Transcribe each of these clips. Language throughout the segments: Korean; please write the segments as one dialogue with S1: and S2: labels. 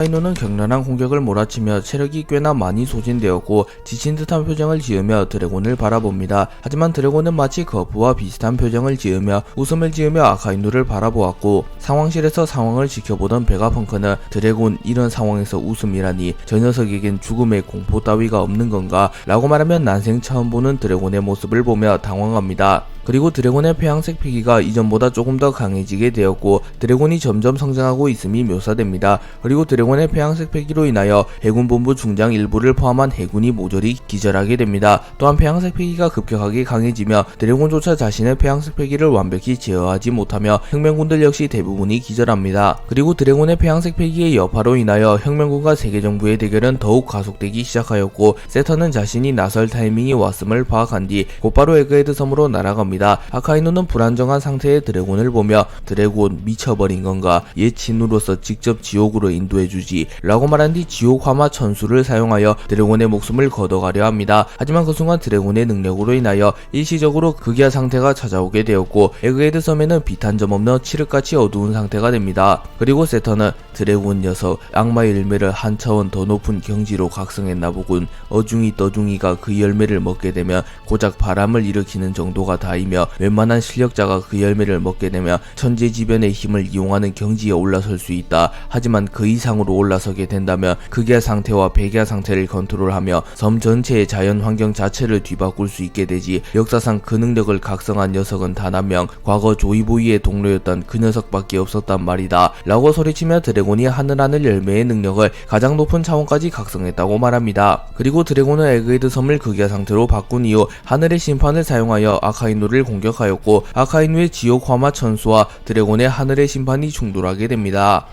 S1: 아카이누는 격렬한 공격을 몰아치며 체력이 꽤나 많이 소진되었고 지친 듯한 표정을 지으며 드래곤을 바라봅니다. 하지만 드래곤은 마치 거부와 비슷한 표정을 지으며 웃음을 지으며 아카이누를 바라보았고 상황실에서 상황을 지켜보던 베가펑크는 드래곤 이런 상황에서 웃음이라니 저 녀석에겐 죽음의 공포 따위가 없는 건가 라고 말하며 난생 처음 보는 드래곤의 모습을 보며 당황합니다. 그리고 드래곤의 폐양색 패기가 이전보다 조금 더 강해지게 되었고 드래곤이 점점 성장하고 있음이 묘사됩니다. 그리고 드래곤의 폐양색 패기로 인하여 해군본부 중장 일부를 포함한 해군이 모조리 기절하게 됩니다. 또한 폐양색 패기가 급격하게 강해지며 드래곤조차 자신의 폐양색 패기를 완벽히 제어하지 못하며 혁명군들 역시 대부분이 기절합니다. 그리고 드래곤의 폐양색 패기의 여파로 인하여 혁명군과 세계정부의 대결은 더욱 가속되기 시작하였고 세턴은 자신이 나설 타이밍이 왔음을 파악한 뒤 곧바로 에그헤드 섬으로 날아갑니다. 아카이누는 불안정한 상태의 드래곤을 보며 드래곤 미쳐버린 건가? 얘 친우로서 직접 지옥으로 인도해주지 라고 말한 뒤 지옥 화마 천수를 사용하여 드래곤의 목숨을 걷어가려 합니다. 하지만 그 순간 드래곤의 능력으로 인하여 일시적으로 극야 상태가 찾아오게 되었고 에그헤드 섬에는 빛 한 점 없는 칠흑같이 어두운 상태가 됩니다. 그리고 세턴은 드래곤 녀석 악마의 열매를 한 차원 더 높은 경지로 각성했나 보군. 어중이 떠중이가 그 열매를 먹게 되면 고작 바람을 일으키는 정도가 다이며 웬만한 실력자가 그 열매를 먹게 되면 천재지변의 힘을 이용하는 경지에 올라설 수 있다. 하지만 그 이상으로 올라서게 된다면 극야 상태와 백야 상태를 컨트롤하며 섬 전체의 자연 환경 자체를 뒤바꿀 수 있게 되지. 역사상 그 능력을 각성한 녀석은 단 한 명, 과거 조이보이의 동료였던 그 녀석밖에 없었단 말이다 라고 소리치며 드래곤이 하늘하늘 열매의 능력을 가장 높은 차원까지 각성했다고 말합니다. 그리고 드래곤은 에그헤드 섬을 극야 상태로 바꾼 이후 하늘의 심판을 사용하여 아카이누를 공격하였고 아카이누의 지옥 화마 천수와 드래곤의 하늘의 심판이 충돌하게 됩니다.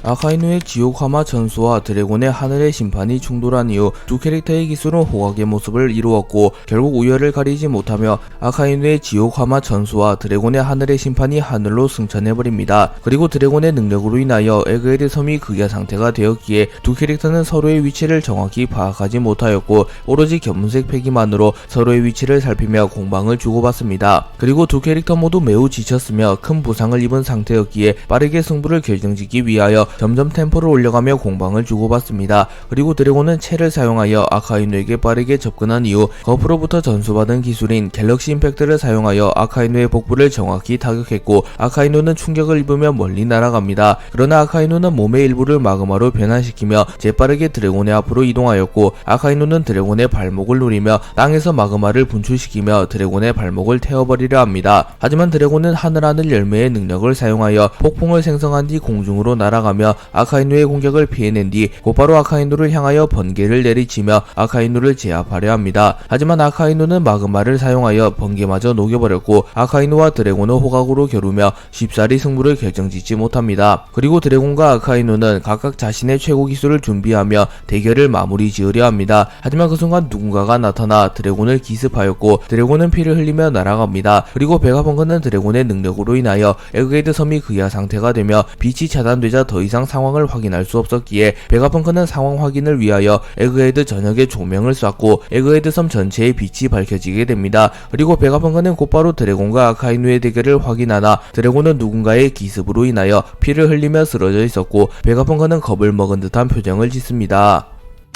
S1: 아카이누의 지옥 화마 천수와 드래곤의 하늘의 심판이 충돌한 이후 두 캐릭터의 기술은 호각의 모습을 이루었고 결국 우열을 가리지 못하며 아카이누의 지옥 화마 천수와 드래곤의 하늘의 심판이 하늘로 승천해버립니다. 그리고 드래곤의 능력으로 인하여 에그헤드 섬이 극야 상태가 되었기에 두 캐릭터는 서로의 위치를 정확히 파악하지 못하였고 오로지 견문색 패기만으로 서로의 위치를 살피며 공방을 주고받습니다. 그리고 두 캐릭터 모두 매우 지쳤으며 큰 부상을 입은 상태였기에 빠르게 승부를 결정짓기 위하여 점점 템포를 올려가며 공방을 주고받습니다. 그리고 드래곤은 채를 사용하여 아카이누에게 빠르게 접근한 이후 거프로부터 전수받은 기술인 갤럭시 임팩트를 사용하여 아카이누의 복부를 정확히 타격했고 아카이누는 충격을 입으며 멀리 날아갑니다. 그러나 아카이누는 몸의 일부를 마그마로 변환시키며 재빠르게 드래곤의 앞으로 이동하였고 아카이누는 드래곤의 발목을 누리며 땅에서 마그마를 분출시키며 드래곤의 발목을 태워버리려 합니다. 하지만 드래곤은 하늘하늘 열매의 능력을 사용하여 폭풍을 생성한 뒤 공중으로 날아가며 아카이누의 공격을 피해낸 뒤 곧바로 아카이누를 향하여 번개를 내리치며 아카이누를 제압하려 합니다. 하지만 아카이누는 마그마를 사용하여 번개마저 녹여버렸고 아카이누와 드래곤은 호각으로 겨루며 쉽사리 승부를 결정짓지 못합니다. 그리고 드래곤과 아카이누는 각각 자신의 최고 기술을 준비하며 대결을 마무리 지으려 합니다. 하지만 그 순간 누군가가 나타나 드래곤을 기습하였고 드래곤은 피를 흘리며 날아갑니다. 그리고 베가펑크는 드래곤의 능력으로 인하여 에그헤드 섬이 극야 상태가 되며 빛이 차단되자 더 이상 상황을 확인할 수 없었기에 베가펑크는 상황 확인을 위하여 에그헤드 전역에 조명을 쐈고 에그헤드 섬 전체의 빛이 밝혀지게 됩니다. 그리고 베가펑크는 곧바로 드래곤과 아카이누의 대결을 확인하나 드래곤은 누군가의 기습으로 인하여 피를 흘리며 쓰러져 있었고 베가펑크는 겁을 먹은 듯한 표정을 짓습니다.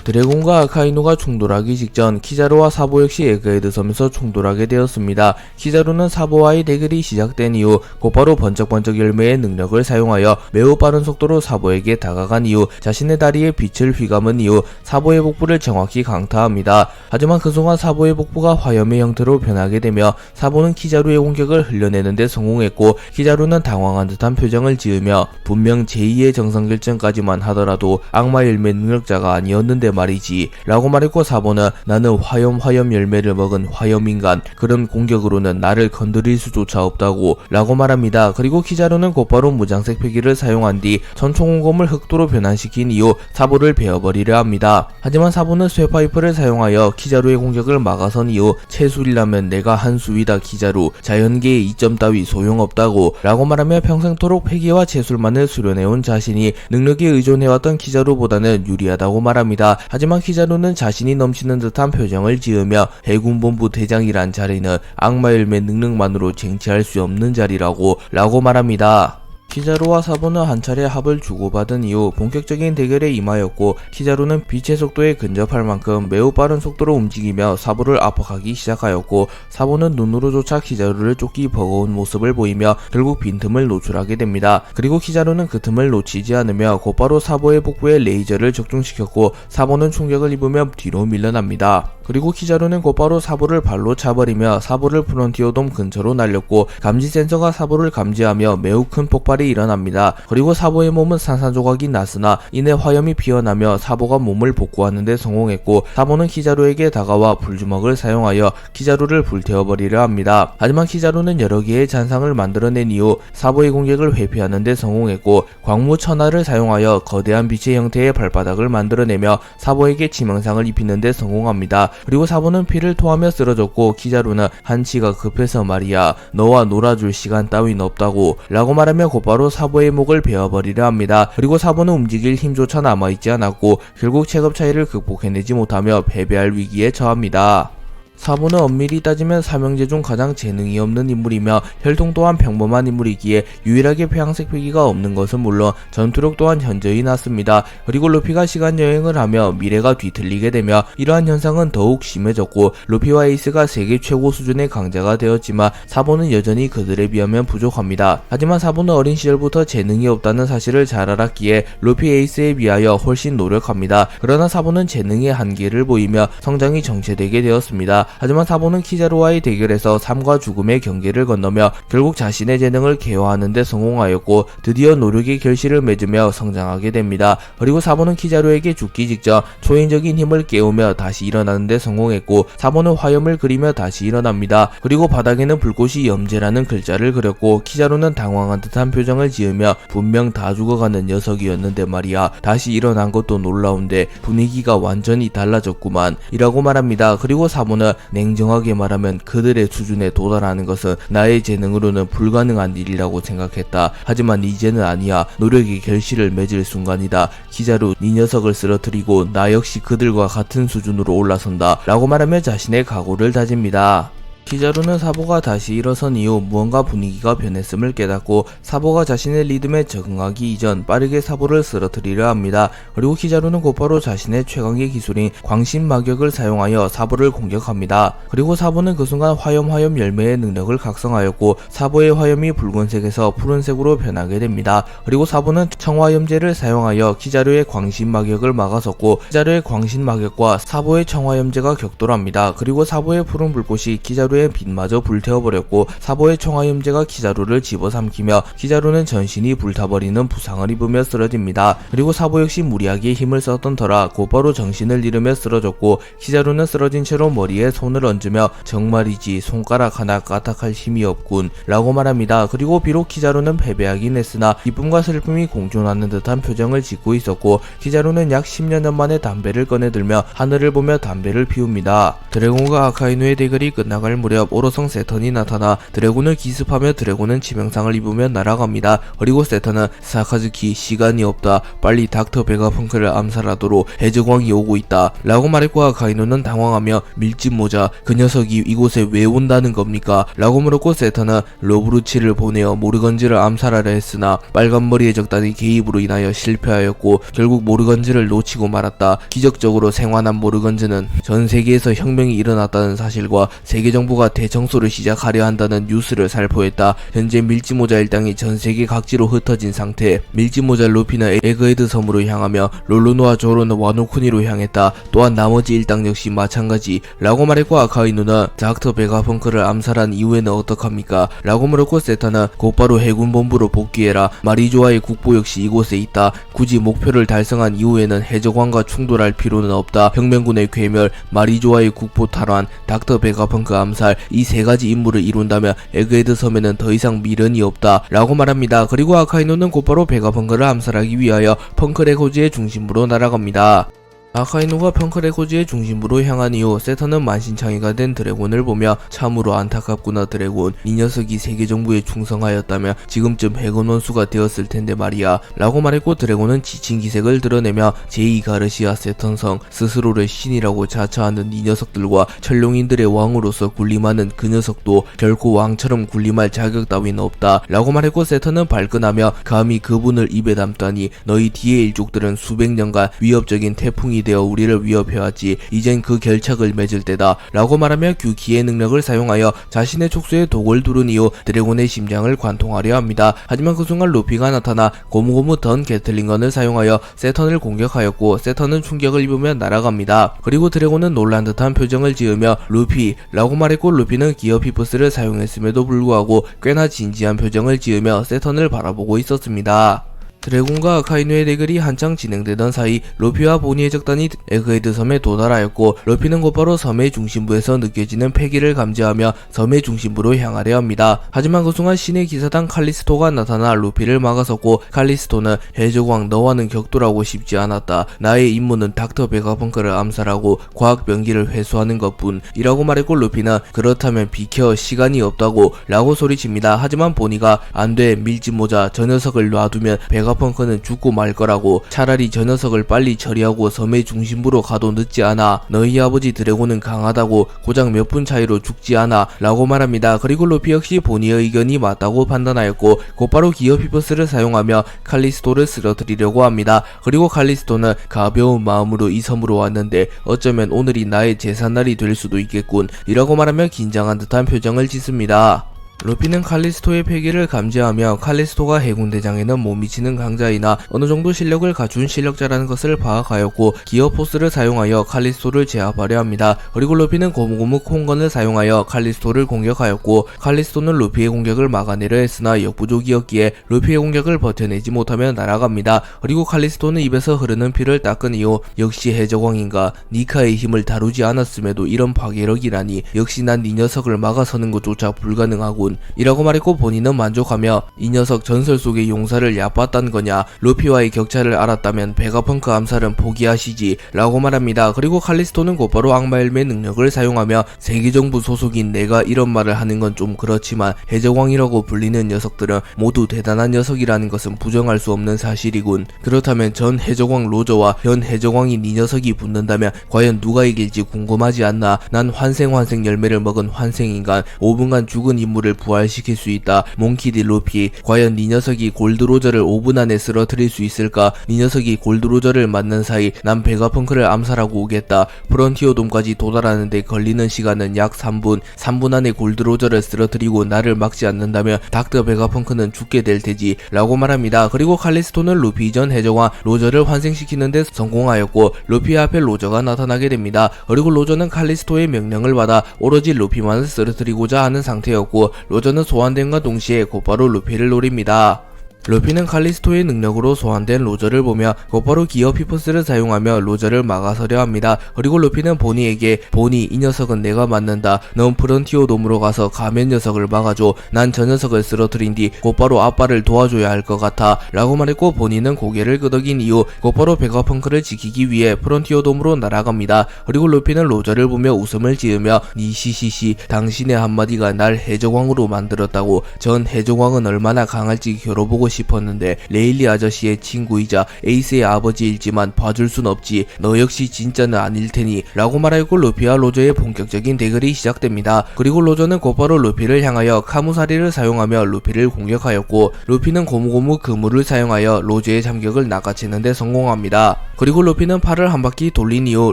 S1: 드래곤과 아카이누가 충돌하기 직전 키자루와 사보 역시 에그헤드 섬에서 충돌하게 되었습니다. 키자루는 사보와의 대결이 시작된 이후 곧바로 번쩍번쩍 열매의 능력을 사용하여 매우 빠른 속도로 사보에게 다가간 이후 자신의 다리에 빛을 휘감은 이후 사보의 복부를 정확히 강타합니다. 하지만 그 순간 사보의 복부가 화염의 형태로 변하게 되며 사보는 키자루의 공격을 흘려내는데 성공했고 키자루는 당황한 듯한 표정을 지으며 분명 제2의 정성결정까지만 하더라도 악마 열매 능력자가 아니었는데 말이지 라고 말했고 사보는 나는 화염 열매를 먹은 화염인간 그런 공격으로는 나를 건드릴 수조차 없다고 라고 말합니다. 그리고 키자루는 곧바로 무장색 패기를 사용한 뒤 전총공검을 흑도로 변환시킨 이후 사보를 베어버리려 합니다. 하지만 사보는 쇠파이프를 사용하여 키자루의 공격을 막아선 이후 채술이라면 내가 한 수위다 키자루 자연계의 이점 따위 소용없다고 라고 말하며 평생토록 패기와 채술만을 수련해온 자신이 능력에 의존해왔던 키자루보다는 유리하다고 말합니다. 하지만 키자루는 자신이 넘치는 듯한 표정을 지으며 해군본부 대장이란 자리는 악마 열매 능력만으로 쟁취할 수 없는 자리라고 말합니다. 키자루와 사보는 한 차례 합을 주고받은 이후 본격적인 대결에 임하였고, 키자루는 빛의 속도에 근접할 만큼 매우 빠른 속도로 움직이며 사보를 압박하기 시작하였고, 사보는 눈으로조차 키자루를 쫓기 버거운 모습을 보이며 결국 빈틈을 노출하게 됩니다. 그리고 키자루는 그 틈을 놓치지 않으며 곧바로 사보의 복부에 레이저를 적중시켰고, 사보는 충격을 입으며 뒤로 밀려납니다. 그리고 키자루는 곧바로 사보를 발로 차버리며 사보를 프론티어돔 근처로 날렸고, 감지 센서가 사보를 감지하며 매우 큰 폭발이 일어납니다. 그리고 사보의 몸은 산산조각이 났으나 이내 화염이 피어나며 사보가 몸을 복구하는 데 성공했고, 사보는 키자루에게 다가와 불주먹을 사용하여 키자루를 불태워버리려 합니다. 하지만 키자루는 여러 개의 잔상을 만들어낸 이후 사보의 공격을 회피하는 데 성공했고, 광무 천하를 사용하여 거대한 빛의 형태의 발바닥을 만들어내며 사보에게 치명상을 입히는 데 성공합니다. 그리고 사보는 피를 토하며 쓰러졌고, 키자루는 한치가 급해서 말이야, 너와 놀아줄 시간 따윈 없다고 라고 말하며 곧바로 사보의 목을 베어버리려 합니다. 그리고 사보는 움직일 힘조차 남아있지 않았고 결국 체급 차이를 극복해내지 못하며 패배할 위기에 처합니다. 사보는 엄밀히 따지면 삼형제 중 가장 재능이 없는 인물이며 혈통 또한 평범한 인물이기에 유일하게 폐양색 패기가 없는 것은 물론 전투력 또한 현저히 낮습니다. 그리고 루피가 시간여행을 하며 미래가 뒤틀리게 되며 이러한 현상은 더욱 심해졌고, 루피와 에이스가 세계 최고 수준의 강자가 되었지만 사보는 여전히 그들에 비하면 부족합니다. 하지만 사보는 어린 시절부터 재능이 없다는 사실을 잘 알았기에 루피 에이스에 비하여 훨씬 노력합니다. 그러나 사보는 재능의 한계를 보이며 성장이 정체되게 되었습니다. 하지만 사보는 키자루와의 대결에서 삶과 죽음의 경계를 건너며 결국 자신의 재능을 개화하는 데 성공하였고, 드디어 노력의 결실을 맺으며 성장하게 됩니다. 그리고 사보는 키자루에게 죽기 직전 초인적인 힘을 깨우며 다시 일어나는 데 성공했고, 사보는 화염을 그리며 다시 일어납니다. 그리고 바닥에는 불꽃이 염제라는 글자를 그렸고, 키자루는 당황한 듯한 표정을 지으며 분명 다 죽어가는 녀석이었는데 말이야, 다시 일어난 것도 놀라운데 분위기가 완전히 달라졌구만 이라고 말합니다. 그리고 사보는 냉정하게 말하면 그들의 수준에 도달하는 것은 나의 재능으로는 불가능한 일이라고 생각했다. 하지만 이제는 아니야. 노력의 결실을 맺을 순간이다. 키자루, 네 녀석을 쓰러뜨리고 나 역시 그들과 같은 수준으로 올라선다 라고 말하며 자신의 각오를 다집니다. 키자루는 사보가 다시 일어선 이후 무언가 분위기가 변했음을 깨닫고 사보가 자신의 리듬에 적응하기 이전 빠르게 사보를 쓰러뜨리려 합니다. 그리고 키자루는 곧바로 자신의 최강의 기술인 광신마격을 사용하여 사보를 공격합니다. 그리고 사보는 그 순간 화염 열매의 능력을 각성하였고, 사보의 화염이 붉은색에서 푸른색으로 변하게 됩니다. 그리고 사보는 청화염제를 사용하여 키자루의 광신마격을 막아섰고, 키자루의 광신마격과 사보의 청화염제가 격돌합니다. 그리고 사보의 푸른 불꽃이 키자루의 빛마저 불태워버렸고, 사보의 청화염제가 키자루를 집어삼키며 키자루는 전신이 불타버리는 부상을 입으며 쓰러집니다. 그리고 사보 역시 무리하게 힘을 썼던 터라 곧바로 정신을 잃으며 쓰러졌고, 키자루는 쓰러진 채로 머리에 손을 얹으며 정말이지 손가락 하나 까딱할 힘이 없군 라고 말합니다. 그리고 비록 키자루는 패배하긴 했으나 기쁨과 슬픔이 공존하는 듯한 표정을 짓고 있었고, 키자루는 약 10여 년 만에 담배를 꺼내들며 하늘을 보며 담배를 피웁니다. 드래곤과 아카이누의 대결이 끝나갈 무렵 오로성 세턴이 나타나 드래곤을 기습하며 드래곤은 치명상을 입으며 날아갑니다. 그리고 세턴은 사카즈키, 시간이 없다. 빨리 닥터 베가펑크를 암살하도록 해적왕이 오고 있다 라고 말했고, 아카이누는 당황하며 밀짚모자, 그 녀석이 이곳에 왜 온다는 겁니까? 라고 물었고, 세턴은 로브루치를 보내어 모르건즈를 암살하려 했으나 빨간머리의 적단의 개입으로 인하여 실패하였고 결국 모르건즈를 놓치고 말았다. 기적적으로 생還한 모르건즈는 전 세계에서 혁명이 일어났다는 사실과 세계 정부가 대청소를 시작하려 한다는 뉴스를 살포했다. 현재 밀짚모자 일당이 전 세계 각지로 흩어진 상태. 밀짚모자 루피는 에그헤드 섬으로 향하며 롤로노와 조로는 와노쿠니로 향했다. 또한 나머지 일당 역시 마찬가지 라고 말했고, 아카이누는 닥터 베가펑크를 암살한 이후에는 어떡합니까? 라고 물었고, 세타는 곧바로 해군본부로 복귀해라. 마리조아의 국보 역시 이곳에 있다. 굳이 목표를 달성한 이후에는 해적왕과 충돌할 필요는 없다. 혁명군의 괴멸, 마리조아의 국보 탈환, 닥터 베가펑크 암살, 이 세 가지 임무를 이룬다면 에그헤드 섬에는 더 이상 미련이 없다 라고 말합니다. 그리고 아카이누는 곧바로 베가펑크를 암살하기 위하여 펑크레고즈의 중심부로 날아갑니다. 아카이누가 펑크레코즈의 중심부로 향한 이후 세턴은 만신창이가 된 드래곤을 보며 참으로 안타깝구나 드래곤, 이 녀석이 세계 정부에 충성하였다면 지금쯤 해군 원수가 되었을 텐데 말이야 라고 말했고, 드래곤은 지친 기색을 드러내며 제2가르시아 세턴성, 스스로를 신이라고 자처하는 이 녀석들과 천룡인들의 왕으로서 군림하는 그 녀석도 결코 왕처럼 군림할 자격 따윈 없다 라고 말했고, 세턴은 발끈하며 감히 그분을 입에 담다니, 너희 뒤의 일족들은 수백 년간 위협적인 태풍이 되어 우리를 위협해왔지, 이젠 그 결착을 맺을 때다 라고 말하며 규기의 능력을 사용하여 자신의 촉수에 독을 두른 이후 드래곤의 심장을 관통하려 합니다. 하지만 그 순간 루피가 나타나 고무고무 던 게틀링건을 사용하여 세턴을 공격하였고, 세턴은 충격을 입으며 날아갑니다. 그리고 드래곤은 놀란 듯한 표정을 지으며 루피 라고 말했고, 루피는 기어 피프스를 사용했음에도 불구하고 꽤나 진지한 표정을 지으며 세턴을 바라보고 있었습니다. 드래곤과 아카이누의 대결이 한창 진행되던 사이 루피와 보니의 적단이 에그헤드 섬에 도달하였고, 루피는 곧바로 섬의 중심부에서 느껴지는 패기를 감지하며 섬의 중심부로 향하려 합니다. 하지만 그 순간 신의 기사단 칼리스토가 나타나 루피를 막아섰고, 칼리스토는 해적왕 너와는 격돌하고 싶지 않았다. 나의 임무는 닥터 베가펑크를 암살하고 과학 병기를 회수하는 것뿐 이라고 말했고, 루피는 그렇다면 비켜 시간이 없다고 라고 소리칩니다. 하지만 보니가 안돼, 밀짚모자, 저 녀석을 놔두면 베가펑크는 죽고 말 거라고, 차라리 저 녀석을 빨리 처리하고 섬의 중심부로 가도 늦지 않아. 너희 아버지 드래곤은 강하다고 고작 몇 분 차이로 죽지 않아 라고 말합니다. 그리고 루피 역시 보니의 의견이 맞다고 판단하였고, 곧바로 기어 피퍼스를 사용하며 칼리스토를 쓰러뜨리려고 합니다. 그리고 칼리스토는 가벼운 마음으로 이 섬으로 왔는데 어쩌면 오늘이 나의 제삿날이 될 수도 있겠군 이라고 말하며 긴장한 듯한 표정을 짓습니다. 루피는 칼리스토의 패기를 감지하며 칼리스토가 해군대장에는 못 미치는 강자이나 어느정도 실력을 갖춘 실력자라는 것을 파악하였고, 기어포스를 사용하여 칼리스토를 제압하려 합니다. 그리고 루피는 고무고무 콩건을 사용하여 칼리스토를 공격하였고, 칼리스토는 루피의 공격을 막아내려 했으나 역부족이었기에 루피의 공격을 버텨내지 못하며 날아갑니다. 그리고 칼리스토는 입에서 흐르는 피를 닦은 이후 역시 해적왕인가, 니카의 힘을 다루지 않았음에도 이런 파괴력이라니, 역시 난 이 녀석을 막아서는 것조차 불가능하군 이라고 말했고, 본인은 만족하며 이 녀석 전설 속의 용사를 얕봤단 거냐, 루피와의 격차를 알았다면 베가펑크 암살은 포기하시지 라고 말합니다. 그리고 칼리스토는 곧바로 악마헬메의 능력을 사용하며 세계정부 소속인 내가 이런 말을 하는 건 좀 그렇지만 해적왕이라고 불리는 녀석들은 모두 대단한 녀석이라는 것은 부정할 수 없는 사실이군. 그렇다면 전 해적왕 로저와 현 해적왕인 이 녀석이 붙는다면 과연 누가 이길지 궁금하지 않나. 난 환생 열매를 먹은 환생인간, 5분간 죽은 인물을 부활시킬 수 있다. 몽키디 루피, 과연 이 녀석이 골드로저를 5분 안에 쓰러뜨릴 수 있을까? 이 녀석이 골드로저를 맞는 사이 난 베가펑크를 암살하고 오겠다. 프론티어돔까지 도달하는데 걸리는 시간은 약 3분 안에 골드로저를 쓰러뜨리고 나를 막지 않는다면 닥터 베가펑크는 죽게 될 테지 라고 말합니다. 그리고 칼리스토는 루피 전 해적왕 로저를 환생시키는데 성공하였고, 루피 앞에 로저가 나타나게 됩니다. 그리고 로저는 칼리스토의 명령을 받아 오로지 루피만을 쓰러뜨리고자 하는 상태였고, 로저는 소환됨과 동시에 곧바로 루피를 노립니다. 루피는 칼리스토의 능력으로 소환된 로저를 보며 곧바로 기어 피퍼스를 사용하며 로저를 막아서려 합니다. 그리고 루피는 보니에게, 보니 이 녀석은 내가 맞는다. 넌 프론티오돔으로 가서 가면 녀석을 막아줘. 난 저 녀석을 쓰러뜨린 뒤 곧바로 아빠를 도와줘야 할 것 같아 라고 말했고, 보니는 고개를 끄덕인 이후 곧바로 베가펑크를 지키기 위해 프론티오돔으로 날아갑니다. 그리고 루피는 로저를 보며 웃음을 지으며, 니시시시, 당신의 한마디가 날 해적왕으로 만들었다고. 전 해적왕은 얼마나 강할지 겨뤄보고 싶었는데 레일리 아저씨의 친구이자 에이스의 아버지일지만 봐줄 순 없지. 너 역시 진짜는 아닐 테니 라고 말하였고, 루피와 로저의 본격적인 대결이 시작됩니다. 그리고 로저는 곧바로 루피를 향하여 카무사리를 사용하며 루피를 공격하였고, 루피는 고무고무 그물을 사용하여 로저의 잠격을 낚아채는데 성공합니다. 그리고 루피는 팔을 한 바퀴 돌린 이후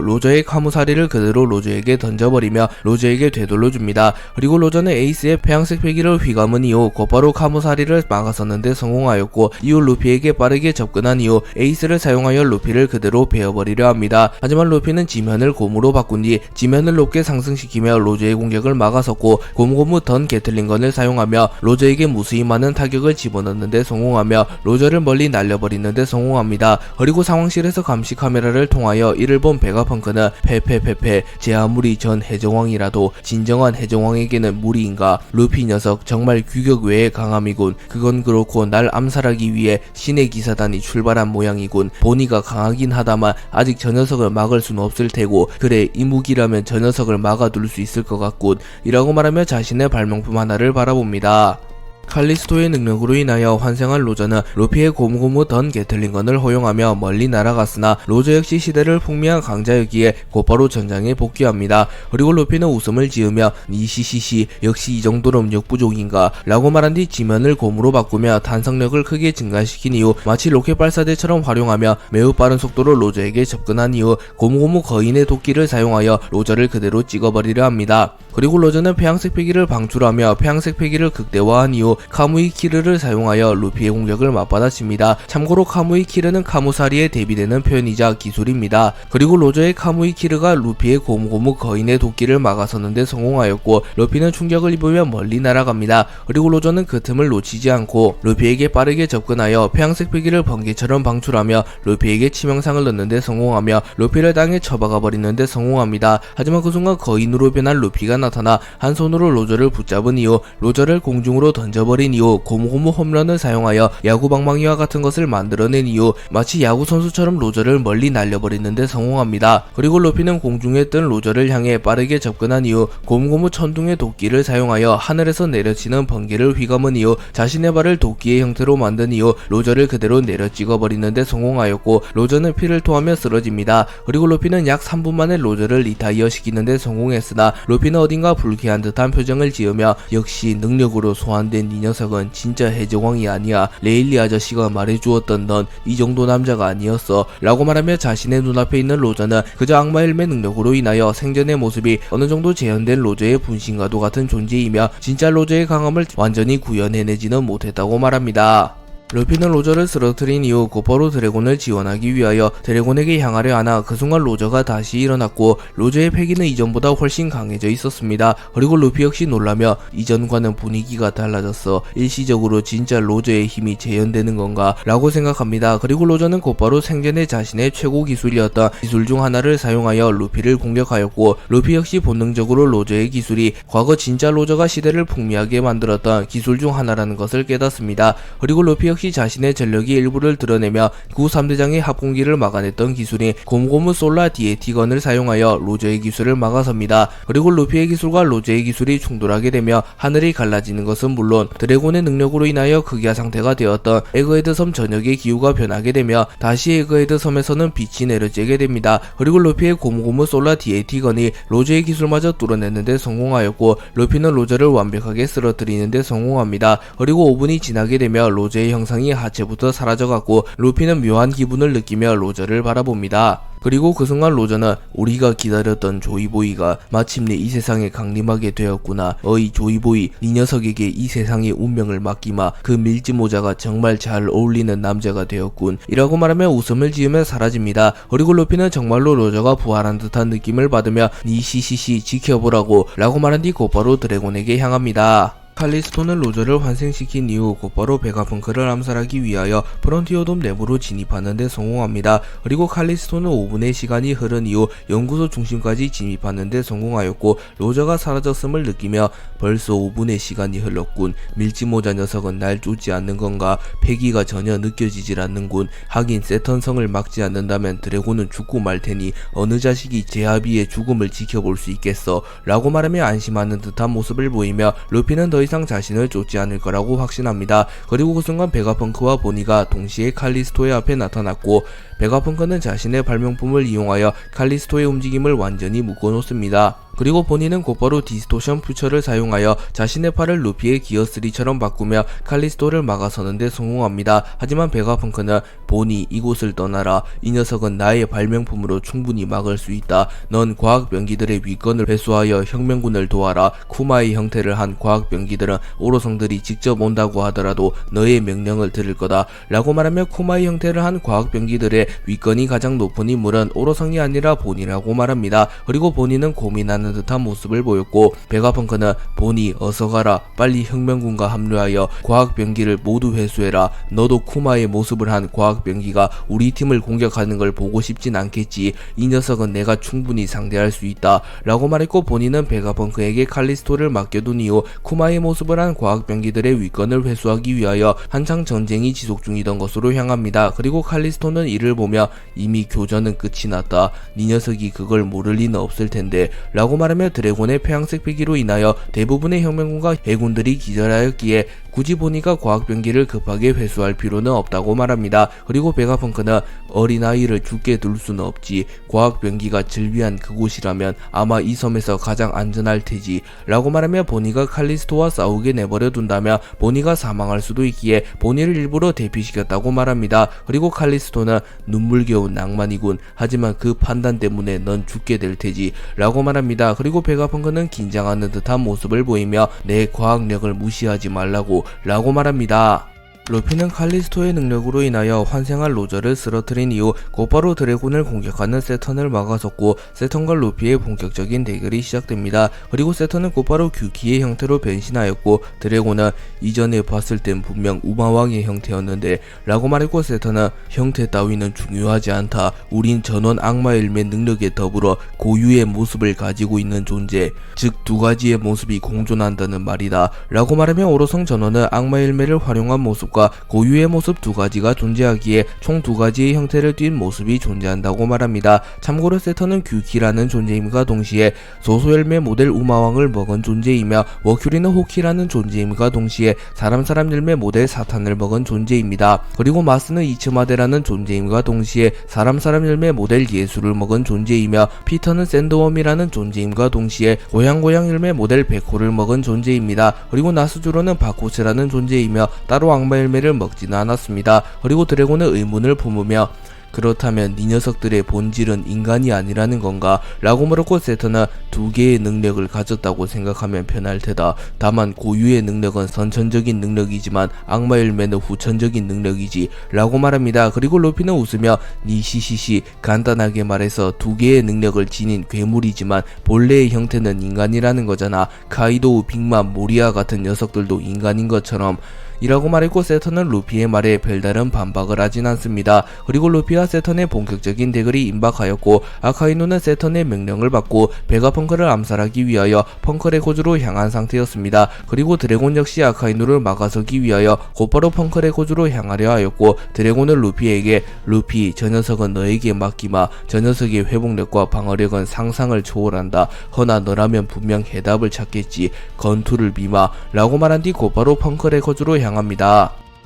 S1: 로저의 카무사리를 그대로 로저에게 던져버리며 로저에게 되돌려줍니다. 그리고 로저는 에이스의 폐양색 패기를 휘감은 이후 곧바로 카무사리를 막아섰는데 성공하였고, 이후 루피에게 빠르게 접근한 이후 에이스를 사용하여 루피를 그대로 베어버리려 합니다. 하지만 루피는 지면을 곰으로 바꾼 뒤 지면을 높게 상승시키며 로저의 공격을 막아섰고, 고무고무 던 게틀링건을 사용하며 로저에게 무수히 많은 타격을 집어넣는데 성공하며 로저를 멀리 날려버리는데 성공합니다. 그리고 상황실에서 감시 카메라를 통하여 이를 본 베가펑크는 페페페페, 제 아무리 전 해적왕이라도 진정한 해적왕에게는 무리인가. 루피 녀석 정말 규격 외의 강함이군. 그건 그렇고 날 암살하기 위해 신의 기사단이 출발한 모양이군. 보니가 강하긴 하다만 아직 저 녀석을 막을 수는 없을 테고, 그래 이 무기라면 저 녀석을 막아둘 수 있을 것 같군. 이라고 말하며 자신의 발명품 하나를 바라봅니다. 칼리스토의 능력으로 인하여 환생한 로저는 루피의 고무고무 던 게틀링건을 허용하며 멀리 날아갔으나 로저 역시 시대를 풍미한 강자였기에 곧바로 전장에 복귀합니다. 그리고 루피는 웃음을 지으며 니시시시 역시 이 정도는 역부족인가 라고 말한 뒤 지면을 곰으로 바꾸며 탄성력을 크게 증가시킨 이후 마치 로켓 발사대처럼 활용하며 매우 빠른 속도로 로저에게 접근한 이후 고무고무 거인의 도끼를 사용하여 로저를 그대로 찍어버리려 합니다. 그리고 로저는 폐양색 패기를 방출하며 폐양색 패기를 극대화한 이후 카무이 키르를 사용하여 루피의 공격을 맞받아칩니다. 참고로 카무이 키르는 카무사리에 대비되는 표현이자 기술입니다. 그리고 로저의 카무이 키르가 루피의 고무고무 거인의 도끼를 막아서는데 성공하였고, 루피는 충격을 입으며 멀리 날아갑니다. 그리고 로저는 그 틈을 놓치지 않고 루피에게 빠르게 접근하여 폐양색 패기를 번개처럼 방출하며 루피에게 치명상을 넣는데 성공하며 루피를 땅에 처박아 버리는데 성공합니다. 하지만 그 순간 거인으로 변한 루피가 나타나 한 손으로 로저를 붙잡은 이후 로저를 공중으로 던져버린 이후 고무고무 홈런을 사용하여 야구 방망이와 같은 것을 만들어낸 이후 마치 야구 선수처럼 로저를 멀리 날려버리는데 성공합니다. 그리고 루피는 공중에 뜬 로저를 향해 빠르게 접근한 이후 고무고무 천둥의 도끼를 사용하여 하늘에서 내려치는 번개를 휘감은 이후 자신의 발을 도끼의 형태로 만든 이후 로저를 그대로 내려 찍어버리는데 성공하였고, 로저는 피를 토하며 쓰러집니다. 그리고 루피는 약 3분 만에 로저를 리타이어 시키는데 성공했으나 루피는 어딘가 불쾌한 듯한 표정을 지으며 역시 능력으로 소환된 이 녀석은 진짜 해적왕이 아니야. 레일리 아저씨가 말해주었던 넌 이 정도 남자가 아니었어 라고 말하며 자신의 눈앞에 있는 로저는 그저 악마 헬멧 능력으로 인하여 생전의 모습이 어느정도 재현된 로저의 분신과도 같은 존재이며 진짜 로저의 강함을 완전히 구현해내지는 못했다고 말합니다. 루피는 로저를 쓰러뜨린 이후 곧바로 드래곤을 지원하기 위하여 드래곤에게 향하려 하나 그 순간 로저가 다시 일어났고, 로저의 패기는 이전보다 훨씬 강해져 있었습니다. 그리고 루피 역시 놀라며 이전과는 분위기가 달라졌어. 일시적으로 진짜 로저의 힘이 재현되는 건가 라고 생각합니다. 그리고 로저는 곧바로 생전에 자신의 최고 기술이었던 기술 중 하나를 사용하여 루피를 공격하였고, 루피 역시 본능적으로 로저의 기술이 과거 진짜 로저가 시대를 풍미하게 만들었던 기술 중 하나라는 것을 깨닫습니다. 그리고 루피 역시 자신의 전력의 일부를 드러내며 구 3대장의 합공기를 막아냈던 기술인 고무고무 솔라 디에티건을 사용하여 로저의 기술을 막아섭니다. 그리고 루피의 기술과 로저의 기술이 충돌하게 되며 하늘이 갈라지는 것은 물론 드래곤의 능력으로 인하여 극야 상태가 되었던 에그헤드 섬 전역의 기후가 변하게 되며 다시 에그헤드 섬에서는 빛이 내려지게 됩니다. 그리고 루피의 고무고무 솔라 디에티건이 로저의 기술마저 뚫어냈는데 성공하였고, 루피는 로저를 완벽하게 쓰러뜨리는데 성공합니다. 그리고 5분이 지나게 되며 로저의 형상이 하체부터 사라져갔고, 루피는 묘한 기분을 느끼며 로저를 바라봅니다. 그리고 그 순간 로저는 우리가 기다렸던 조이보이가 마침내 이 세상에 강림하게 되었구나. 어이 조이보이, 이 녀석에게 이 세상의 운명을 맡기마. 그 밀짚모자가 정말 잘 어울리는 남자가 되었군. 이라고 말하며 웃음을 지으며 사라집니다. 그리고 루피는 정말로 로저가 부활한 듯한 느낌을 받으며 니시시시 지켜보라고 라고 말한 뒤 곧바로 드래곤에게 향합니다. 칼리스토는 로저를 환생시킨 이후 곧바로 베가펑크를 암살하기 위하여 프론티어돔 내부로 진입하는데 성공합니다. 그리고 칼리스토는 5분의 시간이 흐른 이후 연구소 중심까지 진입하는데 성공하였고, 로저가 사라졌음을 느끼며 벌써 5분의 시간이 흘렀군. 밀짚모자 녀석은 날 쫓지 않는 건가? 패기가 전혀 느껴지질 않는군. 하긴 세턴성을 막지 않는다면 드래곤은 죽고 말 테니 어느 자식이 제아비의 죽음을 지켜볼 수 있겠어 라고 말하며 안심하는 듯한 모습을 보이며, 루피는 더 이상 자신을 쫓지 않을 거라고 확신합니다. 그리고 그 순간 베가펑크와 보니가 동시에 칼리스토의 앞에 나타났고, 베가펑크는 자신의 발명품을 이용하여 칼리스토의 움직임을 완전히 묶어놓습니다. 그리고 보니는 곧바로 디스토션 퓨처를 사용하여 자신의 팔을 루피의 기어3처럼 바꾸며 칼리스토를 막아서는데 성공합니다. 하지만 베가펑크는 보니 이곳을 떠나라. 이 녀석은 나의 발명품으로 충분히 막을 수 있다. 넌 과학병기들의 위권을 회수하여 혁명군을 도와라. 쿠마의 형태를 한 과학병기들은 오로성들이 직접 온다고 하더라도 너의 명령을 들을 거다 라고 말하며 쿠마의 형태를 한 과학병기들의 위권이 가장 높은 인물은 오로성이 아니라 보니라고 말합니다. 그리고 보니는 고민하는 하는 듯한 모습을 보였고, 베가펑크는 보니 어서가라, 빨리 혁명군과 합류하여 과학병기를 모두 회수해라. 너도 쿠마의 모습을 한 과학병기가 우리 팀을 공격하는 걸 보고 싶진 않겠지. 이 녀석은 내가 충분히 상대할 수 있다 라고 말했고, 본인은 베가펑크에게 칼리스토를 맡겨둔 이후 쿠마의 모습을 한 과학병기들의 위권을 회수하기 위하여 한창 전쟁이 지속 중이던 것으로 향합니다. 그리고 칼리스토는 이를 보며 이미 교전은 끝이 났다. 네 녀석이 그걸 모를 리는 없을 텐데 라고 말하며 드래곤의 폐양색 피기로 인하여 대부분의 혁명군과 해군들이 기절하였기에 굳이 보니가 과학병기를 급하게 회수할 필요는 없다고 말합니다. 그리고 베가펑크는 어린아이를 죽게 둘 수는 없지. 과학병기가 즐비한 그곳이라면 아마 이 섬에서 가장 안전할 테지 라고 말하며 보니가 칼리스토와 싸우게 내버려 둔다면 보니가 사망할 수도 있기에 보니를 일부러 대피시켰다고 말합니다. 그리고 칼리스토는 눈물겨운 낭만이군. 하지만 그 판단 때문에 넌 죽게 될 테지 라고 말합니다. 그리고 베가펑크는 긴장하는 듯한 모습을 보이며 내 과학력을 무시하지 말라고 라고 말합니다. 루피는 칼리스토의 능력으로 인하여 환생한 로저를 쓰러뜨린 이후 곧바로 드래곤을 공격하는 세턴을 막아섰고, 세턴과 루피의 본격적인 대결이 시작됩니다. 그리고 세턴은 곧바로 규키의 형태로 변신하였고, 드래곤은 이전에 봤을 땐 분명 우마왕의 형태였는데 라고 말했고, 세턴은 형태 따위는 중요하지 않다. 우린 전원 악마일매 능력에 더불어 고유의 모습을 가지고 있는 존재, 즉 두 가지의 모습이 공존한다는 말이다 라고 말하며 오로성 전원은 악마일매를 활용한 모습과 고유의 모습 두 가지가 존재하기에 총 두 가지의 형태를 띈 모습이 존재한다고 말합니다. 참고로 세턴은 규키라는 존재임과 동시에 소소열매 모델 우마왕을 먹은 존재이며, 워큐리는 호키라는 존재임과 동시에 사람 열매 모델 사탄을 먹은 존재입니다. 그리고 마스는 이츠마데라는 존재임과 동시에 사람 열매 모델 예수를 먹은 존재이며, 피터는 샌드웜이라는 존재임과 동시에 고양 열매 모델 백호를 먹은 존재입니다. 그리고 나스주로는 바코츠라는 존재이며 따로 악마 열매를 먹지는 않았습니다. 그리고 드래곤은 의문을 품으며 그렇다면 네 녀석들의 본질은 인간이 아니라는 건가? 라고 물었고, 세턴은 두 개의 능력을 가졌다고 생각하면 편할 테다. 다만 고유의 능력은 선천적인 능력이지만 악마 열매는 후천적인 능력이지 라고 말합니다. 그리고 루피는 웃으며 니 시시시, 간단하게 말해서 두 개의 능력을 지닌 괴물이지만 본래의 형태는 인간이라는 거잖아. 카이도우, 빅맘, 모리아 같은 녀석들도 인간인 것처럼 이라고 말했고, 세턴은 루피의 말에 별다른 반박을 하진 않습니다. 그리고 루피와 세턴의 본격적인 대결이 임박하였고, 아카이누는 세턴의 명령을 받고 베가펑크를 암살하기 위하여 펑크레코즈로 향한 상태였습니다. 그리고 드래곤 역시 아카이누를 막아서기 위하여 곧바로 펑크레코즈로 향하려 하였고, 드래곤은 루피에게 루피, 저 녀석은 너에게 맡기마. 저 녀석의 회복력과 방어력은 상상을 초월한다. 허나 너라면 분명 해답을 찾겠지. 건투를 비마 라고 말한 뒤 곧바로 펑크레코즈로 향합니다.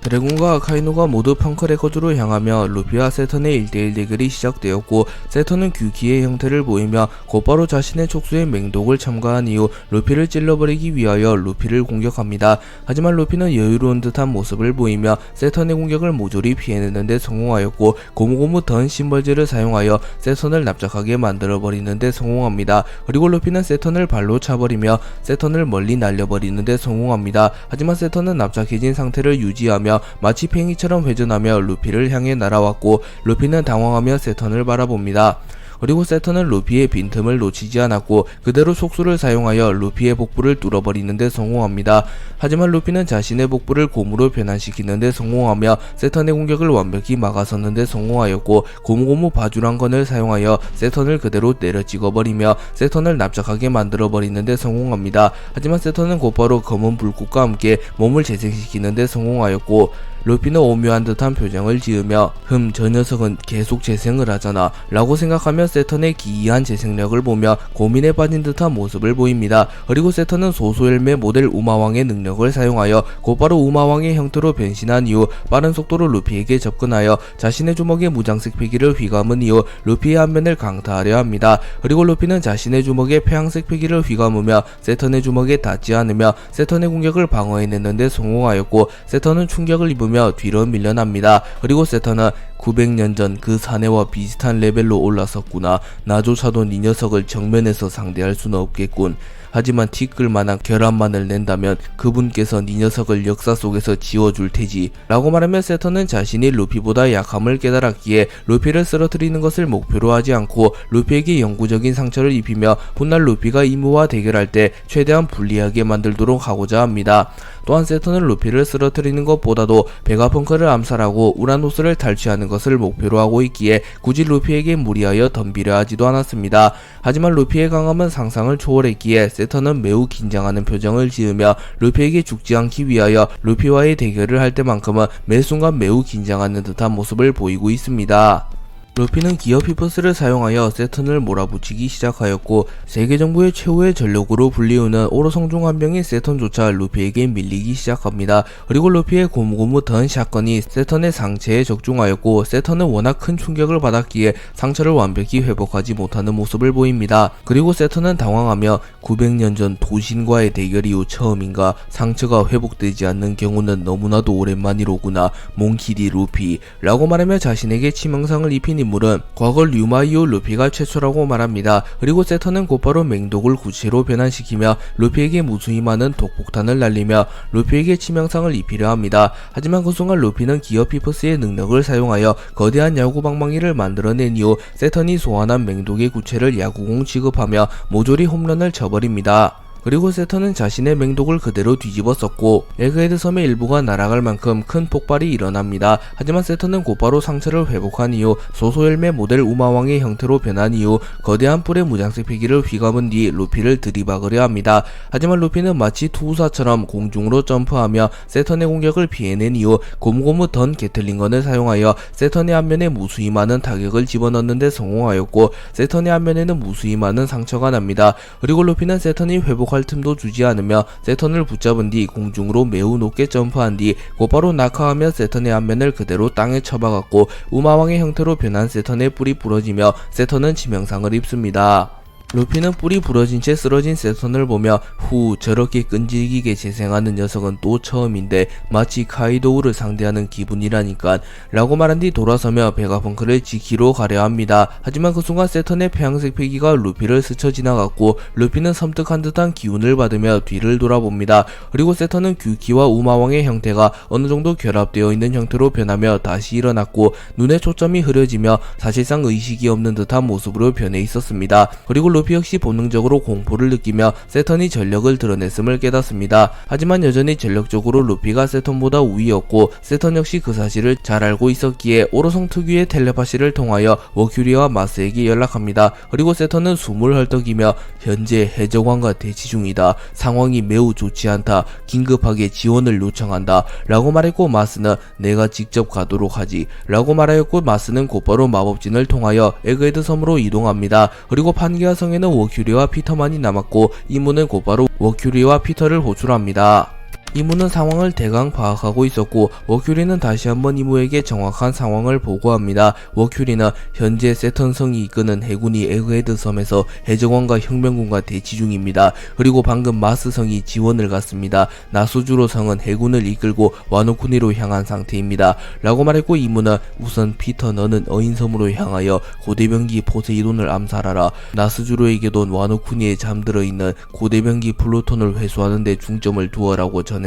S1: 드래곤과 아카이누가 모두 펑크레코즈로 향하며 루피와 세턴의 1대1 대결이 시작되었고, 세턴은 규키의 형태를 보이며 곧바로 자신의 촉수에 맹독을 첨가한 이후 루피를 찔러버리기 위하여 루피를 공격합니다. 하지만 루피는 여유로운 듯한 모습을 보이며 세턴의 공격을 모조리 피해내는데 성공하였고, 고무고무 던 심벌즈를 사용하여 세턴을 납작하게 만들어버리는데 성공합니다. 그리고 루피는 세턴을 발로 차버리며 세턴을 멀리 날려버리는데 성공합니다. 하지만 세턴은 납작해진 상태를 유지하며 마치 팽이처럼 회전하며 루피를 향해 날아왔고, 루피는 당황하며 세턴을 바라봅니다. 그리고 세턴은 루피의 빈틈을 놓치지 않았고 그대로 속수를 사용하여 루피의 복부를 뚫어버리는데 성공합니다. 하지만 루피는 자신의 복부를 곰으로 변환시키는데 성공하며 세턴의 공격을 완벽히 막아섰는데 성공하였고, 고무고무 바주랑건을 사용하여 세턴을 그대로 때려 찍어버리며 세턴을 납작하게 만들어버리는데 성공합니다. 하지만 세턴은 곧바로 검은 불꽃과 함께 몸을 재생시키는데 성공하였고, 루피는 오묘한 듯한 표정을 지으며 저 녀석은 계속 재생을 하잖아 라고 생각하며 세턴의 기이한 재생력을 보며 고민에 빠진 듯한 모습을 보입니다. 그리고 세턴은 소소열매 모델 우마왕의 능력을 사용하여 곧바로 우마왕의 형태로 변신한 이후 빠른 속도로 루피에게 접근하여 자신의 주먹에 무장색 피기를 휘감은 이후 루피의 안면을 강타하려 합니다. 그리고 루피는 자신의 주먹에 폐양색 피기를 휘감으며 세턴의 주먹에 닿지 않으며 세턴의 공격을 방어해냈는데 성공하였고, 세턴은 충격을 입으며 뒤로 밀려납니다. 그리고 세턴은 900년 전 그 사내와 비슷한 레벨로 올라섰구나. 나조차도 네 녀석을 정면에서 상대할 수는 없겠군. 하지만 티끌만한 결함만을 낸다면 그분께서 네 녀석을 역사 속에서 지워줄 테지. 라고 말하며 세턴은 자신이 루피보다 약함을 깨달았기에 루피를 쓰러뜨리는 것을 목표로 하지 않고 루피에게 영구적인 상처를 입히며 훗날 루피가 이무와 대결할 때 최대한 불리하게 만들도록 하고자 합니다. 또한 세턴은 루피를 쓰러뜨리는 것보다도 베가펑크를 암살하고 우라노스를 탈취하는 것을 목표로 하고 있기에 굳이 루피에게 무리하여 덤비려 하지도 않았습니다. 하지만 루피의 강함은 상상을 초월했기에 세턴은 매우 긴장하는 표정을 지으며 루피에게 죽지 않기 위하여 루피와의 대결을 할 때만큼은 매 순간 매우 긴장하는 듯한 모습을 보이고 있습니다. 루피는 기어 피퍼스를 사용하여 세턴을 몰아붙이기 시작하였고 세계 정부의 최후의 전력으로 불리우는 오로성 중 한 명인 세턴조차 루피에게 밀리기 시작합니다. 그리고 루피의 고무고무 던 샷건이 세턴의 상체에 적중하였고 세턴은 워낙 큰 충격을 받았기에 상처를 완벽히 회복하지 못하는 모습을 보입니다. 그리고 세턴은 당황하며 900년 전 도신과의 대결 이후 처음인가 상처가 회복되지 않는 경우는 너무나도 오랜만이로구나. 몽키디 루피 라고 말하며 자신에게 치명상을 입힌 인물은 과거 류마 이후 루피가 최초라고 말합니다. 그리고 세턴은 곧바로 맹독을 구체로 변환시키며 루피에게 무수히 많은 독폭탄을 날리며 루피에게 치명상을 입히려 합니다. 하지만 그 순간 루피는 기어 피퍼스의 능력을 사용하여 거대한 야구방망이를 만들어낸 이후 세턴이 소환한 맹독의 구체를 야구공 취급하며 모조리 홈런을 쳐버립니다. 그리고 세턴은 자신의 맹독을 그대로 뒤집어 썼고 에그헤드 섬의 일부가 날아갈 만큼 큰 폭발이 일어납니다. 하지만 세턴은 곧바로 상처를 회복한 이후 소소열매 모델 우마왕의 형태로 변한 이후 거대한 뿔의 무장색 피기를 휘감은 뒤 루피를 들이박으려 합니다. 하지만 루피는 마치 투우사처럼 공중으로 점프하며 세턴의 공격을 피해낸 이후 고무고무 던 게틀링건을 사용하여 세턴의 안면에 무수히 많은 타격을 집어넣는 데 성공하였고 세턴의 안면에는 무수히 많은 상처가 납니다. 그리고 루피는 세턴이 회복할 틈도 주지 않으며 세턴을 붙잡은 뒤 공중으로 매우 높게 점프한 뒤 곧바로 낙하하며 세턴의 안면을 그대로 땅에 쳐박았고 우마왕의 형태로 변한 세턴의 뿔이 부러지며 세턴은 치명상을 입습니다. 루피는 뿔이 부러진 채 쓰러진 세턴을 보며 후, 저렇게 끈질기게 재생하는 녀석은 또 처음인데 마치 카이도우를 상대하는 기분이라니까 라고 말한 뒤 돌아서며 베가펑크를 지키러 가려 합니다. 하지만 그 순간 세턴의 폐양색 패기가 루피를 스쳐 지나갔고 루피는 섬뜩한 듯한 기운을 받으며 뒤를 돌아봅니다. 그리고 세턴은 규키와 우마왕의 형태가 어느 정도 결합되어 있는 형태로 변하며 다시 일어났고 눈에 초점이 흐려지며 사실상 의식이 없는 듯한 모습으로 변해 있었습니다. 그리고 루피 역시 본능적으로 공포를 느끼며 세턴이 전력을 드러냈음을 깨닫습니다. 하지만 여전히 전력적으로 루피가 세턴보다 우위였고 세턴 역시 그 사실을 잘 알고 있었기에 오로성 특유의 텔레파시를 통하여 워큐리와 마스에게 연락합니다. 그리고 세턴은 숨을 헐떡이며 현재 해적왕과 대치 중이다. 상황이 매우 좋지 않다. 긴급하게 지원을 요청한다. 라고 말했고 마스는 내가 직접 가도록 하지. 라고 말하였고 마스는 곧바로 마법진을 통하여 에그헤드 섬으로 이동합니다. 그리고 판게아 성에는 워큐리와 피터만이 남았고 이무는 곧바로 워큐리와 피터를 호출합니다. 이무는 상황을 대강 파악하고 있었고 워큐리는 다시 한번 이무에게 정확한 상황을 보고합니다. 워큐리는 현재 세턴성이 이끄는 해군이 에그헤드 섬에서 해적왕과 혁명군과 대치 중입니다. 그리고 방금 마스성이 지원을 갔습니다. 나수주로 성은 해군을 이끌고 와노쿠니로 향한 상태입니다. 라고 말했고 이무는 우선 피터 너는 어인섬으로 향하여 고대병기 포세이돈을 암살하라. 나스주로에게도 와노쿠니에 잠들어 있는 고대병기 플루톤을 회수하는 데 중점을 두어라고 전해라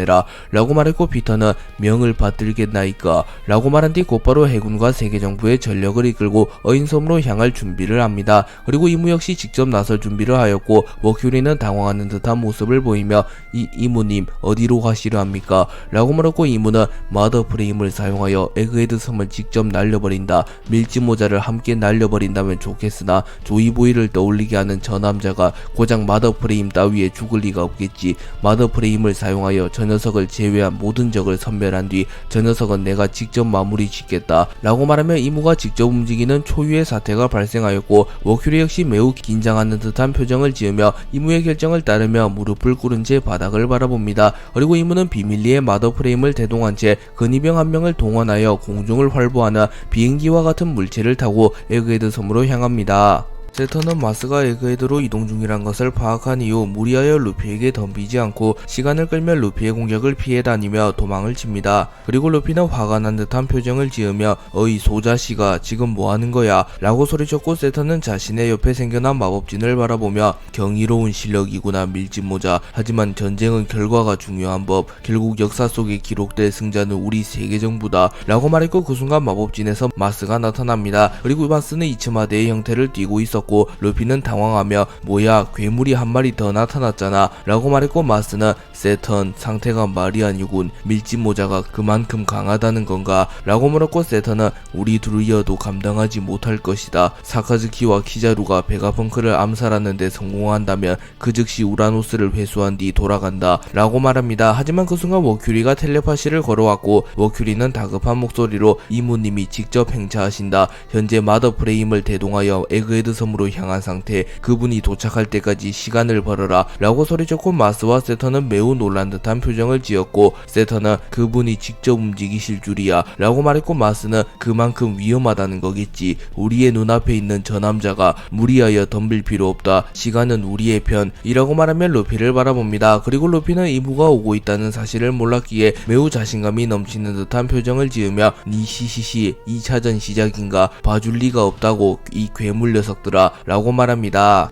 S1: 라고 말했고 피터는 명을 받들겠나이까 라고 말한 뒤 곧바로 해군과 세계정부의 전력을 이끌고 어인섬으로 향할 준비를 합니다. 그리고 이무 역시 직접 나설 준비를 하였고 워큐리는 당황하는 듯한 모습을 보이며 이무님 어디로 가시려 합니까? 라고 말했고 이무는 마더프레임을 사용하여 에그헤드 섬을 직접 날려버린다. 밀짚모자를 함께 날려버린다면 좋겠으나 조이보이를 떠올리게 하는 저 남자가 고작 마더프레임 따위에 죽을 리가 없겠지. 마더프레임을 사용하여 저 녀석을 제외한 모든 적을 섬멸한 뒤 저 녀석은 내가 직접 마무리 짓겠다 라고 말하며 이무가 직접 움직이는 초유의 사태가 발생하였고 워큐리 역시 매우 긴장하는 듯한 표정을 지으며 이무의 결정을 따르며 무릎을 꿇은 채 바닥을 바라봅니다. 그리고 이무는 비밀리에 마더프레임을 대동한 채 근위병 한 명을 동원하여 공중을 활보하는 비행기와 같은 물체를 타고 에그헤드 섬으로 향합니다. 세턴은 마스가 에그헤드로 이동 중이란 것을 파악한 이후 무리하여 루피에게 덤비지 않고 시간을 끌며 루피의 공격을 피해 다니며 도망을 칩니다. 그리고 루피는 화가 난 듯한 표정을 지으며 어이 소자씨가 지금 뭐하는 거야 라고 소리쳤고, 세턴은 자신의 옆에 생겨난 마법진을 바라보며 경이로운 실력이구나 밀짚모자. 하지만 전쟁은 결과가 중요한 법. 결국 역사 속에 기록될 승자는 우리 세계정부다 라고 말했고, 그 순간 마법진에서 마스가 나타납니다. 그리고 마스는 이츠마대의 형태를 띠고 있었고, 루피는 당황하며 뭐야 괴물이 한 마리 더 나타났잖아 라고 말했고, 마스는 세턴 상태가 말이 아니군. 밀짚모자가 그만큼 강하다는 건가 라고 물었고, 세턴은 우리 둘이어도 감당하지 못할 것이다. 사카즈키와 키자루가 베가펑크를 암살하는 데 성공한다면 그 즉시 우라노스를 회수한 뒤 돌아간다 라고 말합니다. 하지만 그 순간 워큐리가 텔레파시를 걸어왔고, 워큐리는 다급한 목소리로 이모님이 직접 행차하신다. 현재 마더 프레임을 대동하여 에그헤드 섬으로 향한 상태. 그분이 도착할 때까지 시간을 벌어라 라고 소리쳤고, 마스와 세턴은 매우 놀란 듯한 표정을 지었고, 세턴은 그분이 직접 움직이실 줄이야 라고 말했고, 마스는 그만큼 위험하다는 거겠지. 우리의 눈앞에 있는 저 남자가 무리하여 덤빌 필요 없다. 시간은 우리의 편이라고 말하며 루피를 바라봅니다. 그리고 루피는 이브가 오고 있다는 사실을 몰랐기에 매우 자신감이 넘치는 듯한 표정을 지으며 니시시시 2차전 시작인가 봐줄 리가 없다고 이 괴물 녀석들아 라고 말합니다.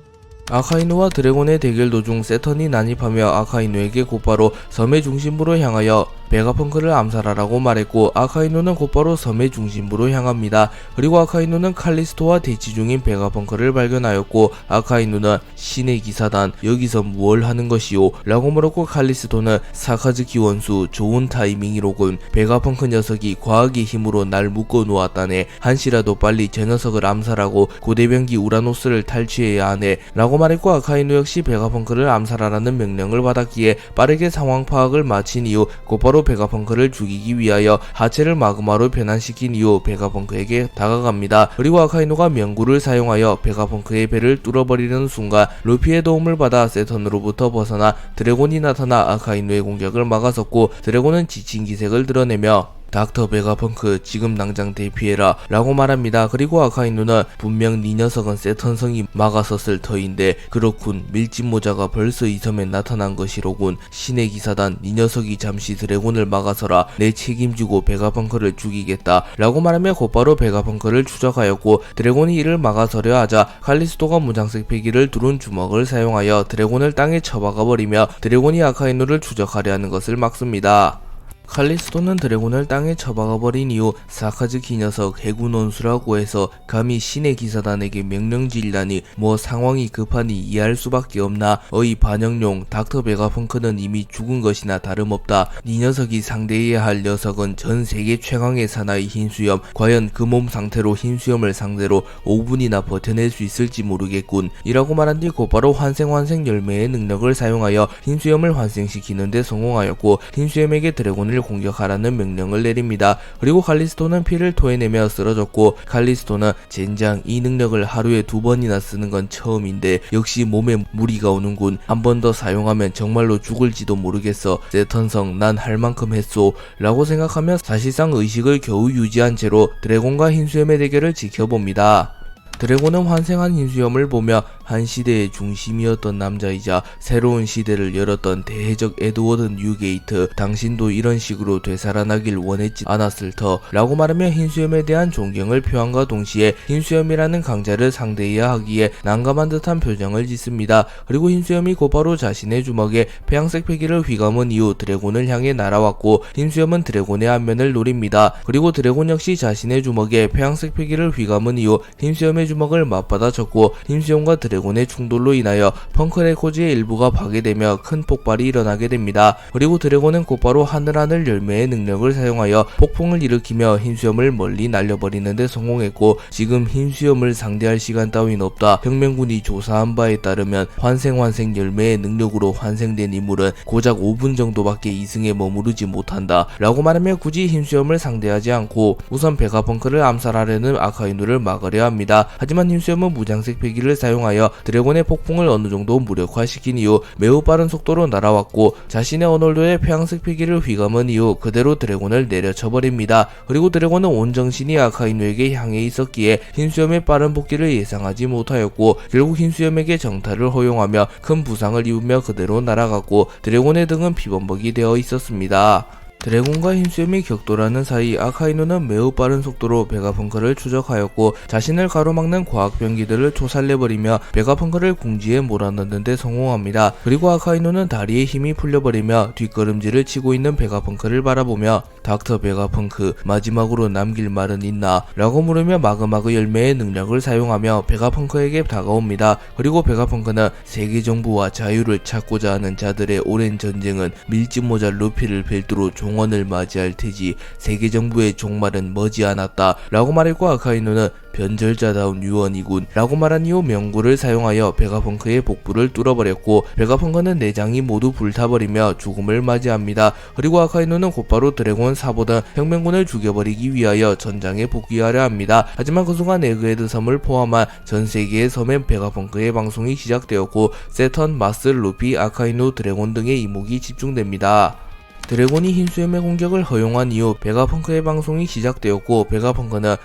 S1: 아카이누와 드래곤의 대결 도중 세턴이 난입하며 아카이누에게 곧바로 섬의 중심부로 향하여 베가펑크를 암살하라고 말했고, 아카이누는 곧바로 섬의 중심부로 향합니다. 그리고 아카이누는 칼리스토와 대치 중인 베가펑크를 발견하였고, 아카이누는 신의 기사단 여기서 무얼 하는 것이오 라고 물었고, 칼리스토는 사카즈키 원수 좋은 타이밍이로군. 베가펑크 녀석이 과학의 힘으로 날 묶어 놓았다네. 한시라도 빨리 저 녀석을 암살하고 고대병기 우라노스를 탈취해야 하네 라고 말했고, 아카이누 역시 베가펑크를 암살하라는 명령을 받았기에 빠르게 상황 파악을 마친 이후 곧바로 베가펑크를 죽이기 위하여 하체를 마그마로 변환시킨 이후 베가펑크에게 다가갑니다. 그리고 아카이누가 명구를 사용하여 베가펑크의 배를 뚫어버리는 순간 루피의 도움을 받아 세턴으로부터 벗어나 드래곤이 나타나 아카이누의 공격을 막아섰고, 드래곤은 지친 기색을 드러내며 닥터 베가펑크 지금 당장 대피해라 라고 말합니다. 그리고 아카이누는 분명 네 녀석은 세턴성이 막아섰을 터인데 그렇군, 밀짚모자가 벌써 이 섬에 나타난 것이로군. 신의 기사단 네 녀석이 잠시 드래곤을 막아서라. 내 책임지고 베가펑크를 죽이겠다 라고 말하며 곧바로 베가펑크를 추적하였고, 드래곤이 이를 막아서려 하자 칼리스토가 무장색 패기를 두른 주먹을 사용하여 드래곤을 땅에 쳐박아버리며 드래곤이 아카이누를 추적하려 하는 것을 막습니다. 칼리스토는 드래곤을 땅에 처박아버린 이후 사카즈키 녀석 해군 원수라고 해서 감히 신의 기사단에게 명령질다니 뭐 상황이 급하니 이해할 수밖에 없나. 어이 반영용 닥터 베가펑크는 이미 죽은 것이나 다름없다. 네 녀석이 상대해야 할 녀석은 전 세계 최강의 사나이 흰수염. 과연 그 몸 상태로 흰수염을 상대로 5분이나 버텨낼 수 있을지 모르겠군 이라고 말한 뒤 곧바로 환생 열매의 능력을 사용하여 흰수염을 환생시키는 데 성공하였고, 흰수염에게 드래곤을 공격하라는 명령을 내립니다. 그리고 칼리스토는 피를 토해내며 쓰러졌고, 칼리스토는 젠장 이 능력을 하루에 2번이나 쓰는 건 처음인데 역시 몸에 무리가 오는군. 한 번 더 사용하면 정말로 죽을지도 모르겠어. 세턴성 난 할 만큼 했소 라고 생각하며 사실상 의식을 겨우 유지한 채로 드래곤과 흰수염의 대결을 지켜봅니다. 드래곤은 환생한 흰수염을 보며 한 시대의 중심이었던 남자이자 새로운 시대를 열었던 대해적 에드워드 뉴게이트, 당신도 이런 식으로 되살아나길 원했지 않았을 터 라고 말하며 흰수염에 대한 존경을 표한과 동시에 흰수염이라는 강자를 상대해야 하기에 난감한 듯한 표정을 짓습니다. 그리고 흰수염이 곧바로 자신의 주먹에 폐양색 패기를 휘감은 이후 드래곤을 향해 날아왔고, 흰수염은 드래곤의 안면을 노립니다. 그리고 드래곤 역시 자신의 주먹에 폐양색 패기를 휘감은 이후 흰수염의 주먹을 맞받아쳤고, 흰수염과 드래곤의 충돌로 인하여 펑크레코즈의 일부가 파괴되며 큰 폭발이 일어나게 됩니다. 그리고 드래곤은 곧바로 하늘하늘 열매의 능력을 사용하여 폭풍을 일으키며 흰수염을 멀리 날려버리는 데 성공했고, 지금 흰수염을 상대할 시간 따윈 없다. 혁명군이 조사한 바에 따르면 환생 열매의 능력으로 환생된 인물은 고작 5분 정도밖에 이승에 머무르지 못한다 라고 말하며 굳이 흰수염을 상대하지 않고 우선 베가펑크를 암살하려는 아카이누를 막으려 합니다. 하지만 흰수염은 무장색 패기를 사용하여 드래곤의 폭풍을 어느 정도 무력화시킨 이후 매우 빠른 속도로 날아왔고 자신의 언월도의 폐양색 패기를 휘감은 이후 그대로 드래곤을 내려쳐버립니다. 그리고 드래곤은 온 정신이 아카이누에게 향해 있었기에 흰수염의 빠른 복귀를 예상하지 못하였고 결국 흰수염에게 정탈을 허용하며 큰 부상을 입으며 그대로 날아갔고 드래곤의 등은 피범벅이 되어 있었습니다. 드래곤과 흰수염이 격돌하는 사이 아카이누는 매우 빠른 속도로 베가펑크를 추적하였고 자신을 가로막는 과학병기들을 초살내버리며 베가펑크를 궁지에 몰아넣는 데 성공합니다. 그리고 아카이누는 다리에 힘이 풀려버리며 뒷걸음질을 치고 있는 베가펑크를 바라보며 닥터 베가펑크, 마지막으로 남길 말은 있나? 라고 물으며 마그마그 열매의 능력을 사용하며 베가펑크에게 다가옵니다. 그리고 베가펑크는 세계정부와 자유를 찾고자 하는 자들의 오랜 전쟁은 밀짚모자 루피를 별도로 종언을 맞이할 테지 세계정부의 종말은 머지않았다 라고 말했고 아카이누는 변절자다운 유언이군 라고 말한 이후 명구를 사용하여 베가펑크의 복부를 뚫어버렸고 베가펑크는 내장이 모두 불타버리며 죽음을 맞이합니다. 그리고 아카이누는 곧바로 드래곤 사보던 혁명군을 죽여버리기 위하여 전장에 복귀하려 합니다. 하지만 그 순간 에그헤드 섬을 포함한 전세계의 섬에 베가펑크의 방송이 시작되었고 세턴, 마스, 루피, 아카이누, 드래곤 등의 이목이 집중됩니다. 드래곤이 흰수염의 공격을 허용한 이후 베가펑크의 방송이 시작되었고 베가펑크는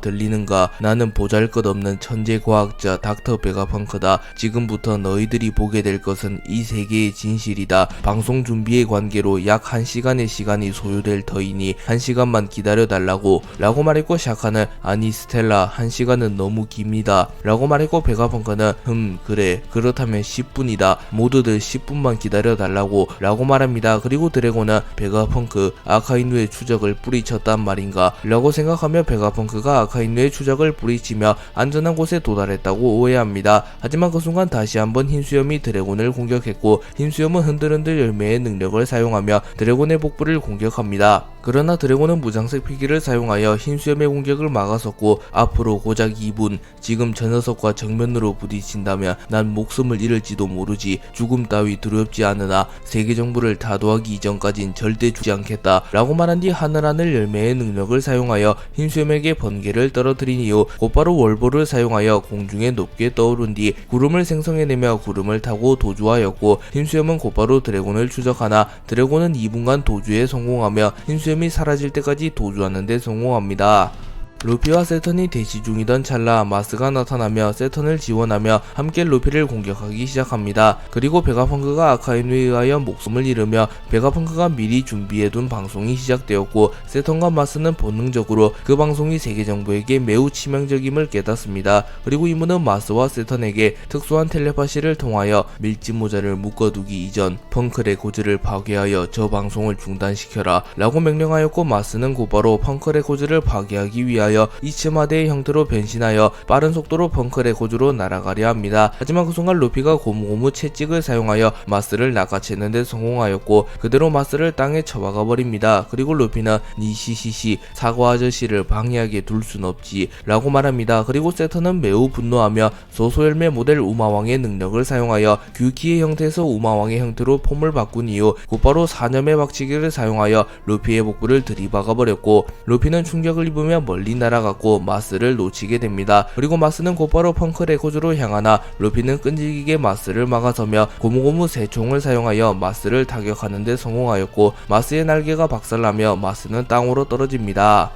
S1: 들리는가? 나는 보잘것없는 천재과학자 닥터 베가펑크다. 지금부터 너희들이 보게 될 것은 이 세계의 진실이다. 방송 준비의 관계로 약 1시간의 시간이 소요될 터이니 1시간만 기다려달라고 라고 말했고 샤카는 아니 스텔라 1시간은 너무 깁니다 라고 말했고 베가펑크는 그래 그렇다면 10분이다. 모두들 10분만 기다려달라고 라고 말합니다. 그리고 드래곤은 베가펑크 아카이누의 추적을 뿌리쳤단 말인가 라고 생각하며 베가펑크가 아카이누의 추적을 뿌리치며 안전한 곳에 도달했다고 오해합니다. 하지만 그 순간 다시 한번 흰수염이 드래곤을 공격했고 흰수염은 흔들흔들 열매의 능력을 사용하며 드래곤의 복부를 공격합니다. 그러나 드래곤은 무장색 피기를 사용하여 흰수염의 공격을 막아섰고 앞으로 고작 2분 지금 저 녀석과 정면으로 부딪힌다면 난 목숨을 잃을지도 모르지. 죽음 따위 두렵지 않으나 세계정부를 타도하기 이전까진 절대 죽지 않겠다 라고 말한 뒤 하늘하늘 열매의 능력을 사용하여 흰수염에게 번개를 떨어뜨린 이후 곧바로 월보를 사용하여 공중에 높게 떠오른 뒤 구름을 생성해내며 구름을 타고 도주하였고 흰수염은 곧바로 드래곤을 추적하나 드래곤은 2분간 도주에 성공하며 흰수염이 사라질 때까지 도주하는 데 성공합니다. 루피와 세턴이 대치 중이던 찰나 마스가 나타나며 세턴을 지원하며 함께 루피를 공격하기 시작합니다. 그리고 베가펑크가 아카이누에 의하여 목숨을 잃으며 베가펑크가 미리 준비해둔 방송이 시작되었고 세턴과 마스는 본능적으로 그 방송이 세계정부에게 매우 치명적임을 깨닫습니다. 그리고 이문은 마스와 세턴에게 특수한 텔레파시를 통하여 밀짚모자를 묶어두기 이전 펑크의 고즈를 파괴하여 저 방송을 중단시켜라 라고 명령하였고 마스는 곧바로 펑크의 고즈를 파괴하기 위하여 이츠마대의 형태로 변신하여 빠른 속도로 펑크의 고주로 날아가려 합니다. 하지만 그 순간 루피가 고무고무 채찍을 사용하여 마스를 낚아채는 데 성공하였고 그대로 마스를 땅에 쳐박아 버립니다. 그리고 루피는 니시시시 사과 아저씨를 방해하게 둘 순 없지 라고 말합니다. 그리고 세턴은 매우 분노하며 소소열매 모델 우마왕의 능력을 사용하여 규키의 형태에서 우마왕의 형태로 폼을 바꾼 이후 곧바로 사념의 박치기를 사용하여 루피의 복부를 들이박아 버렸고 루피는 충격을 입으며 멀리 날아갔고 마스를 놓치게 됩니다. 그리고 마스는 곧바로 펑크 레코즈로 향하나 루피는 끈질기게 마스를 막아서며 고무고무 새총을 사용하여 마스를 타격하는 데 성공하였고 마스의 날개가 박살나며 마스는 땅으로 떨어집니다.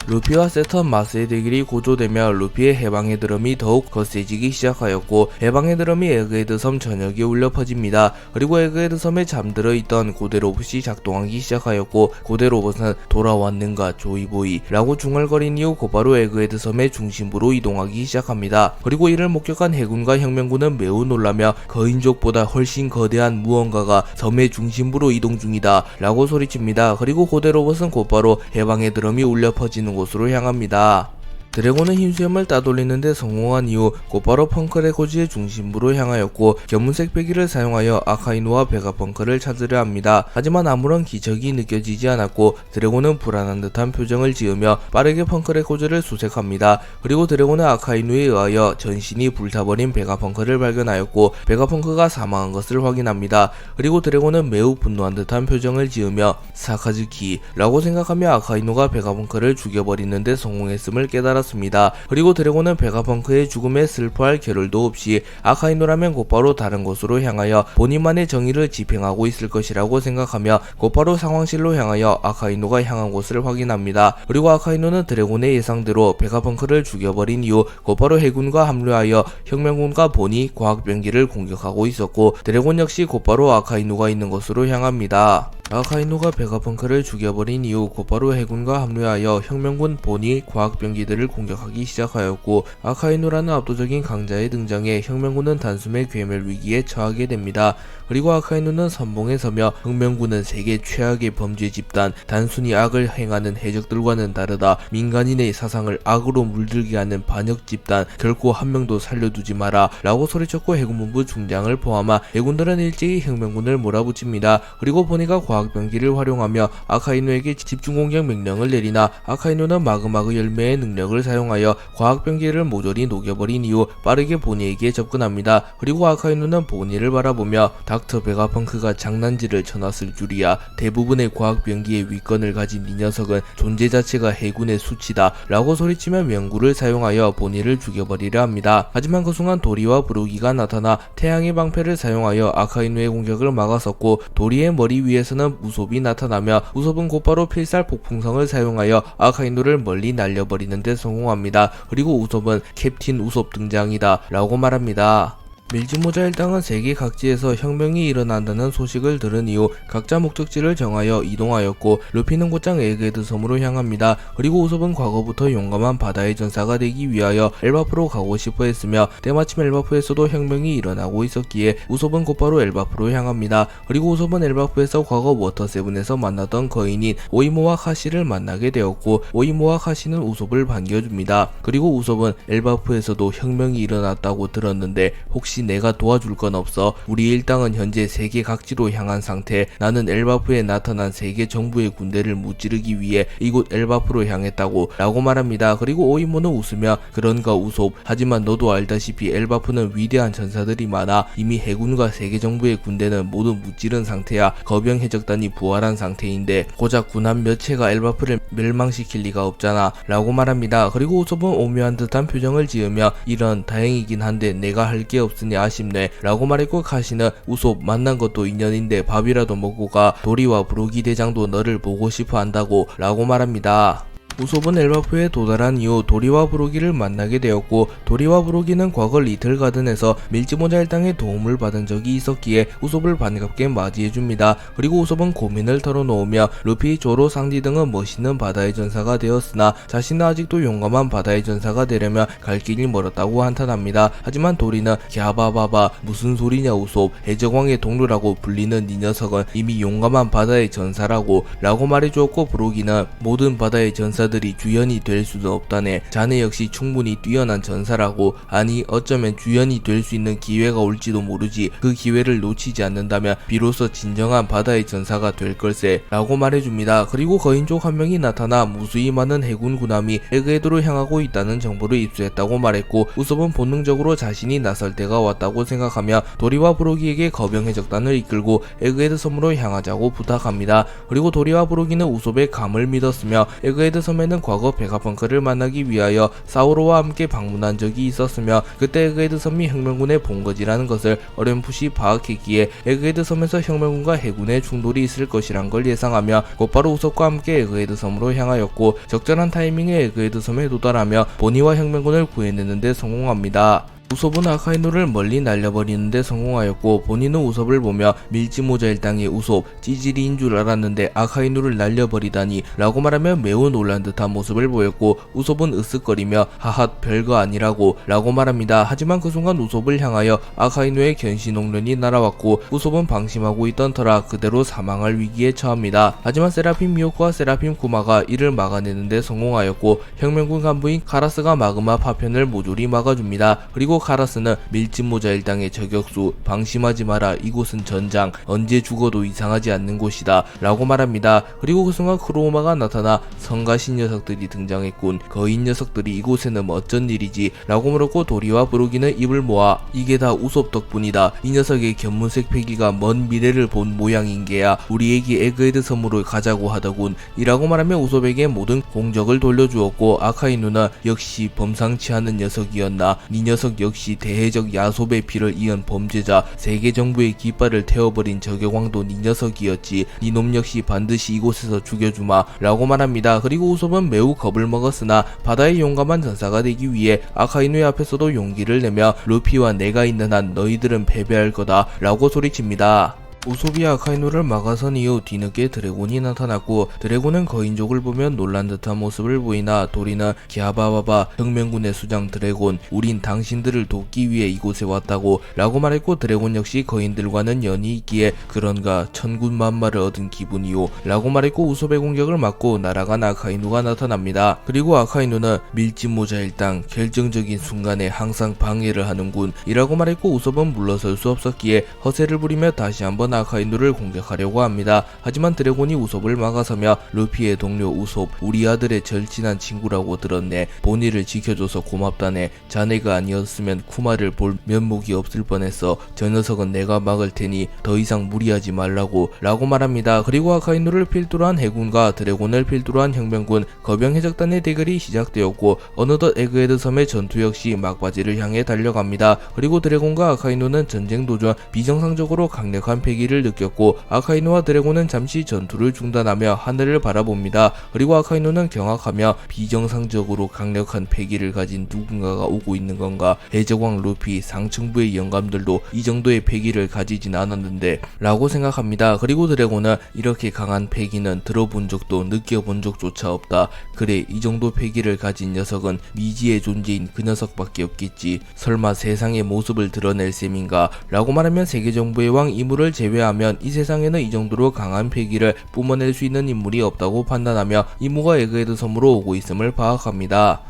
S1: 루피와 세턴 마스의 대결이 고조되며 루피의 해방의 드럼이 더욱 거세지기 시작하였고 해방의 드럼이 에그헤드 섬 전역에 울려 퍼집니다. 그리고 에그헤드 섬에 잠들어 있던 고대 로봇이 작동하기 시작하였고 고대 로봇은 돌아왔는가 조이보이 라고 중얼거린 이후 곧바로 에그헤드 섬의 중심부로 이동하기 시작합니다. 그리고 이를 목격한 해군과 혁명군은 매우 놀라며 거인족보다 훨씬 거대한 무언가가 섬의 중심부로 이동 중이다 라고 소리칩니다. 그리고 고대 로봇은 곧바로 해방의 드럼이 울려 퍼지는 곳으로 향합니다. 드래곤은 흰수염을 따돌리는데 성공한 이후 곧바로 펑크 레코즈의 중심부로 향하였고 견문색 배기를 사용하여 아카이누와 베가펑크를 찾으려 합니다. 하지만 아무런 기적이 느껴지지 않았고 드래곤은 불안한 듯한 표정을 지으며 빠르게 펑크 레코즈를 수색합니다. 그리고 드래곤은 아카이누에 의하여 전신이 불타버린 베가펑크를 발견하였고 베가펑크가 사망한 것을 확인합니다. 그리고 드래곤은 매우 분노한 듯한 표정을 지으며 사카즈키 라고 생각하며 아카이누가 베가펑크를 죽여버리는데 성공했음을 깨달았습니다. 되었습니다. 그리고 드래곤은 베가펑크의 죽음에 슬퍼할 겨를도 없이 아카이누라면 곧바로 다른 곳으로 향하여 본인만의 정의를 집행하고 있을 것이라고 생각하며 곧바로 상황실로 향하여 아카이누가 향한 곳을 확인합니다. 그리고 아카이누는 드래곤의 예상대로 베가펑크를 죽여버린 이후 곧바로 해군과 합류하여 혁명군과 보니 과학병기를 공격하고 있었고, 드래곤 역시 곧바로 아카이누가 있는 곳으로 향합니다. 아카이누가 베가펑크를 죽여버린 이후 곧바로 해군과 합류하여 혁명군 보니 과학병기들을 공격하기 시작하였고, 아카이누라는 압도적인 강자의 등장에 혁명군은 단숨에 괴멸 위기에 처하게 됩니다. 그리고 아카이누는 선봉에 서며 혁명군은 세계 최악의 범죄 집단, 단순히 악을 행하는 해적들과는 다르다, 민간인의 사상을 악으로 물들게 하는 반역 집단, 결코 한 명도 살려두지 마라 라고 소리쳤고, 해군본부 중장을 포함한 해군들은 일제히 혁명군을 몰아붙입니다. 그리고 보니가 과학병기를 활용하며 아카이누에게 집중공격 명령을 내리나 아카이누는 마그마그 열매의 능력을 사용하여 과학병기를 모조리 녹여버린 이후 빠르게 보니에게 접근합니다. 그리고 아카이누는 보니를 바라보며 닥터 베가펑크가 장난질을 쳐놨을 줄이야. 대부분의 과학병기의 위권을 가진 이 녀석은 존재 자체가 해군의 수치다 라고 소리치며 명구를 사용하여 보니를 죽여버리려 합니다. 하지만 그 순간 도리와 브루기가 나타나 태양의 방패를 사용하여 아카이누의 공격을 막았었고, 도리의 머리 위에서는 우솝이 나타나며 우솝은 곧바로 필살 폭풍성을 사용하여 아카이누를 멀리 날려버리는 데 성공합니다. 그리고 우솝은 캡틴 우솝 등장이다 라고 말합니다. 밀짚모자 일당은 세계 각지에서 혁명이 일어난다는 소식을 들은 이후 각자 목적지를 정하여 이동하였고, 루피는 곧장 에그헤드 섬으로 향합니다. 그리고 우솝은 과거부터 용감한 바다의 전사가 되기 위하여 엘바프로 가고 싶어 했으며, 때마침 엘바프에서도 혁명이 일어나고 있었기에 우솝은 곧바로 엘바프로 향합니다. 그리고 우솝은 엘바프에서 과거 워터세븐에서 만났던 거인인 오이모와 카시를 만나게 되었고, 오이모와 카시는 우솝을 반겨줍니다. 그리고 우솝은 엘바프에서도 혁명이 일어났다고 들었는데 혹시 내가 도와줄 건 없어? 우리 일당은 현재 세계 각지로 향한 상태. 나는 엘바프에 나타난 세계 정부의 군대를 무찌르기 위해 이곳 엘바프로 향했다고 라고 말합니다. 그리고 오이모는 웃으며 그런가 우솝, 하지만 너도 알다시피 엘바프는 위대한 전사들이 많아. 이미 해군과 세계 정부의 군대는 모두 무찌른 상태야. 거병 해적단이 부활한 상태인데 고작 군 한 몇 채가 엘바프를 멸망시킬 리가 없잖아 라고 말합니다. 그리고 우솝은 오묘한 듯한 표정을 지으며 이런 다행이긴 한데 내가 할 게 없으니 아쉽네 라고 말했고, 카시는 우솝 만난 것도 인연인데 밥이라도 먹고 가. 도리와 브루기 대장도 너를 보고 싶어 한다고 라고 말합니다. 우솝은 엘바프에 도달한 이후 도리와 브루기를 만나게 되었고, 도리와 브루기는 과거 리틀 가든에서 밀짚모자 일당의 도움을 받은 적이 있었기에 우솝을 반갑게 맞이해줍니다. 그리고 우솝은 고민을 털어놓으며 루피, 조로, 상디 등은 멋있는 바다의 전사가 되었으나 자신은 아직도 용감한 바다의 전사가 되려면 갈 길이 멀었다고 한탄합니다. 하지만 도리는 갸바바바 무슨 소리냐 우솝, 해적왕의 동료라고 불리는 이 녀석은 이미 용감한 바다의 전사라고 라고 말해주었고, 브루기는 모든 바다의 전사 들이 주연이 될 수도 없다네. 자네 역시 충분히 뛰어난 전사라고. 아니 어쩌면 주연이 될 수 있는 기회가 올지도 모르지. 그 기회를 놓치지 않는다면 비로소 진정한 바다의 전사가 될 걸세 라고 말해줍니다. 그리고 거인족 한 명이 나타나 무수히 많은 해군 군함이 에그헤드로 향하고 있다는 정보를 입수했다고 말했고, 우솝은 본능적으로 자신이 나설 때가 왔다고 생각하며 도리와 브루기에게 거병 해적단을 이끌고 에그헤드 섬으로 향하자고 부탁합니다. 그리고 도리와 브루기는 우솝의 감을 믿었으며 에그헤드 섬에는 과거 베가펑크를 만나기 위하여 사우로와 함께 방문한 적이 있었으며, 그때 에그헤드 섬이 혁명군의 본거지라는 것을 어렴풋이 파악했기에 에그헤드 섬에서 혁명군과 해군의 충돌이 있을 것이란 걸 예상하며 곧바로 우솝과 함께 에그헤드 섬으로 향하였고, 적절한 타이밍에 에그헤드 섬에 도달하며 보니와 혁명군을 구해내는데 성공합니다. 우솝은 아카이누를 멀리 날려버리는데 성공하였고, 보니는 우솝을 보며 밀짚모자 일당의 우솝, 찌질이인 줄 알았는데 아카이누를 날려버리다니 라고 말하며 매우 놀란 듯한 모습을 보였고, 우솝은 으쓱거리며 하핫 별거 아니라고 라고 말합니다. 하지만 그 순간 우솝을 향하여 아카이누의 견시농련이 날아왔고, 우솝은 방심하고 있던 터라 그대로 사망할 위기에 처합니다. 하지만 세라핌 미호코와 세라핌 구마가 이를 막아내는데 성공하였고, 혁명군 간부인 카라스가 마그마 파편을 모조리 막아줍니다. 그리고 카라스는 밀짚모자 일당의 저격수, 방심하지 마라, 이곳은 전장, 언제 죽어도 이상하지 않는 곳이다 라고 말합니다. 그리고 그 순간 크로우마가 나타나 성가신 녀석들이 등장했군. 거인 녀석들이 이곳에는 어쩐 일이지 라고 물었고, 도리와 브로기는 입을 모아 이게 다 우솝 덕분이다. 이 녀석의 견문색 패기가 먼 미래를 본 모양인 게야. 우리 애기 에그헤드 섬으로 가자고 하더군 이라고 말하며 우솝에게 모든 공적을 돌려주었고, 아카이누는 역시 범상치 않은 녀석이었나. 네 녀석 역시 대해적 야솝의 피를 이은 범죄자, 세계 정부의 깃발을 태워버린 저격왕도 네 녀석이었지. 네 놈 역시 반드시 이곳에서 죽여주마 라고 말합니다. 그리고 우솝은 매우 겁을 먹었으나 바다의 용감한 전사가 되기 위해 아카이누의 앞에서도 용기를 내며 루피와 내가 있는 한 너희들은 패배할 거다 라고 소리칩니다. 우솝이 아카이누를 막아선 이후 뒤늦게 드래곤이 나타났고, 드래곤은 거인족을 보면 놀란 듯한 모습을 보이나 도리는 기아바바바 혁명군의 수장 드래곤, 우린 당신들을 돕기 위해 이곳에 왔다고 라고 말했고, 드래곤 역시 거인들과는 연이 있기에 그런가 천군만마를 얻은 기분이요 라고 말했고, 우솝의 공격을 막고 날아간 아카이누가 나타납니다. 그리고 아카이누는 밀짚모자 일당 결정적인 순간에 항상 방해를 하는군 이라고 말했고, 우솝은 물러설 수 없었기에 허세를 부리며 다시 한번 아카이누를 공격하려고 합니다. 하지만 드래곤이 우솝을 막아서며 루피의 동료 우솝, 우리 아들의 절친한 친구라고 들었네. 본의를 지켜줘서 고맙다네. 자네가 아니었으면 쿠마를 볼 면목이 없을 뻔했어. 저 녀석은 내가 막을 테니 더 이상 무리하지 말라고 라고 말합니다. 그리고 아카이누를 필두로 한 해군과 드래곤을 필두로 한 혁명군, 거병 해적단의 대결이 시작되었고, 어느덧 에그헤드 섬의 전투 역시 막바지를 향해 달려갑니다. 그리고 드래곤과 아카이누는 전쟁 도중 비정상적으로 강력한 패기를 느꼈고, 아카이누와 드래곤은 잠시 전투를 중단하며 하늘을 바라봅니다. 그리고 아카이누는 경악하며 비정상적으로 강력한 패기를 가진 누군가가 오고 있는 건가? 해적왕 루피, 상층부의 영감들도 이 정도의 패기를 가지진 않았는데 라고 생각합니다. 그리고 드래곤은 이렇게 강한 패기는 들어본 적도 느껴본 적조차 없다. 그래, 이 정도 패기를 가진 녀석은 미지의 존재인 그 녀석밖에 없겠지. 설마 세상의 모습을 드러낼 셈인가? 라고 말하면 세계정부의 왕 이무를 제외하면 이 세상에는 이 정도로 강한 패기를 뿜어낼 수 있는 인물이 없다고 판단하며 이무가 에그헤드 섬으로 오고 있음을 파악합니다.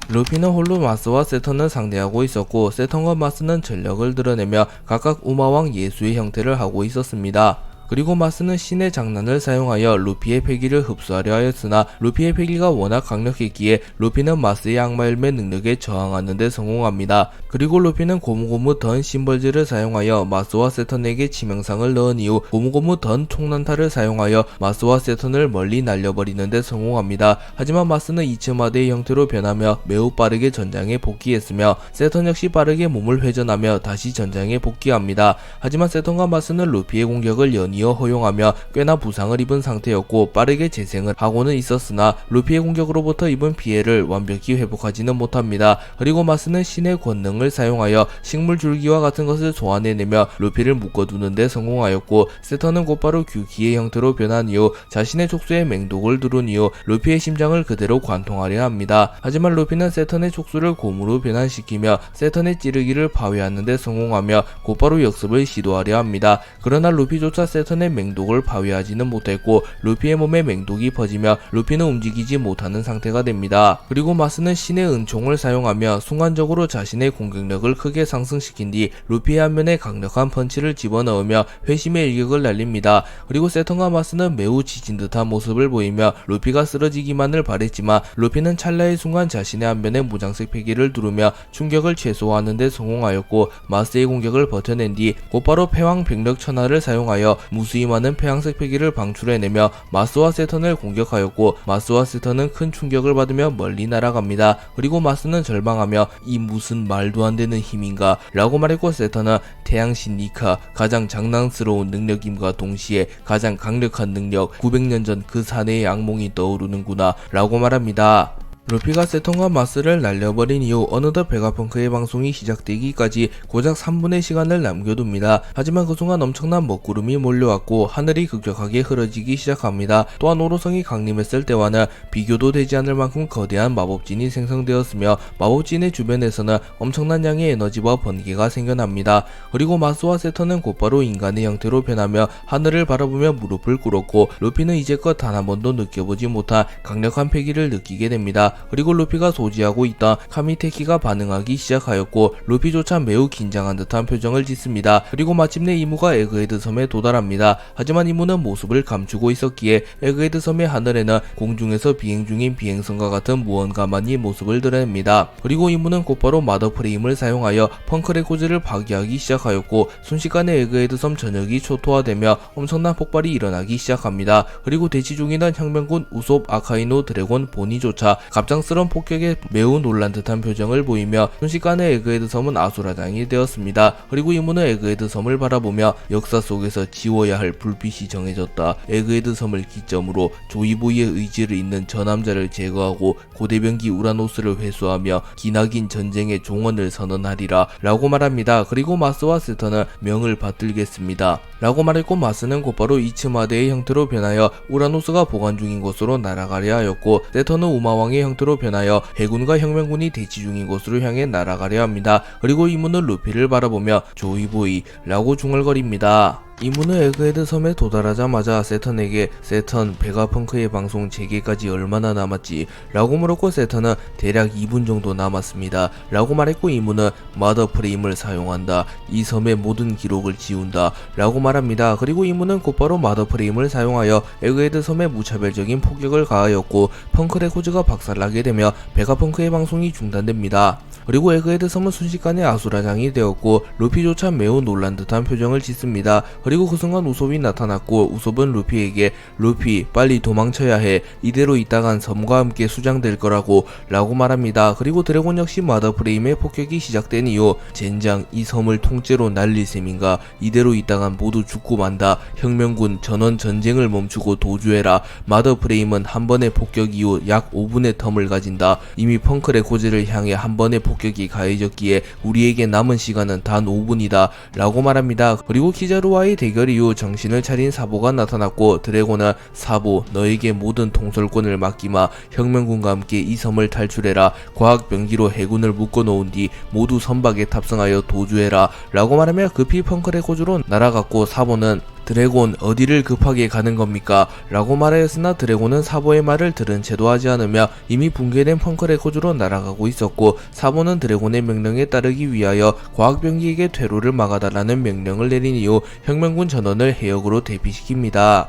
S1: 루피는 홀로 마스와 세턴을 상대하고 있었고, 세턴과 마스는 전력을 드러내며 각각 우마왕 예수의 형태를 하고 있었습니다. 그리고 마스는 신의 장난을 사용하여 루피의 패기를 흡수하려 하였으나 루피의 패기가 워낙 강력했기에 루피는 마스의 악마열매 능력에 저항하는 데 성공합니다. 그리고 루피는 고무고무 던 심벌즈를 사용하여 마스와 세턴에게 치명상을 넣은 이후 고무고무 던 총난타를 사용하여 마스와 세턴을 멀리 날려버리는 데 성공합니다. 하지만 마스는 이츠마대의 형태로 변하며 매우 빠르게 전장에 복귀했으며, 세턴 역시 빠르게 몸을 회전하며 다시 전장에 복귀합니다. 하지만 세턴과 마스는 루피의 공격을 연이어 허용하며 꽤나 부상을 입은 상태였고, 빠르게 재생을 하고는 있었으나 루피의 공격으로부터 입은 피해를 완벽히 회복하지는 못합니다. 그리고 마스는 신의 권능을 사용하여 식물 줄기와 같은 것을 소환해내며 루피를 묶어두는 데 성공하였고, 세턴은 곧바로 규키의 형태로 변한 이후 자신의 촉수에 맹독을 두른 이후 루피의 심장을 그대로 관통하려 합니다. 하지만 루피는 세턴의 촉수를 곰으로 변환시키며 세턴의 찌르기를 파괴하는 데 성공하며 곧바로 역습을 시도하려 합니다. 그러나 루피조차 세턴의 맹독을 파괴하지는 못했고, 루피의 몸에 맹독이 퍼지며 루피는 움직이지 못하는 상태가 됩니다. 그리고 마스는 신의 은총을 사용하며 순간적으로 자신의 공격력을 크게 상승시킨 뒤 루피의 안면에 강력한 펀치를 집어넣으며 회심의 일격을 날립니다. 그리고 세턴과 마스는 매우 지친 듯한 모습을 보이며 루피가 쓰러지기만을 바랬지만, 루피는 찰나의 순간 자신의 안면에 무장색 패기를 두르며 충격을 최소화하는 데 성공하였고, 마스의 공격을 버텨낸 뒤 곧바로 패왕 백력 천하를 사용하여 무수히 많은 폐왕색 패기를 방출해내며 마스와 세턴을 공격하였고, 마스와 세턴은 큰 충격을 받으며 멀리 날아갑니다. 그리고 마스는 절망하며 이 무슨 말도 안 되는 힘인가 라고 말했고, 세턴은 태양신 니카, 가장 장난스러운 능력임과 동시에 가장 강력한 능력, 900년 전 그 사내의 악몽이 떠오르는구나 라고 말합니다. 루피가 세턴과 마스를 날려버린 이후 어느덧 베가펑크의 방송이 시작되기까지 고작 3분의 시간을 남겨둡니다. 하지만 그 순간 엄청난 먹구름이 몰려왔고 하늘이 급격하게 흐려지기 시작합니다. 또한 오로성이 강림했을 때와는 비교도 되지 않을 만큼 거대한 마법진이 생성되었으며, 마법진의 주변에서는 엄청난 양의 에너지와 번개가 생겨납니다. 그리고 마스와 세턴은 곧바로 인간의 형태로 변하며 하늘을 바라보며 무릎을 꿇었고, 루피는 이제껏 단 한 번도 느껴보지 못한 강력한 패기를 느끼게 됩니다. 그리고 루피가 소지하고 있던 카미테키가 반응하기 시작하였고 루피조차 매우 긴장한 듯한 표정을 짓습니다. 그리고 마침내 이무가 에그헤드 섬에 도달합니다. 하지만 이무는 모습을 감추고 있었기에 에그헤드 섬의 하늘에는 공중에서 비행 중인 비행선과 같은 무언가만이 모습을 드러냅니다. 그리고 이무는 곧바로 마더 프레임을 사용하여 펑크레코즈를 파괴하기 시작하였고 순식간에 에그헤드 섬 전역이 초토화되며 엄청난 폭발이 일어나기 시작합니다. 그리고 대치 중이던 혁명군 우솝, 아카이누, 드래곤, 보니조차 갑작스런 폭격에 매우 놀란 듯한 표정을 보이며 순식간에 에그헤드 섬은 아수라장이 되었습니다. 그리고 이무는 에그헤드 섬을 바라보며 역사 속에서 지워야 할 불빛이 정해졌다. 에그헤드 섬을 기점으로 조이보이의 의지를 잇는 저 남자를 제거하고 고대병기 우라노스를 회수하며 기나긴 전쟁의 종언을 선언하리라 라고 말합니다. 그리고 마스와 세턴은 명을 받들겠습니다 라고 말했고 마스는 곧바로 이츠마대의 형태로 변하여 우라노스가 보관 중인 곳으로 날아가려 하였고 세턴은 우마왕의 형태로 변하여 해군과 혁명군이 대치 중인 곳으로 향해 날아가려 합니다. 그리고 이무는 루피를 바라보며 조이보이 라고 중얼거립니다. 이무는 에그헤드 섬에 도달하자마자 세턴에게 세턴 베가펑크의 방송 재개까지 얼마나 남았지? 라고 물었고 세턴은 대략 2분 정도 남았습니다 라고 말했고 이무는 마더 프레임을 사용한다. 이 섬의 모든 기록을 지운다 라고 말합니다. 그리고 이무는 곧바로 마더 프레임을 사용하여 에그헤드 섬에 무차별적인 폭격을 가하였고 펑크레코즈가 박살나게 되며 베가펑크의 방송이 중단됩니다. 그리고 에그헤드 섬은 순식간에 아수라장이 되었고 루피조차 매우 놀란 듯한 표정을 짓습니다. 그리고 그 순간 우솝이 나타났고 우솝은 루피에게 루피 빨리 도망쳐야 해. 이대로 있다간 섬과 함께 수장될 거라고 라고 말합니다. 그리고 드래곤 역시 마더 프레임의 폭격이 시작된 이후 젠장 이 섬을 통째로 날릴 셈인가. 이대로 있다간 모두 죽고 만다. 혁명군 전원 전쟁을 멈추고 도주해라. 마더 프레임은 한 번의 폭격 이후 약 5분의 텀을 가진다. 이미 펑크레코즈를 향해 한 번의 폭격이 가해졌기에 우리에게 남은 시간은 단 5분이다 라고 말합니다. 그리고 키자루와의 대결 이후 정신을 차린 사보가 나타났고 드래곤은 사보 너에게 모든 통솔권을 맡기마. 혁명군과 함께 이 섬을 탈출해라. 과학병기로 해군을 묶어놓은 뒤 모두 선박에 탑승하여 도주해라 라고 말하며 급히 펑크레코즈로 날아갔고 사보는 드래곤 어디를 급하게 가는 겁니까? 라고 말하였으나 드래곤은 사보의 말을 들은 채도 하지 않으며 이미 붕괴된 펑크레코즈로 날아가고 있었고 사보는 드래곤의 명령에 따르기 위하여 과학병기에게 퇴로를 막아달라는 명령을 내린 이후 혁명군 전원을 해역으로 대피시킵니다.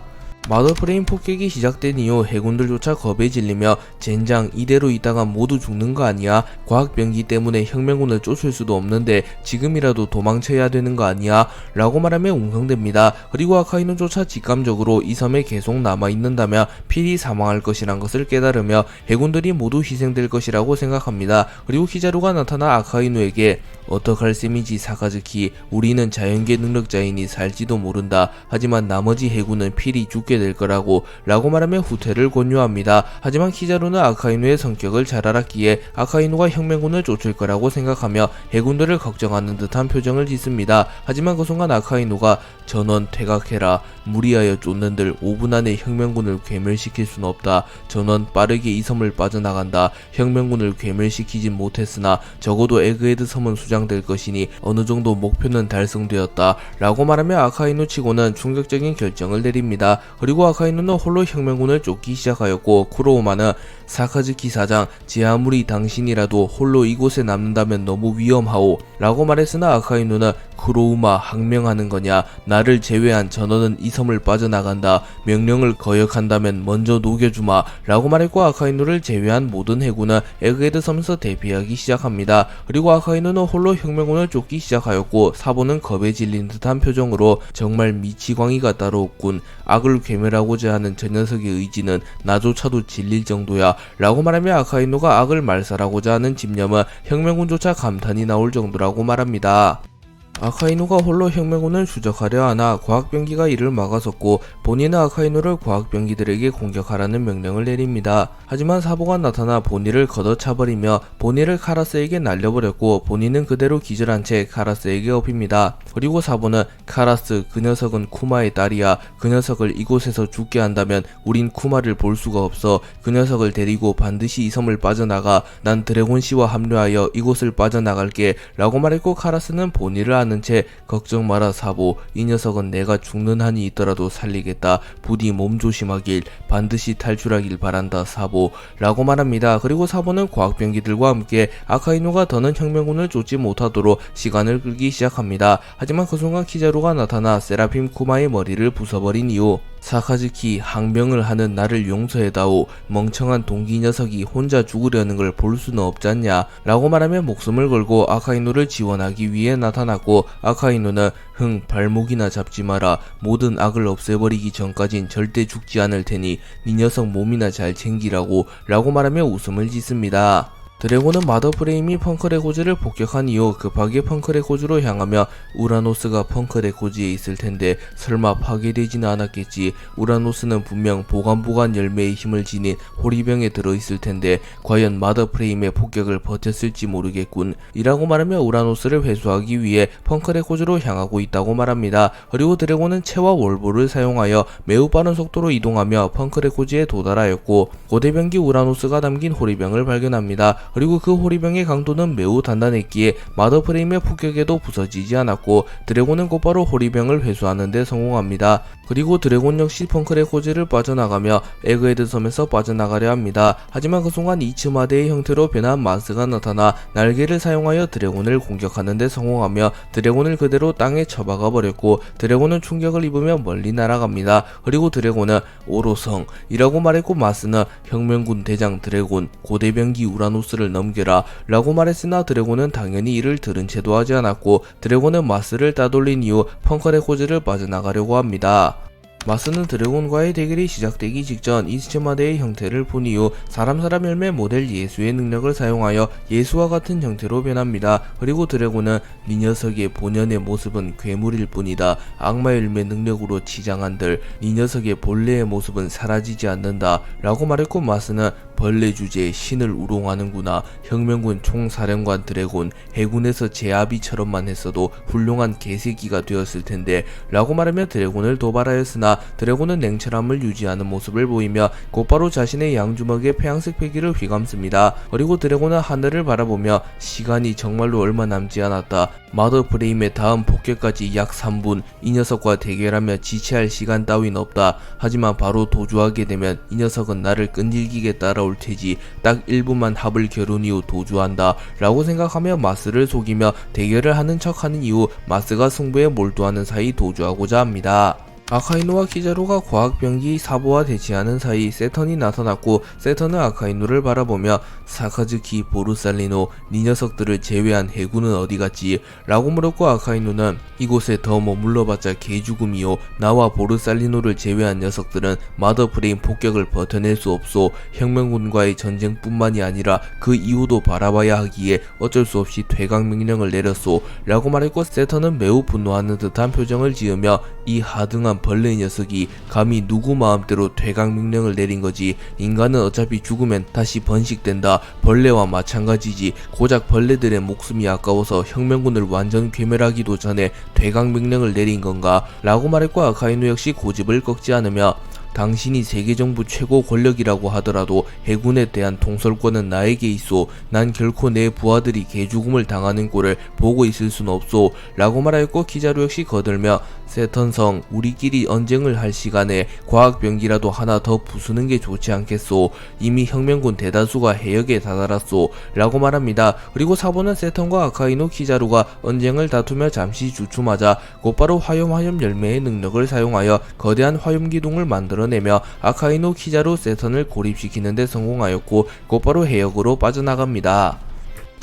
S1: 마더 프레임 폭격이 시작된 이후 해군들조차 겁에 질리며 젠장 이대로 있다가 모두 죽는 거 아니야? 과학병기 때문에 혁명군을 쫓을 수도 없는데 지금이라도 도망쳐야 되는 거 아니야? 라고 말하며 웅성댑니다. 그리고 아카이누조차 직감적으로 이 섬에 계속 남아있는다면 필히 사망할 것이란 것을 깨달으며 해군들이 모두 희생될 것이라고 생각합니다. 그리고 키자루가 나타나 아카이누에게 어떡할 셈이지 사카즈키. 우리는 자연계 능력자이니 살지도 모른다. 하지만 나머지 해군은 필히 죽게 될 거라고 라고 말하며 후퇴를 권유합니다. 하지만 키자루는 아카이누의 성격을 잘 알았기에 아카이누가 혁명군을 쫓을 거라고 생각하며 해군들을 걱정하는 듯한 표정을 짓습니다. 하지만 그 순간 아카이누가 전원 퇴각해라. 무리하여 쫓는들 5분 안에 혁명군을 괴멸시킬 순 없다. 전원 빠르게 이 섬을 빠져나간다. 혁명군을 괴멸시키진 못했으나 적어도 에그헤드 섬은 수장될 것이니 어느 정도 목표는 달성되었다 라고 말하며 아카이누 치고는 충격적인 결정을 내립니다. 그리고 아카이누는 홀로 혁명군을 쫓기 시작하였고 쿠로우마는 사카즈키 사장 제 아무리 당신이라도 홀로 이곳에 남는다면 너무 위험하오 라고 말했으나 아카이누는 쿠로우마 항명하는 거냐. 나를 제외한 전원은 이 섬을 빠져나간다. 명령을 거역한다면 먼저 녹여주마 라고 말했고 아카이누를 제외한 모든 해군은 에그헤드 섬에서 대피하기 시작합니다. 그리고 아카이누는 홀로 혁명군을 쫓기 시작하였고 사보는 겁에 질린 듯한 표정으로 정말 미치광이가 따로 없군. 악을 괴멸하고자 하는 저 녀석의 의지는 나조차도 질릴 정도야 라고 말하며 아카이누가 악을 말살하고자 하는 집념은 혁명군조차 감탄이 나올 정도라고 말합니다. 아카이누가 홀로 혁명군을 추적하려 하나 과학병기가 이를 막아섰고 본인은 아카이누를 과학병기들에게 공격하라는 명령을 내립니다. 하지만 사보가 나타나 본인을 걷어차버리며 본인을 카라스에게 날려버렸고 본인은 그대로 기절한 채 카라스에게 업힙니다. 그리고 사보는 카라스, 그 녀석은 쿠마의 딸이야. 그 녀석을 이곳에서 죽게 한다면 우린 쿠마를 볼 수가 없어. 그 녀석을 데리고 반드시 이 섬을 빠져나가. 난 드래곤씨와 합류하여 이곳을 빠져나갈게 라고 말했고, 카라스는 본의를 아는 채 걱정 마라 사보, 이 녀석은 내가 죽는 한이 있더라도 살리겠다. 부디 몸 조심하길, 반드시 탈출하길 바란다 사보 라고 말합니다. 그리고 사보는 과학병기들과 함께 아카이누가 더는 혁명군을 쫓지 못하도록 시간을 끌기 시작합니다. 하지만 그 순간 키자루가 나타나 세라핌 쿠마의 머리를 부숴버린 이후 사카즈키, 항명을 하는 나를 용서해다오. 멍청한 동기 녀석이 혼자 죽으려는 걸 볼 수는 없잖냐 라고 말하며 목숨을 걸고 아카이누를 지원하기 위해 나타났고, 아카이누는 발목이나 잡지 마라. 모든 악을 없애버리기 전까진 절대 죽지 않을 테니 네 녀석 몸이나 잘 챙기라고 라고 말하며 웃음을 짓습니다. 드래곤은 마더프레임이 펑크레고즈를 폭격한 이후 급하게 펑크레고즈로 향하며 우라노스가 펑크레고즈에 있을 텐데 설마 파괴되지는 않았겠지. 우라노스는 분명 보관보관 열매의 힘을 지닌 호리병에 들어있을 텐데 과연 마더프레임의 폭격을 버텼을지 모르겠군 이라고 말하며 우라노스를 회수하기 위해 펑크레고즈로 향하고 있다고 말합니다. 그리고 드래곤은 채와 월보를 사용하여 매우 빠른 속도로 이동하며 펑크레고즈에 도달하였고, 고대병기 우라노스가 담긴 호리병을 발견합니다. 그리고 그 호리병의 강도는 매우 단단했기에 마더프레임의 폭격에도 부서지지 않았고, 드래곤은 곧바로 호리병을 회수하는 데 성공합니다. 그리고 드래곤 역시 펑크레고즈를 빠져나가며 에그헤드 섬에서 빠져나가려 합니다. 하지만 그 순간 이츠마데의 형태로 변한 마스가 나타나 날개를 사용하여 드래곤을 공격하는 데 성공하며 드래곤을 그대로 땅에 처박아 버렸고, 드래곤은 충격을 입으며 멀리 날아갑니다. 그리고 드래곤은 오로성 이라고 말했고, 마스는 혁명군 대장 드래곤, 고대병기 우라노스를 넘겨라 라고 말했으나 드래곤은 당연히 이를 들은 채도 하지 않았고, 드래곤은 마스를 따돌린 이후 펑크레고즈를 빠져나가려고 합니다. 마스는 드래곤과의 대결이 시작되기 직전 이츠마데의 형태를 본 이후 사람 열매 모델 예수의 능력을 사용하여 예수와 같은 형태로 변합니다. 그리고 드래곤은 이 녀석의 본연의 모습은 괴물일 뿐이다. 악마 열매 능력으로 치장한들 이 녀석의 본래의 모습은 사라지지 않는다 라고 말했고, 마스는 벌레 주제에 신을 우롱하는구나. 혁명군 총사령관 드래곤, 해군에서 제아비처럼만 했어도 훌륭한 개새끼가 되었을 텐데 라고 말하며 드래곤을 도발하였으나 드래곤은 냉철함을 유지하는 모습을 보이며 곧바로 자신의 양주먹에 폐양색 패기를 휘감습니다. 그리고 드래곤은 하늘을 바라보며 시간이 정말로 얼마 남지 않았다. 마더프레임의 다음 폭격까지 약 3분, 이 녀석과 대결하며 지체할 시간 따윈 없다. 하지만 바로 도주하게 되면 이 녀석은 나를 끈질기게 따라올 테지. 딱 1분만 합을 겨룬 이후 도주한다 라고 생각하며 마스를 속이며 대결을 하는 척하는 이후 마스가 승부에 몰두하는 사이 도주하고자 합니다. 아카이누와 키자루가 과학병기 사보와 대치하는 사이 세턴이 나타났고, 세턴은 아카이누를 바라보며 사카즈키, 보르살리노, 니 녀석들을 제외한 해군은 어디갔지? 라고 물었고, 아카이누는 이곳에 더 머물러봤자 개죽음이요. 나와 보르살리노를 제외한 녀석들은 마더프레임 폭격을 버텨낼 수 없소. 혁명군과의 전쟁뿐만이 아니라 그 이후도 바라봐야 하기에 어쩔 수 없이 퇴각 명령을 내렸소 라고 말했고, 세턴은 매우 분노하는 듯한 표정을 지으며 이 하등한 벌레 녀석이 감히 누구 마음대로 퇴각 명령을 내린 거지. 인간은 어차피 죽으면 다시 번식된다. 벌레와 마찬가지지. 고작 벌레들의 목숨이 아까워서 혁명군을 완전 괴멸하기도 전에 퇴각 명령을 내린 건가? 라고 말했고, 아카이누 역시 고집을 꺾지 않으며 당신이 세계정부 최고 권력이라고 하더라도 해군에 대한 통솔권은 나에게 있소. 난 결코 내 부하들이 개죽음을 당하는 꼴을 보고 있을 순 없소 라고 말하였고, 키자루 역시 거들며 세턴성, 우리끼리 언쟁을 할 시간에 과학병기라도 하나 더 부수는 게 좋지 않겠소. 이미 혁명군 대다수가 해역에 다다랐소 라고 말합니다. 그리고 사보는 세턴과 아카이누, 키자루가 언쟁을 다투며 잠시 주춤하자 곧바로 화염 열매의 능력을 사용하여 거대한 화염 기둥을 만들어내며 아카이누, 키자루, 세턴을 고립시키는 데 성공하였고 곧바로 해역으로 빠져나갑니다.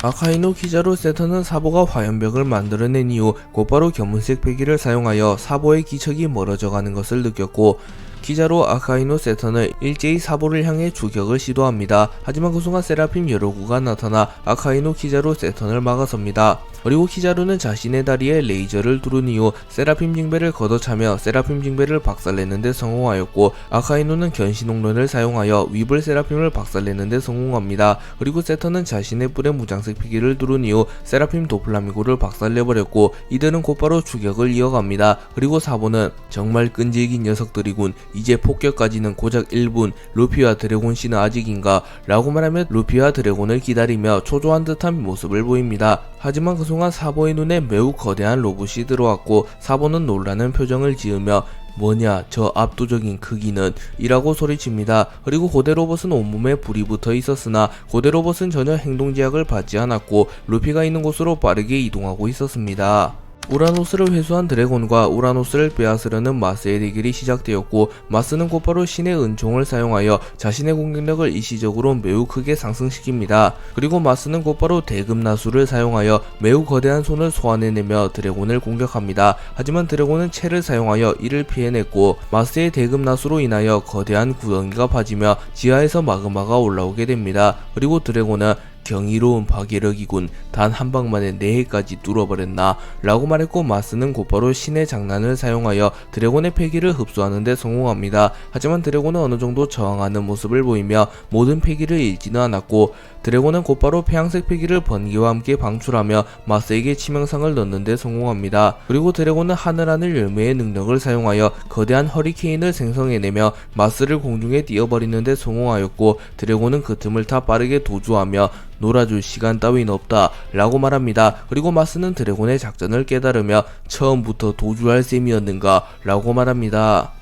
S1: 아카이누, 키자루, 세턴은 사보가 화염벽을 만들어낸 이후 곧바로 견문색 배기를 사용하여 사보의 기척이 멀어져 가는 것을 느꼈고, 키자로 아카이누 세턴을 일제히 사보를 향해 추격을 시도합니다. 하지만 그 순간 세라핌 여러구가 나타나 아카이누 키자로 세턴을 막아섭니다. 그리고 키자루는 자신의 다리에 레이저를 두른 이후 세라핌 징배를 걷어차며 세라핌 징배를 박살내는데 성공하였고, 아카이누는 견신홍련을 사용하여 위블 세라핌을 박살내는데 성공합니다. 그리고 세턴은 자신의 뿔에 무장색 피기를 두른 이후 세라핌 도플라밍고를 박살내버렸고, 이들은 곧바로 추격을 이어갑니다. 그리고 사보는 정말 끈질긴 녀석들이군, 이제 폭격까지는 고작 1분, 루피와 드래곤씨는 아직인가? 라고 말하며 루피와 드래곤을 기다리며 초조한 듯한 모습을 보입니다. 하지만 그 순간 사보의 눈에 매우 거대한 로봇이 들어왔고, 사보는 놀라는 표정을 지으며 뭐냐 저 압도적인 크기는 이라고 소리칩니다. 그리고 고대 로봇은 온몸에 불이 붙어 있었으나 고대 로봇은 전혀 행동 제약을 받지 않았고 루피가 있는 곳으로 빠르게 이동하고 있었습니다. 우라노스를 회수한 드래곤과 우라노스를 빼앗으려는 마스의 대결이 시작되었고, 마스는 곧바로 신의 은총을 사용하여 자신의 공격력을 일시적으로 매우 크게 상승시킵니다. 그리고 마스는 곧바로 대금나수를 사용하여 매우 거대한 손을 소환해내며 드래곤을 공격합니다. 하지만 드래곤은 채를 사용하여 이를 피해냈고, 마스의 대금나수로 인하여 거대한 구덩이가 파지며 지하에서 마그마가 올라오게 됩니다. 그리고 드래곤은 경이로운 파괴력이군, 단 한 방만에 내 해까지 뚫어버렸나? 라고 말했고, 마스는 곧바로 신의 장난을 사용하여 드래곤의 패기를 흡수하는 데 성공합니다. 하지만 드래곤은 어느정도 저항하는 모습을 보이며 모든 패기를 잃지는 않았고, 드래곤은 곧바로 폐양색 패기를 번개와 함께 방출하며 마스에게 치명상을 넣는 데 성공합니다. 그리고 드래곤은 하늘하늘 열매의 능력을 사용하여 거대한 허리케인을 생성해내며 마스를 공중에 띄어버리는 데 성공하였고, 드래곤은 그 틈을 타 빠르게 도주하며 놀아줄 시간 따윈 없다 라고 말합니다. 그리고 마스는 드래곤의 작전을 깨달으며 처음부터 도주할 셈이었는가 라고 말합니다.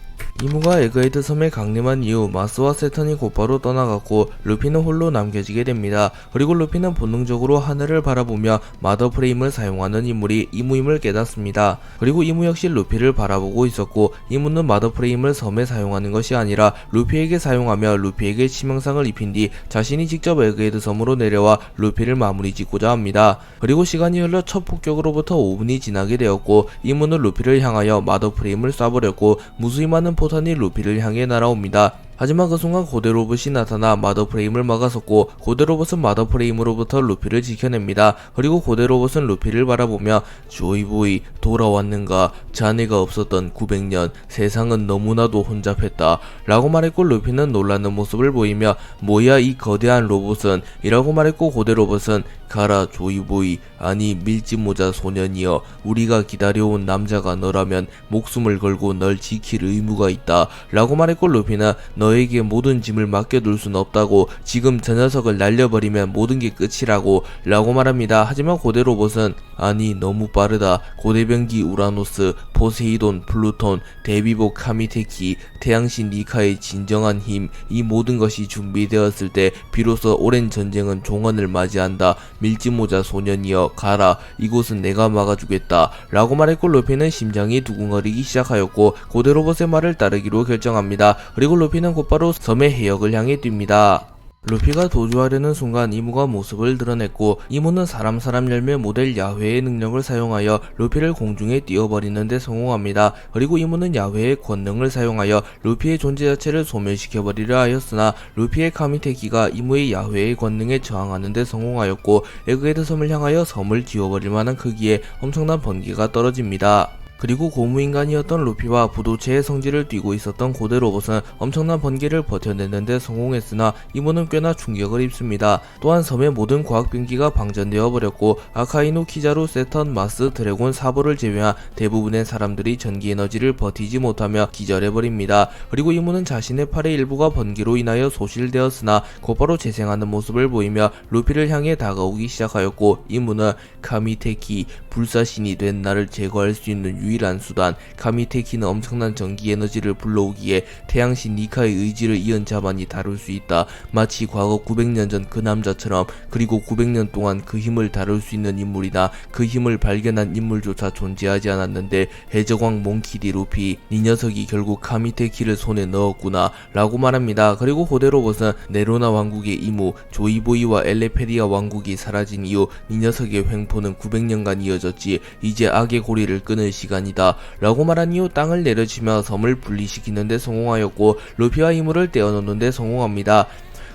S1: 이무가 에그헤드 섬에 강림한 이후 마스와 세턴이 곧바로 떠나갔고 루피는 홀로 남겨지게 됩니다. 그리고 루피는 본능적으로 하늘을 바라보며 마더 프레임을 사용하는 인물이 이무임을 깨닫습니다. 그리고 이무 역시 루피를 바라보고 있었고, 이무는 마더 프레임을 섬에 사용하는 것이 아니라 루피에게 사용하며 루피에게 치명상을 입힌 뒤 자신이 직접 에그헤드 섬으로 내려와 루피를 마무리 짓고자 합니다. 그리고 시간이 흘러 첫 폭격으로부터 5분이 지나게 되었고, 이무는 루피를 향하여 마더 프레임을 쏴버렸고 무수히 많은 포탄이 루피를 향해 날아옵니다. 하지만 그 순간 고대 로봇이 나타나 마더 프레임을 막아섰고, 고대 로봇은 마더 프레임으로부터 루피를 지켜냅니다. 그리고 고대 로봇은 루피를 바라보며 조이보이 돌아왔는가? 자네가 없었던 900년, 세상은 너무나도 혼잡했다 라고 말했고, 루피는 놀라는 모습을 보이며 뭐야 이 거대한 로봇은? 이라고 말했고, 고대 로봇은 가라 조이보이, 아니 밀짚모자 소년이여, 우리가 기다려온 남자가 너라면 목숨을 걸고 널 지킬 의무가 있다 라고 말했고, 루피는 너에게 모든 짐을 맡겨둘 순 없다고, 지금 저 녀석을 날려버리면 모든 게 끝이라고 라고 말합니다. 하지만 고대 로봇은 아니 너무 빠르다, 고대병기 우라노스, 포세이돈, 플루톤, 대비복 카미테키, 태양신 니카의 진정한 힘, 이 모든 것이 준비되었을 때 비로소 오랜 전쟁은 종언을 맞이한다. 밀짚모자 소년이여 가라, 이곳은 내가 막아주겠다 라고 말했고, 루피는 심장이 두근거리기 시작하였고 고대 로봇의 말을 따르기로 결정합니다. 그리고 루피는 곧바로 섬의 해역을 향해 뜁니다. 루피가 도주하려는 순간 이무가 모습을 드러냈고, 이무는 사람 열매 모델 야훼의 능력을 사용하여 루피를 공중에 띄워버리는 데 성공합니다. 그리고 이무는 야훼의 권능을 사용하여 루피의 존재 자체를 소멸시켜버리려 하였으나 루피의 카미테키가 이무의 야훼의 권능에 저항하는 데 성공하였고, 에그헤드 섬을 향하여 섬을 쥐어버릴 만한 크기의 엄청난 번개가 떨어집니다. 그리고 고무인간이었던 루피와 부도체의 성질을 띠고 있었던 고대 로봇은 엄청난 번개를 버텨내는데 성공했으나 이무는 꽤나 충격을 입습니다. 또한 섬의 모든 과학병기가 방전되어 버렸고, 아카이누, 키자루, 세턴, 마스, 드래곤, 사보를 제외한 대부분의 사람들이 전기에너지를 버티지 못하며 기절해버립니다. 그리고 이무는 자신의 팔의 일부가 번개로 인하여 소실되었으나 곧바로 재생하는 모습을 보이며 루피를 향해 다가오기 시작하였고, 이무는 카미테키, 불사신이 된 나를 제거할 수 있는 유일한 수단, 카미테키는 엄청난 전기 에너지를 불러오기에 태양신 니카의 의지를 이은 자만이 다룰 수 있다. 마치 과거 900년 전 그 남자처럼. 그리고 900년 동안 그 힘을 다룰 수 있는 인물이나 그 힘을 발견한 인물조차 존재하지 않았는데 해적왕 몽키디 루피, 이 녀석이 결국 카미테키를 손에 넣었구나 라고 말합니다. 그리고 고대 로봇은 네로나 왕국의 이무, 조이보이와 엘레페리아 왕국이 사라진 이후 이 녀석의 횡포는 900년간 이어졌지. 이제 악의 고리를 끊을 시간이 아니다 라고 말한 이후 땅을 내려치며 섬을 분리시키는 데 성공하였고 루피와 이물을 떼어놓는 데 성공합니다.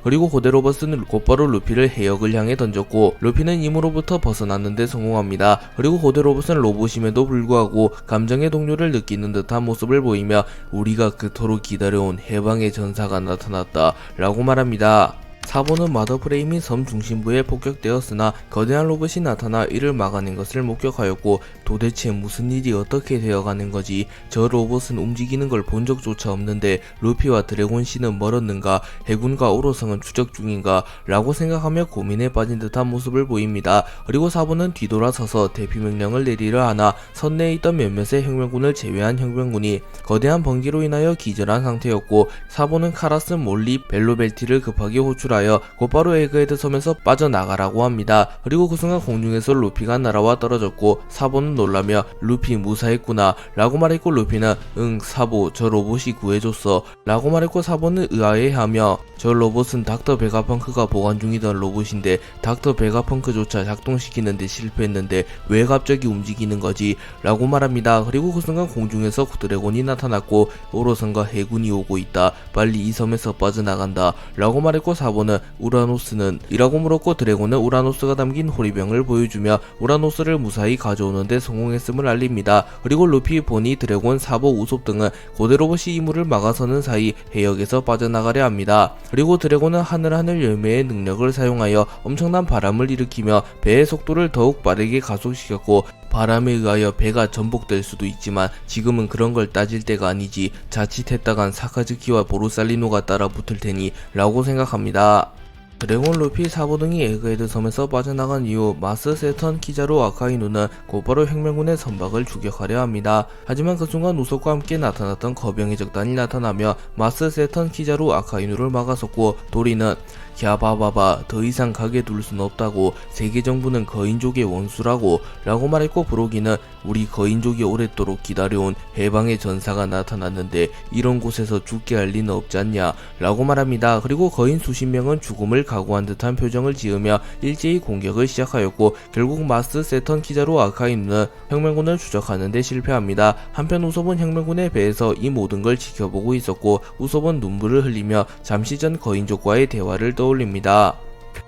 S1: 그리고 고대 로봇은 곧바로 루피를 해역을 향해 던졌고 루피는 임으로부터 벗어났는데 성공합니다. 그리고 고대 로봇은 로봇임에도 불구하고 감정의 동요를 느끼는 듯한 모습을 보이며 우리가 그토록 기다려온 해방의 전사가 나타났다 라고 말합니다. 사본은 마더프레임이 섬 중심부에 폭격되었으나 거대한 로봇이 나타나 이를 막아낸 것을 목격하였고 도대체 무슨 일이 어떻게 되어가는 거지? 저 로봇은 움직이는 걸 본 적조차 없는데 루피와 드래곤 씨는 멀었는가? 해군과 오로성은 추적 중인가? 라고 생각하며 고민에 빠진 듯한 모습을 보입니다. 그리고 사본은 뒤돌아서서 대피 명령을 내리려 하나 선내에 있던 몇몇의 혁명군을 제외한 혁명군이 거대한 번개로 인하여 기절한 상태였고 사본은 카라스, 몰리, 벨로벨티를 급하게 호출하여 곧바로 에그헤드 섬에서 빠져나가라고 합니다. 그리고 그 순간 공중에서 루피가 날아와 떨어졌고 사보는 놀라며 루피 무사했구나 라고 말했고 루피는 응 사보 저 로봇이 구해줬어 라고 말했고 사보는 의아해하며 저 로봇은 닥터 베가펑크가 보관 중이던 로봇인데 닥터 베가펑크조차 작동시키는데 실패했는데 왜 갑자기 움직이는 거지 라고 말합니다. 그리고 그 순간 공중에서 드래곤이 나타났고 오로선과 해군이 오고 있다 빨리 이 섬에서 빠져나간다 라고 말했고 사보는 우라노스는 이라고 물었고 드래곤은 우라노스가 담긴 호리병을 보여주며 우라노스를 무사히 가져오는데 성공했음을 알립니다. 그리고 루피, 보니, 드래곤, 사보, 우솝 등은 고대 로봇이 이물을 막아서는 사이 해역에서 빠져나가려 합니다. 그리고 드래곤은 하늘하늘 열매의 능력을 사용하여 엄청난 바람을 일으키며 배의 속도를 더욱 빠르게 가속시켰고 바람에 의하여 배가 전복될 수도 있지만 지금은 그런 걸 따질 때가 아니지 자칫했다간 사카즈키와 보루살리노가 따라 붙을 테니 라고 생각합니다. 드래곤, 루피, 사보 등이 에그헤드 섬에서 빠져나간 이후 마스, 세턴, 키자루, 아카이누는 곧바로 혁명군의 선박을 추격하려 합니다. 하지만 그 순간 우석과 함께 나타났던 거병의 적단이 나타나며 마스, 세턴, 키자루, 아카이누를 막아섰고 도리는 갸바바바 더 이상 가게 둘 순 없다고 세계정부는 거인족의 원수라고 라고 말했고 브로기는 우리 거인족이 오랫도록 기다려온 해방의 전사가 나타났는데 이런 곳에서 죽게 할 리는 없지 않냐 라고 말합니다. 그리고 거인 수십 명은 죽음을 각오한 듯한 표정을 지으며 일제히 공격을 시작하였고 결국 마스, 세턴, 키자루, 아카이누는 혁명군을 추적하는데 실패합니다. 한편 우솝은 혁명군의 배에서 이 모든 걸 지켜보고 있었고 우솝은 눈물을 흘리며 잠시 전 거인족과의 대화를 떠올립니다.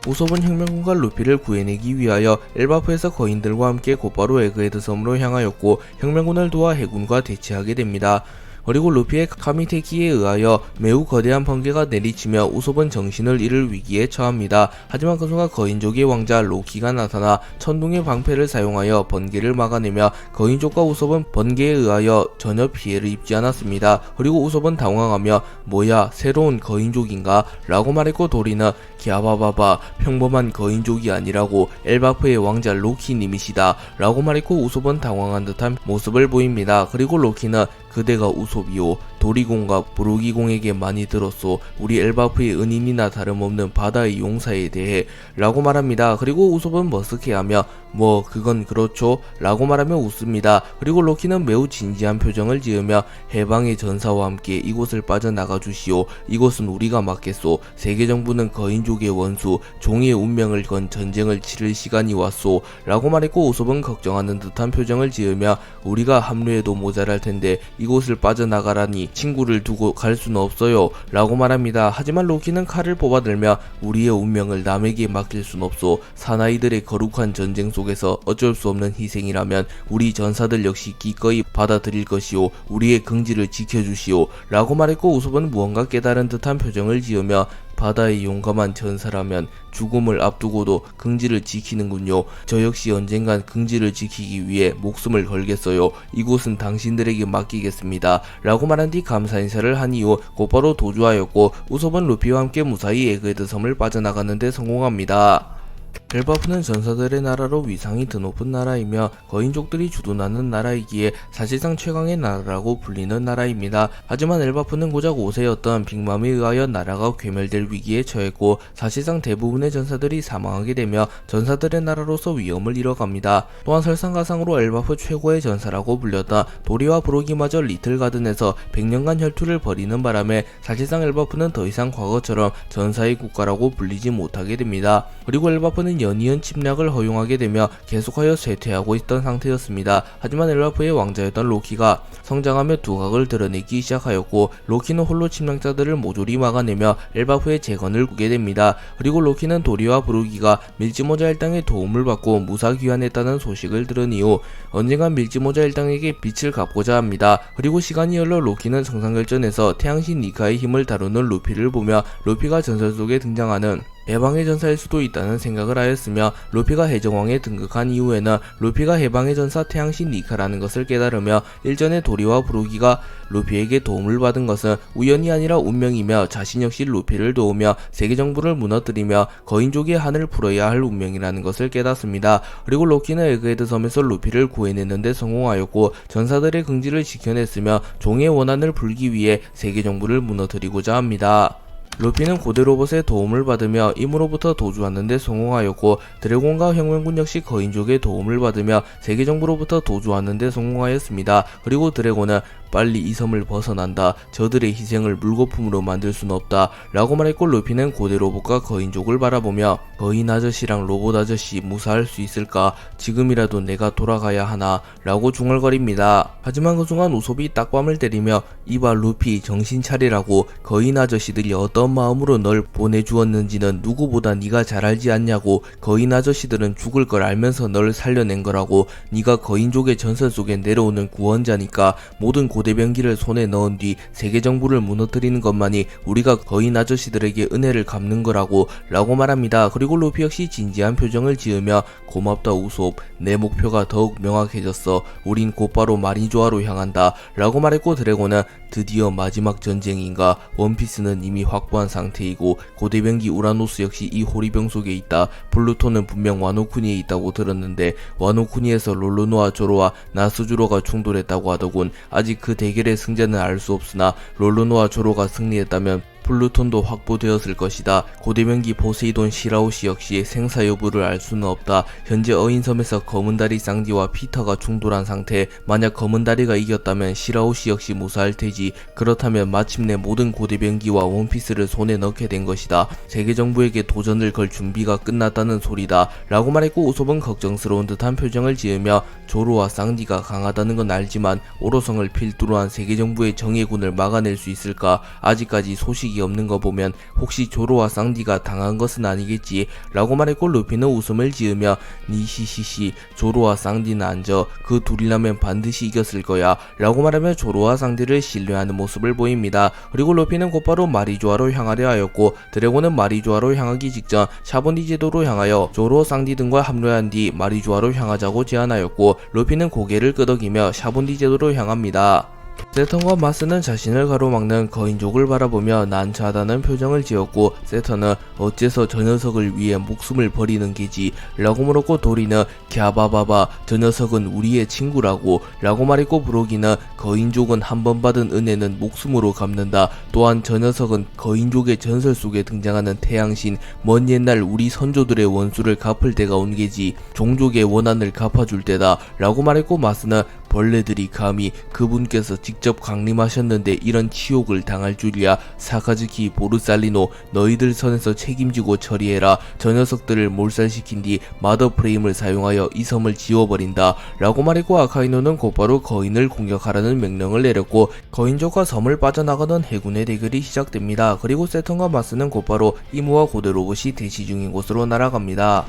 S1: 우솝은 혁명군과 루피를 구해내기 위하여 엘바프에서 거인들과 함께 곧바로 에그헤드 섬으로 향하였고 혁명군을 도와 해군과 대치하게 됩니다. 그리고 루피의 카미테키에 의하여 매우 거대한 번개가 내리치며 우솝은 정신을 잃을 위기에 처합니다. 하지만 그 순간 거인족의 왕자 로키가 나타나 천둥의 방패를 사용하여 번개를 막아내며 거인족과 우솝은 번개에 의하여 전혀 피해를 입지 않았습니다. 그리고 우솝은 당황하며 뭐야 새로운 거인족인가? 라고 말했고 도리는 갸바바바 평범한 거인족이 아니라고 엘바프의 왕자 로키님이시다 라고 말했고 우솝은 당황한 듯한 모습을 보입니다. 그리고 로키는 그대가 우솝이요 도리공과 브로기공에게 많이 들었소 우리 엘바프의 은인이나 다름없는 바다의 용사에 대해 라고 말합니다. 그리고 우솝은 머쓱해하며 뭐 그건 그렇죠 라고 말하며 웃습니다. 그리고 로키는 매우 진지한 표정을 지으며 해방의 전사와 함께 이곳을 빠져나가 주시오 이곳은 우리가 맡겠소 세계정부는 거인족의 원수 종의 운명을 건 전쟁을 치를 시간이 왔소 라고 말했고 우솝은 걱정하는 듯한 표정을 지으며 우리가 합류해도 모자랄 텐데 이곳을 빠져나가라니 친구를 두고 갈 수는 없어요 라고 말합니다. 하지만 로키는 칼을 뽑아들며 우리의 운명을 남에게 맡길 순 없소 사나이들의 거룩한 전쟁 속에서 어쩔 수 없는 희생이라면 우리 전사들 역시 기꺼이 받아들일 것이오 우리의 긍지를 지켜주시오 라고 말했고 우솝은 무언가 깨달은 듯한 표정을 지으며 바다의 용감한 전사라면 죽음을 앞두고도 긍지를 지키는군요. 저 역시 언젠간 긍지를 지키기 위해 목숨을 걸겠어요. 이곳은 당신들에게 맡기겠습니다. 라고 말한 뒤 감사 인사를 한 이후 곧바로 도주하였고 우솝은 루피와 함께 무사히 에그헤드 섬을 빠져나가는 데 성공합니다. 엘바프는 전사들의 나라로 위상이 드높은 나라이며 거인족들이 주둔하는 나라이기에 사실상 최강의 나라라고 불리는 나라입니다. 하지만 엘바프는 고작 5세였던 빅맘에 의하여 나라가 괴멸될 위기에 처했고 사실상 대부분의 전사들이 사망하게 되며 전사들의 나라로서 위엄을 잃어갑니다. 또한 설상가상으로 엘바프 최고의 전사라고 불렸던 도리와 브로기마저 리틀가든에서 100년간 혈투를 벌이는 바람에 사실상 엘바프는 더 이상 과거처럼 전사의 국가라고 불리지 못하게 됩니다. 그리고 엘바프는 루피는 연이은 침략을 허용하게 되며 계속하여 쇠퇴하고 있던 상태였습니다. 하지만 엘바프의 왕자였던 로키가 성장하며 두각을 드러내기 시작하였고 로키는 홀로 침략자들을 모조리 막아내며 엘바프의 재건을 꾸게 됩니다. 그리고 로키는 도리와 브루기가 밀지모자 일당의 도움을 받고 무사 귀환했다는 소식을 들은 이후 언젠간 밀지모자 일당에게 빛을 갚고자 합니다. 그리고 시간이 흘러 로키는 정상결전에서 태양신 니카의 힘을 다루는 루피를 보며 루피가 전설 속에 등장하는 해방의 전사일 수도 있다는 생각을 하였으며 루피가 해적왕에 등극한 이후에는 루피가 해방의 전사 태양신 니카라는 것을 깨달으며 일전에 도리와 브루기가 루피에게 도움을 받은 것은 우연이 아니라 운명이며 자신 역시 루피를 도우며 세계정부를 무너뜨리며 거인족의 한을 풀어야 할 운명이라는 것을 깨닫습니다. 그리고 로키는 에그헤드 섬에서 루피를 구해내는데 성공하였고 전사들의 긍지를 지켜냈으며 종의 원한을 풀기 위해 세계정부를 무너뜨리고자 합니다. 루피는 고대 로봇의 도움을 받으며 임으로부터 도주하는데 성공하였고 드래곤과 혁명군 역시 거인족의 도움을 받으며 세계정부로부터 도주하는데 성공하였습니다. 그리고 드래곤은 빨리 이 섬을 벗어난다. 저들의 희생을 물거품으로 만들 순 없다. 라고 말했고 루피는 고대 로봇과 거인족을 바라보며 거인 아저씨랑 로봇 아저씨 무사할 수 있을까? 지금이라도 내가 돌아가야 하나? 라고 중얼거립니다. 하지만 그 순간 우솝이 딱밤을 때리며 이봐 루피 정신 차리라고 거인 아저씨들이 어떤 마음으로 널 보내주었는지는 누구보다 네가 잘 알지 않냐고. 거인 아저씨들은 죽을 걸 알면서 널 살려낸 거라고. 네가 거인족의 전설 속에 내려오는 구원자니까 모든 고대병기를 손에 넣은 뒤 세계정부를 무너뜨리는 것만이 우리가 거인 아저씨들에게 은혜를 갚는 거라고 라고 말합니다. 그리고 루피 역시 진지한 표정을 지으며 고맙다 우솝, 내 목표가 더욱 명확해졌어. 우린 곧바로 마리조아로 향한다 라고 말했고 드래곤은 드디어 마지막 전쟁인가? 원피스는 이미 확보한 상태이고 고대병기 우라노스 역시 이 호리병 속에 있다. 플루토는 분명 와노쿠니에 있다고 들었는데 와노쿠니에서 롤로노와 조로와 나스주로가 충돌했다고 하더군. 아직 그 대결의 승자는 알 수 없으나 롤로노와 조로가 승리했다면 플루톤도 확보되었을 것이다. 고대명기 포세이돈 시라우시 역시 생사 여부를 알 수는 없다. 현재 어인섬에서 검은다리 쌍디와 피터가 충돌한 상태. 만약 검은다리가 이겼다면 시라우시 역시 무사할 테지. 그렇다면 마침내 모든 고대병기와 원피스를 손에 넣게 된 것이다. 세계정부에게 도전을 걸 준비가 끝났다는 소리다 라고 말했고 우솝은 걱정스러운 듯한 표정을 지으며 조로와 쌍디가 강하다는 건 알지만 오로성을 필두로 한 세계정부의 정예군을 막아낼 수 있을까? 아직까지 소식이 없는 거 보면 혹시 조로와 쌍디가 당한 것은 아니겠지 라고 말했고 루피는 웃음을 지으며 니시시시 조로와 쌍디는 앉아. 그 둘이라면 반드시 이겼을 거야 라고 말하며 조로와 쌍디를 신뢰하는 모습을 보입니다. 그리고 루피는 곧바로 마리조아로 향하려 하였고 드래곤은 마리조아로 향하기 직전 샤보니 제도로 향하여 조로 쌍디 등과 합류한 뒤 마리조아로 향하자고 제안하였고 루피는 고개를 끄덕이며 샤보니 제도로 향합니다. 세턴과 마스는 자신을 가로막는 거인족을 바라보며 난처하다는 표정을 지었고 세턴은 어째서 저 녀석을 위해 목숨을 버리는 게지 라고 물었고 도리는 갸바바바 저 녀석은 우리의 친구라고 라고 말했고 브로기는 거인족은 한 번 받은 은혜는 목숨으로 갚는다. 또한 저 녀석은 거인족의 전설 속에 등장하는 태양신 먼 옛날 우리 선조들의 원수를 갚을 때가 온 게지. 종족의 원한을 갚아줄 때다 라고 말했고 마스는 벌레들이 감히 그분께서 직접 강림하셨는데 이런 치욕을 당할 줄이야. 사카즈키 보르살리노 너희들 선에서 책임지고 처리해라. 저 녀석들을 몰살시킨 뒤 마더 프레임을 사용하여 이 섬을 지워버린다 라고 말했고 아카이노는 곧바로 거인을 공격하라는 명령을 내렸고 거인족과 섬을 빠져나가던 해군의 대결이 시작됩니다. 그리고 세턴과 마스는 곧바로 이무와 고대 로봇이 대치 중인 곳으로 날아갑니다.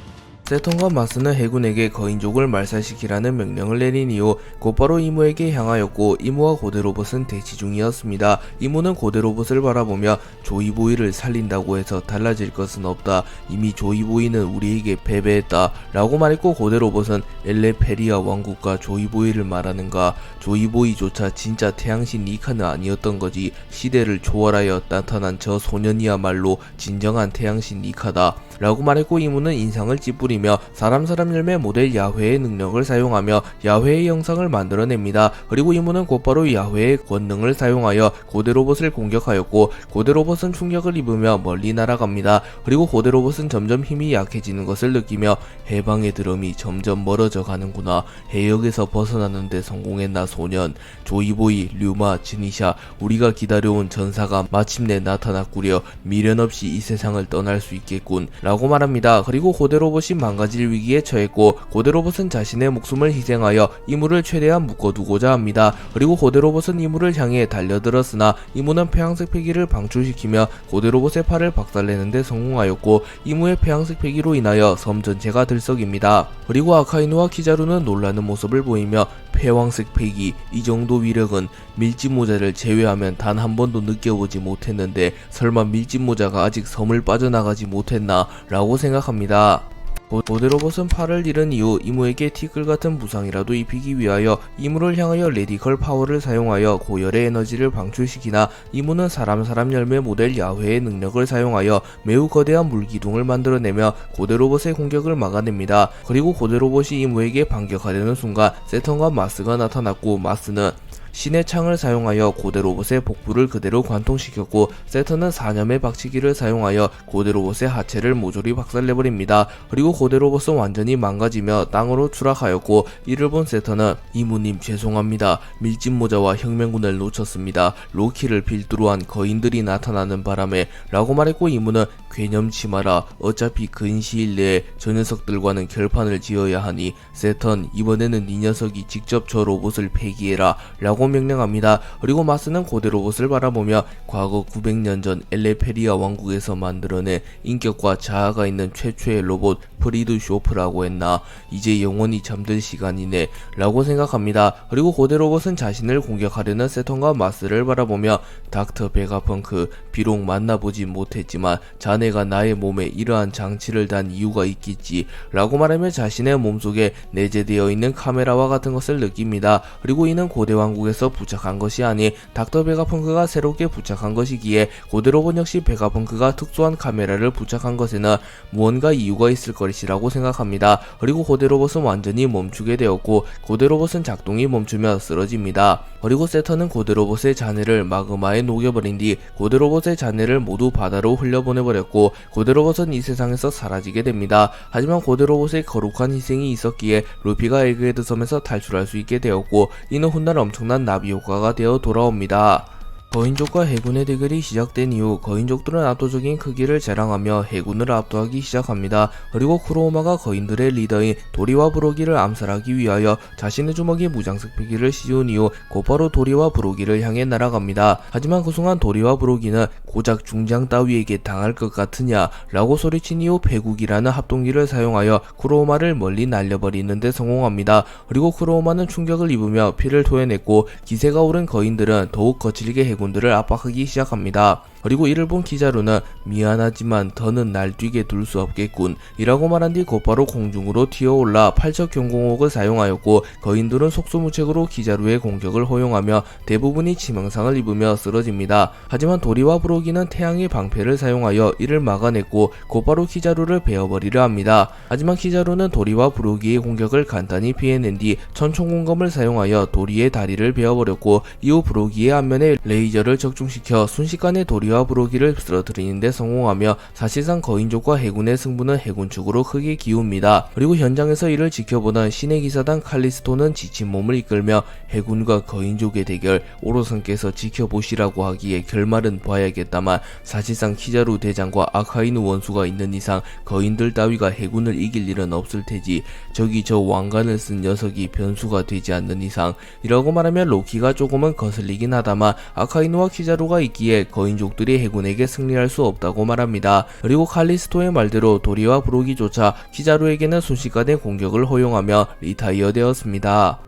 S1: 세턴과 마스는 해군에게 거인족을 말살시키라는 명령을 내린 이후 곧바로 이무에게 향하였고 이무와 고대 로봇은 대치 중이었습니다. 이무는 고대 로봇을 바라보며 조이보이를 살린다고 해서 달라질 것은 없다. 이미 조이보이는 우리에게 패배했다 라고 말했고 고대 로봇은 엘레페리아 왕국과 조이보이를 말하는가? 조이보이조차 진짜 태양신 니카는 아니었던 거지. 시대를 초월하여 나타난 저 소년이야말로 진정한 태양신 니카다 라고 말했고 이무는 인상을 찌푸리며 이문이며 사람 열매 모델 야훼의 능력을 사용하며 야훼의 영상을 만들어냅니다. 그리고 이문은 곧바로 야훼의 권능을 사용하여 고대 로봇을 공격하였고 고대 로봇은 충격을 입으며 멀리 날아갑니다. 그리고 고대 로봇은 점점 힘이 약해지는 것을 느끼며 해방의 드럼이 점점 멀어져 가는구나. 해역에서 벗어나는데 성공했나 소년. 조이보이, 류마, 지니샤, 우리가 기다려온 전사가 마침내 나타났구려. 미련 없이 이 세상을 떠날 수 있겠군 라고 말합니다. 그리고 고대 로봇이 망가질 위기에 처했고 고대 로봇은 자신의 목숨을 희생하여 이무를 최대한 묶어두고자 합니다. 그리고 고대 로봇은 이무를 향해 달려들었으나 이무는 폐양색 폐기를 방출시키며 고대 로봇의 팔을 박살내는데 성공하였고 이무의 폐양색 폐기로 인하여 섬 전체가 들썩입니다. 그리고 아카이누와 키자루는 놀라는 모습을 보이며 폐왕색 폐기, 이 정도 위력은 밀짚모자를 제외하면 단 한 번도 느껴보지 못했는데 설마 밀짚모자가 아직 섬을 빠져나가지 못했나 라고 생각합니다. 고대 로봇은 팔을 잃은 이후 이무에게 티끌 같은 부상이라도 입히기 위하여 이무를 향하여 레디컬 파워를 사용하여 고열의 에너지를 방출시키나 이무는 사람 열매 모델 야훼의 능력을 사용하여 매우 거대한 물기둥을 만들어내며 고대 로봇의 공격을 막아냅니다. 그리고 고대 로봇이 이무에게 반격하려는 순간 세턴과 마스가 나타났고 마스는 신의 창을 사용하여 고대 로봇의 복부를 그대로 관통시켰고 세턴은 사념의 박치기를 사용하여 고대 로봇의 하체를 모조리 박살내버립니다. 그리고 고대 로봇은 완전히 망가지며 땅으로 추락하였고 이를 본 세턴은 이무님 죄송합니다. 밀짚모자와 혁명군을 놓쳤습니다. 로키를 필두로 한 거인들이 나타나는 바람에 라고 말했고 이무는 괴념치 마라. 어차피 근시일 내에 저 녀석들과는 결판을 지어야 하니 세턴 이번에는 이 녀석이 직접 저 로봇을 폐기해라 라고 명령합니다. 그리고 마스는 고대 로봇을 바라보며 과거 900년 전 엘레페리아 왕국에서 만들어낸 인격과 자아가 있는 최초의 로봇 프리드 쇼프라고 했나. 이제 영원히 잠들 시간이네 라고 생각합니다. 그리고 고대 로봇은 자신을 공격하려는 세턴과 마스를 바라보며 닥터 베가펑크, 비록 만나보지 못했지만 자네가 나의 몸에 이러한 장치를 단 이유가 있겠지 라고 말하며 자신의 몸속에 내재되어 있는 카메라와 같은 것을 느낍니다. 그리고 이는 고대 왕국에서 부착한 것이 아닌 닥터 베가펑크가 새롭게 부착한 것이기에 고대 로봇 역시 베가펑크가 특수한 카메라를 부착한 것에는 무언가 이유가 있을 것이라고 생각합니다. 그리고 고대 로봇은 완전히 멈추게 되었고 고대 로봇은 작동이 멈추며 쓰러집니다. 그리고 세턴은 고대 로봇의 잔해를 마그마에 녹여버린 뒤 고대 로봇의 잔해를 모두 바다로 흘려보내버렸고 고대 로봇은 이 세상에서 사라지게 됩니다. 하지만 고대 로봇의 거룩한 희생이 있었기에 루피가 에그헤드 섬에서 탈출할 수 있게 되었고 이는 훗날 엄청난 나비 효과가 되어 돌아옵니다. 거인족과 해군의 대결이 시작된 이후 거인족들은 압도적인 크기를 자랑하며 해군을 압도하기 시작합니다. 그리고 쿠로우마가 거인들의 리더인 도리와 브로기를 암살하기 위하여 자신의 주먹에 무장색 폐기를 씌운 이후 곧바로 도리와 브로기를 향해 날아갑니다. 하지만 그 순간 도리와 브로기는 고작 중장 따위에게 당할 것 같으냐 라고 소리친 이후 패국이라는 합동기를 사용하여 쿠로우마를 멀리 날려버리는 데 성공합니다. 그리고 쿠로우마는 충격을 입으며 피를 토해냈고 기세가 오른 거인들은 더욱 거칠게 군들을 압박하기 시작합니다. 그리고 이를 본 키자루는 미안하지만 더는 날뛰게 둘 수 없겠군 이라고 말한 뒤 곧바로 공중으로 튀어올라 팔척 경공옥을 사용하였고 거인들은 속수무책으로 키자루의 공격을 허용하며 대부분이 치명상을 입으며 쓰러집니다. 하지만 도리와 브로기는 태양의 방패를 사용하여 이를 막아냈고 곧바로 키자루를 베어버리려 합니다. 하지만 키자루는 도리와 브로기의 공격을 간단히 피해낸 뒤 천총공검을 사용하여 도리의 다리를 베어버렸고 이후 브로기의 안면에 레이저를 적중시켜 순식간에 도리와 브로기를 쓰러뜨리는 데 성공하며 사실상 거인족과 해군의 승부는 해군 측으로 크게 기웁니다. 그리고 현장에서 이를 지켜보던 신의 기사단 칼리스토는 지친 몸을 이끌며 해군과 거인족의 대결 오로선께서 지켜보시라고 하기에 결말은 봐야겠다만 사실상 키자루 대장과 아카이누 원수가 있는 이상 거인들 따위가 해군을 이길 일은 없을 테지. 저기 저 왕관을 쓴 녀석이 변수가 되지 않는 이상 이라고 말하면 로키가 조금은 거슬리긴 하다만 아카이누와 키자루가 있기에 거인족들이 해군에게 승리할 수 없다고 말합니다. 그리고 칼리스토의 말대로 도리와 브로기조차 키자루에게는 순식간에 공격을 허용하며 리타이어 되었습니다.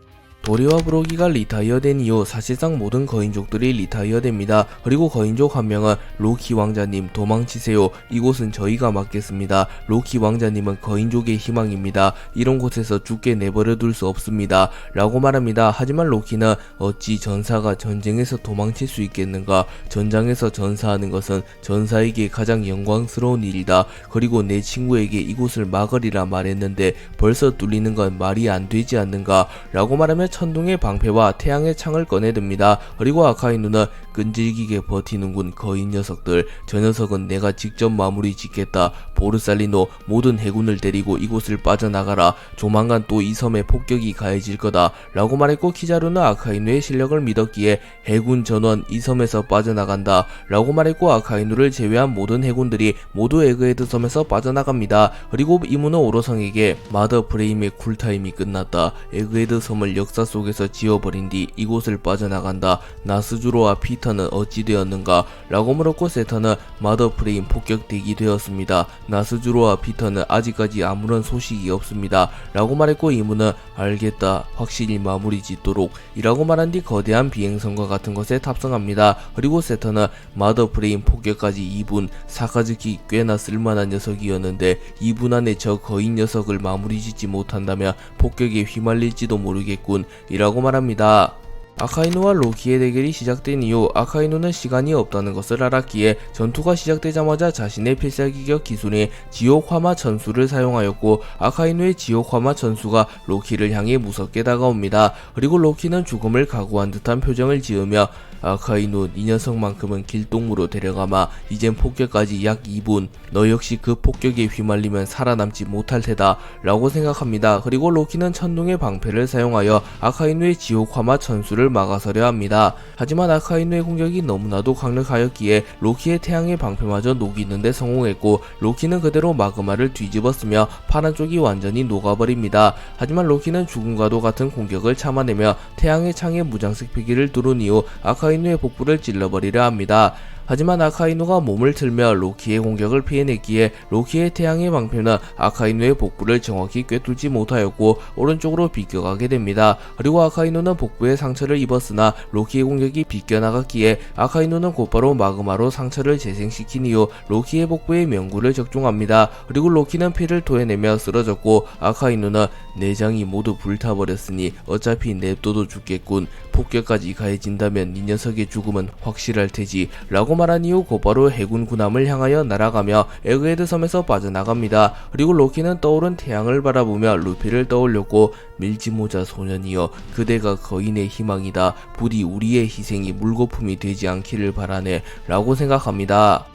S1: 도리와 브로기가 리타이어된 이후 사실상 모든 거인족들이 리타이어됩니다. 그리고 거인족 한 명은 로키 왕자님 도망치세요. 이곳은 저희가 맡겠습니다. 로키 왕자님은 거인족의 희망입니다. 이런 곳에서 죽게 내버려 둘 수 없습니다. 라고 말합니다. 하지만 로키는 어찌 전사가 전쟁에서 도망칠 수 있겠는가? 전장에서 전사하는 것은 전사에게 가장 영광스러운 일이다. 그리고 내 친구에게 이곳을 막으리라 말했는데 벌써 뚫리는 건 말이 안 되지 않는가? 라고 말하며 천둥의 방패와 태양의 창을 꺼내듭니다. 그리고 아카이누는 끈질기게 버티는군 거인 녀석들. 저 녀석은 내가 직접 마무리 짓겠다. 보르살리노 모든 해군을 데리고 이곳을 빠져나가라. 조만간 또 이 섬에 폭격이 가해질 거다. 라고 말했고 키자루는 아카이누의 실력을 믿었기에 해군 전원 이 섬에서 빠져나간다. 라고 말했고 아카이누를 제외한 모든 해군들이 모두 에그헤드 섬에서 빠져나갑니다. 그리고 이무는 오로성에게 마더 프레임의 쿨타임이 끝났다. 에그헤드 섬을 역사 속에서 지워버린 뒤 이곳을 빠져나간다. 나스주로와 피터는 어찌 되었는가? 라고 물었고 세터는 마더 프레임 폭격 대기되었습니다. 나스주로와 피터는 아직까지 아무런 소식이 없습니다. 라고 말했고 이무는 알겠다. 확실히 마무리 짓도록 이라고 말한 뒤 거대한 비행선과 같은 것에 탑승합니다. 그리고 세터는 마더 프레임 폭격까지 2분, 사카즈키 꽤나 쓸만한 녀석이었는데 2분 안에 저 거인 녀석을 마무리 짓지 못한다면 폭격에 휘말릴지도 모르겠군 이라고 말합니다. 아카이누와 로키의 대결이 시작된 이후 아카이누는 시간이 없다는 것을 알았기에 전투가 시작되자마자 자신의 필살기격 기술인 지옥화마 천수를 사용하였고 아카이누의 지옥화마 천수가 로키를 향해 무섭게 다가옵니다. 그리고 로키는 죽음을 각오한 듯한 표정을 지으며 아카이누 이 녀석만큼은 길동무로 데려가마. 이젠 폭격까지 약 2분. 너 역시 그 폭격에 휘말리면 살아남지 못할 테다 라고 생각합니다. 그리고 로키는 천둥의 방패를 사용하여 아카이누의 지옥화마 천수를 막아서려 합니다. 하지만 아카이누의 공격이 너무나도 강력하였기에 로키의 태양의 방패마저 녹이는데 성공했고 로키는 그대로 마그마를 뒤집었으며 파란 쪽이 완전히 녹아버립니다. 하지만 로키는 죽음과도 같은 공격을 참아내며 태양의 창에 무장색 피기를 뚫은 이후 아카이누의 복부를 찔러버리려 합니다. 하지만 아카이누가 몸을 틀며 로키의 공격을 피해냈기에 로키의 태양의 방패는 아카이누의 복부를 정확히 꿰뚫지 못하였고 오른쪽으로 비껴가게 됩니다. 그리고 아카이누는 복부에 상처를 입었으나 로키의 공격이 비껴나갔기에 아카이누는 곧바로 마그마로 상처를 재생시킨 이후 로키의 복부에 명구를 적중합니다. 그리고 로키는 피를 토해내며 쓰러졌고 아카이누는 내장이 모두 불타버렸으니 어차피 냅둬도 죽겠군. 폭격까지 가해진다면 이 녀석의 죽음은 확실할 테지 라고 말한 이후 곧바로 해군 군함을 향하여 날아가며 에그헤드 섬에서 빠져나갑니다. 그리고 로키는 떠오른 태양을 바라보며 루피를 떠올렸고 밀지모자 소년이여 그대가 거인의 희망이다. 부디 우리의 희생이 물거품이 되지 않기를 바라네 라고 생각합니다.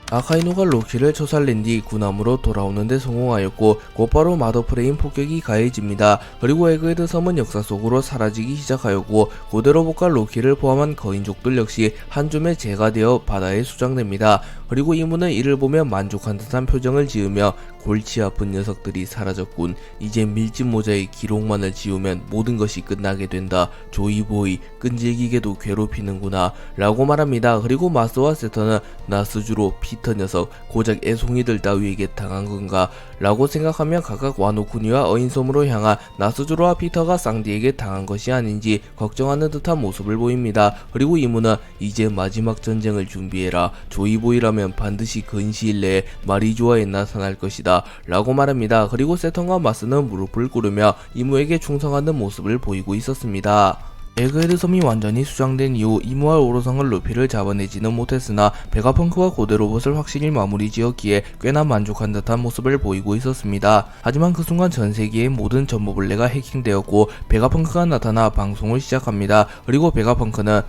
S1: 아카이누가 로키를 초살낸 뒤 군함으로 돌아오는데 성공하였고 곧바로 마더프레임 폭격이 가해집니다. 그리고 에그헤드 섬은 역사 속으로 사라지기 시작하였고 고데로봇과 로키를 포함한 거인족들 역시 한 줌의 재가 되어 바다에 수장됩니다. 그리고 이무는 이를 보며 만족한 듯한 표정을 지으며 골치 아픈 녀석들이 사라졌군. 이제 밀짚모자의 기록만을 지우면 모든 것이 끝나게 된다. 조이보이 끈질기게도 괴롭히는구나 라고 말합니다. 그리고 마스와 세터는 나스주로 피터 녀석 고작 애송이들 따위에게 당한 건가 라고 생각하며 각각 와노쿠니와 어인섬으로 향한 나스주로와 피터가 쌍디에게 당한 것이 아닌지 걱정하는 듯한 모습을 보입니다. 그리고 이무는 이제 마지막 전쟁을 준비해라. 조이보이라면 반드시 근시일 내에 마리조아에 나타날 것이다 라고 말합니다. 그리고 세턴과 마스는 무릎을 꿇으며 이무에게 충성하는 모습을 보이고 있었습니다. 에그헤드 섬이 완전히 수장된 이후 이무와 오로성은 루피를 잡아내지는 못했으나 베가펑크와 고데로봇을 확실히 마무리 지었기에 꽤나 만족한 듯한 모습을 보이고 있었습니다. 하지만 그 순간 전 세계의 모든 전모벌레가 해킹되었고 베가펑크가 나타나 방송을 시작합니다. 그리고 베가펑크는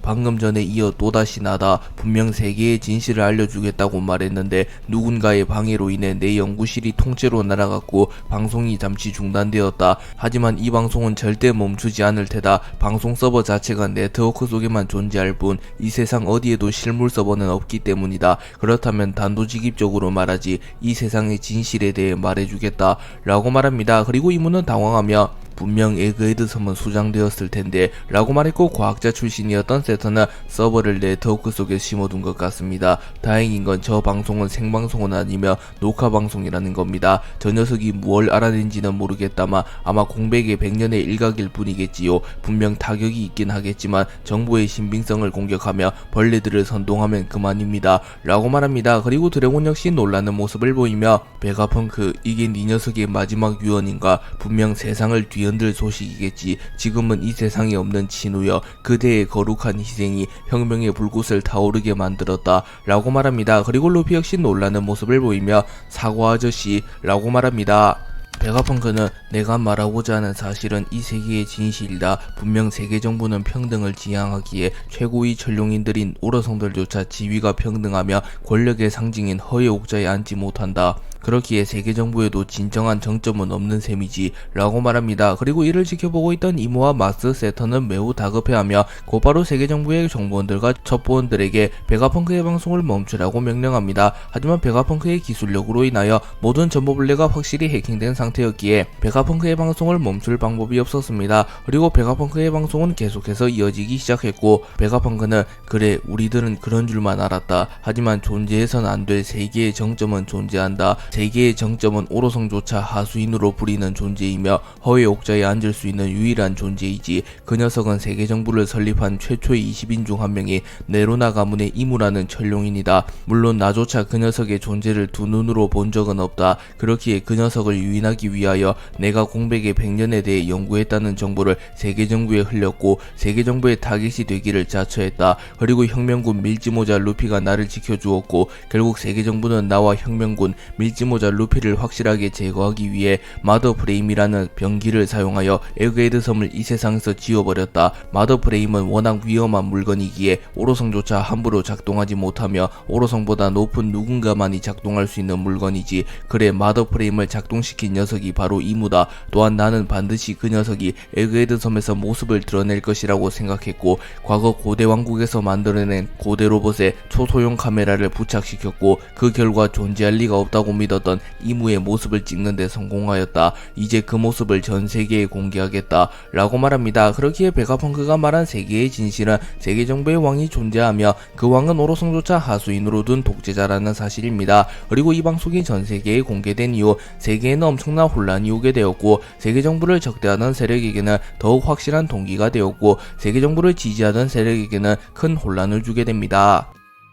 S1: 방금 전에 이어 또다시 나다. 분명 세계의 진실을 알려주겠다고 말했는데 누군가의 방해로 인해 내 연구실이 통째로 날아갔고 방송이 잠시 중단되었다. 하지만 이 방송은 절대 멈추지 않을 테다. 방송 서버 자체가 네트워크 속에만 존재할 뿐 이 세상 어디에도 실물 서버는 없기 때문이다. 그렇다면 단도직입적으로 말하지 이 세상의 진실에 대해 말해주겠다 라고 말합니다. 그리고 이무는 당황하며 분명 에그헤드 섬은 수장되었을 텐데 라고 말했고, 과학자 출신이었던 세턴은 서버를 네트워크 속에 심어둔 것 같습니다. 다행인 건 저 방송은 생방송은 아니며 녹화방송이라는 겁니다. 저 녀석이 무얼 알아낸지는 모르겠다만 아마 공백의 100년의 일각일 뿐이겠지요. 분명 타격이 있긴 하겠지만 정보의 신빙성을 공격하며 벌레들을 선동하면 그만입니다 라고 말합니다. 그리고 드래곤 역시 놀라는 모습을 보이며, 베가펑크, 이게 네 녀석의 마지막 유언인가? 분명 세상을 뒤흔들 소식이겠지. 지금은 이 세상에 없는 친우여, 그대의 거룩한 희생이 혁명의 불꽃을 타오르게 만들었다 라고 말합니다. 그리고 루피 역시 놀라는 모습을 보이며, 사과 아저씨 라고 말합니다. 베가펑크는 내가 말하고자 하는 사실은 이 세계의 진실이다. 분명 세계 정부는 평등을 지향하기에 최고의 전룡인들인 오러성들조차 지위가 평등하며 권력의 상징인 허의 옥자에 앉지 못한다. 그렇기에 세계 정부에도 진정한 정점은 없는 셈이지 라고 말합니다. 그리고 이를 지켜보고 있던 이모와 마스 세턴은 매우 다급해하며 곧바로 세계 정부의 정보원들과 첩보원들에게 베가펑크의 방송을 멈추라고 명령합니다. 하지만 베가펑크의 기술력으로 인하여 모든 정보블레가 확실히 해킹된 상태였기에 베가펑크의 방송을 멈출 방법이 없었습니다. 그리고 베가펑크의 방송은 계속해서 이어지기 시작했고, 베가펑크는 그래, 우리들은 그런 줄만 알았다. 하지만 존재해선 안 될 세계의 정점은 존재한다. 세계의 정점은 오로성조차 하수인으로 부리는 존재이며 허의 옥자에 앉을 수 있는 유일한 존재이지. 그 녀석은 세계 정부를 설립한 최초의 20인 중 한 명이 네로나 가문의 이무라는 천룡인이다. 물론 나조차 그 녀석의 존재를 두 눈으로 본 적은 없다. 그렇기에 그 녀석을 유인하기 위하여 내가 공백의 100년에 대해 연구했다는 정보를 세계 정부에 흘렸고, 세계 정부의 타깃이 되기를 자처했다. 그리고 혁명군 밀지모자 루피가 나를 지켜주었고, 결국 세계 정부는 나와 혁명군 밀지모자 루피를 확실하게 제거하기 위해 마더프레임이라는 병기를 사용하여 에그헤드 섬을 이 세상에서 지워버렸다. 마더프레임은 워낙 위험한 물건이기에 오로성조차 함부로 작동하지 못하며 오로성보다 높은 누군가만이 작동할 수 있는 물건이지. 그래, 마더프레임을 작동시킨 녀석이 바로 이무다. 또한 나는 반드시 그 녀석이 에그헤드 섬에서 모습을 드러낼 것이라고 생각했고, 과거 고대 왕국에서 만들어낸 고대 로봇에 초소형 카메라를 부착시켰고, 그 결과 존재할 리가 없다고 믿었던 이무의 모습을 찍는 데 성공하였다. 이제 그 모습을 전 세계에 공개하겠다 라고 말합니다. 그렇기에 베가펑크가 말한 세계의 진실은 세계 정부의 왕이 존재하며 그 왕은 오로성조차 하수인으로 둔 독재자라는 사실입니다. 그리고 이 방송이 전 세계에 공개된 이후 세계에는 엄청난 혼란이 오게 되었고, 세계 정부를 적대하는 세력에게는 더욱 확실한 동기가 되었고, 세계 정부를 지지하던 세력에게는 큰 혼란을 주게 됩니다.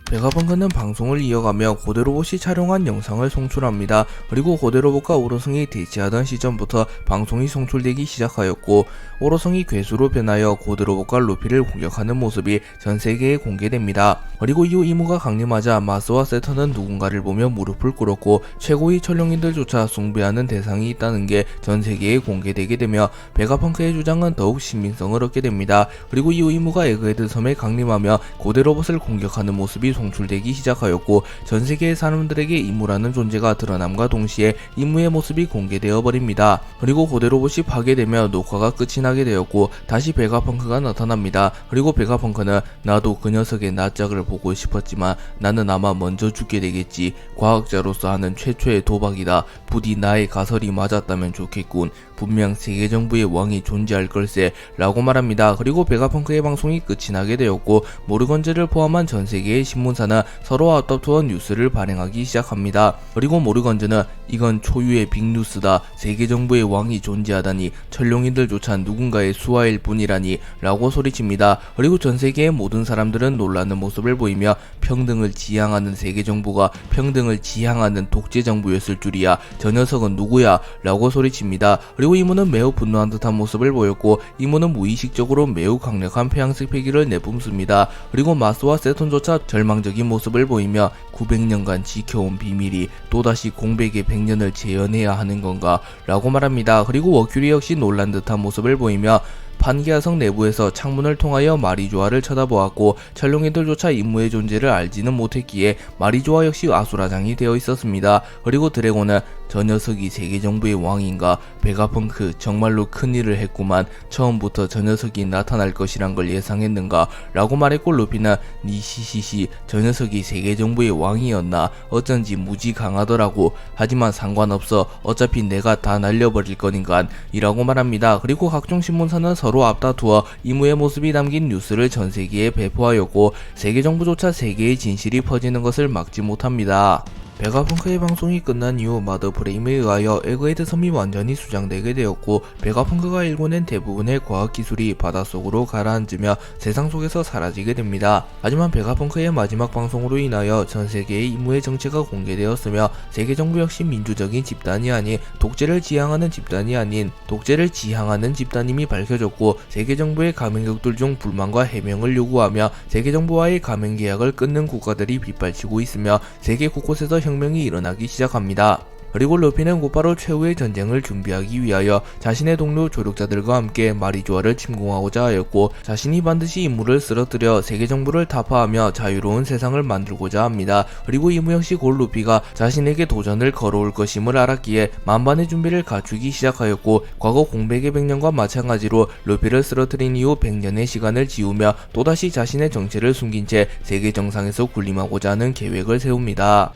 S1: 베가펑크는 방송을 이어가며 고대 로봇이 촬영한 영상을 송출합니다. 그리고 고대 로봇과 오로성이 대치하던 시점부터 방송이 송출되기 시작하였고, 오로성이 괴수로 변하여 고대 로봇과 루피를 공격하는 모습이 전 세계에 공개됩니다. 그리고 이후 이무가 강림하자 마스와 세턴은 누군가를 보며 무릎을 꿇었고, 최고의 천룡인들조차 숭배하는 대상이 있다는 게 전 세계에 공개되게 되며 베가펑크의 주장은 더욱 신빙성을 얻게 됩니다. 그리고 이후 이무가 에그헤드 섬에 강림하며 고대 로봇을 공격하는 모습이 송출되기 시작하였고, 전 세계의 사람들에게 이무라는 존재가 드러남과 동시에 이무의 모습이 공개되어 버립니다. 그리고 고대 로봇이 파괴되며 녹화가 끝이 나게 되었고, 다시 베가펑크가 나타납니다. 그리고 베가펑크는 나도 그 녀석의 낯짝을 보고 싶었지만 나는 아마 먼저 죽게 되겠지. 과학자로서 하는 최초의 도박이다. 부디 나의 가설이 맞았다면 좋겠군. 분명 세계 정부의 왕이 존재할 걸세 라고 말합니다. 그리고 베가펑크의 방송이 끝이 나게 되었고, 모르건즈를 포함한 전 세계의 신문사는 서로 앞다투어 뉴스를 발행하기 시작합니다. 그리고 모르건즈는 이건 초유의 빅뉴스다. 세계 정부의 왕이 존재하다니, 천룡인들조차 누군가의 수하일 뿐이라니 라고 소리칩니다. 그리고 전 세계의 모든 사람들은 놀라는 모습을 보이며, 평등을 지향하는 세계 정부가 평등을 지향하는 독재 정부였을 줄이야. 저 녀석은 누구야? 라고 소리칩니다. 그리고 이무는 매우 분노한 듯한 모습을 보였고, 이무는 무의식적으로 매우 강력한 폐양식 패기를 내뿜습니다. 그리고 마스와 세톤조차 절망적인 모습을 보이며 900년간 지켜온 비밀이 또다시 공백의 100년을 재현해야 하는 건가? 라고 말합니다. 그리고 워큐리 역시 놀란 듯한 모습을 보이며 판기아성 내부에서 창문을 통하여 마리조아를 쳐다보았고, 천룡이들조차 임무의 존재를 알지는 못했기에 마리조아 역시 아수라장이 되어 있었습니다. 그리고 드래곤은 저 녀석이 세계정부의 왕인가? 베가펑크 정말로 큰일을 했구만. 처음부터 저 녀석이 나타날 것이란 걸 예상했는가? 라고 말했고 루피는 니시시시 저 녀석이 세계정부의 왕이었나? 어쩐지 무지 강하더라고. 하지만 상관없어. 어차피 내가 다 날려버릴 거니깐 이라고 말합니다. 그리고 각종 신문사는 서로 앞다투어 이무의 모습이 담긴 뉴스를 전세계에 배포하였고 세계정부조차 세계의 진실이 퍼지는 것을 막지 못합니다. 베가펑크의 방송이 끝난 이후 마더 브레임에 의하여 에그헤드 섬이 완전히 수장되게 되었고 베가펑크가 일궈낸 대부분의 과학기술이 바닷속으로 가라앉으며 세상 속에서 사라지게 됩니다. 하지만 베가펑크의 마지막 방송으로 인하여 전세계의 임무의 정체가 공개되었으며 세계정부 역시 민주적인 집단이 아닌 독재를 지향하는 집단이 아닌 독재를 지향하는 집단임이 밝혀졌고 세계정부의 가맹국들 중 불만과 해명을 요구하며 세계정부와의 가맹계약을 끊는 국가들이 빗발치고 있으며 세계 곳곳에서 혁명이 일어나기 시작합니다. 그리고 루피는 곧바로 최후의 전쟁을 준비하기 위하여 자신의 동료 조력자들과 함께 마리조아를 침공하고자 하였고 자신이 반드시 임무를 쓰러뜨려 세계정부를 타파하며 자유로운 세상을 만들고자 합니다. 그리고 이무 역시 곧 루피가 자신에게 도전을 걸어올 것임을 알았기에 만반의 준비를 갖추기 시작하였고 과거 공백의 100년과 마찬가지로 루피를 쓰러뜨린 이후 100년의 시간을 지우며 또다시 자신의 정체를 숨긴 채 세계 정상에서 군림하고자 하는 계획을 세웁니다.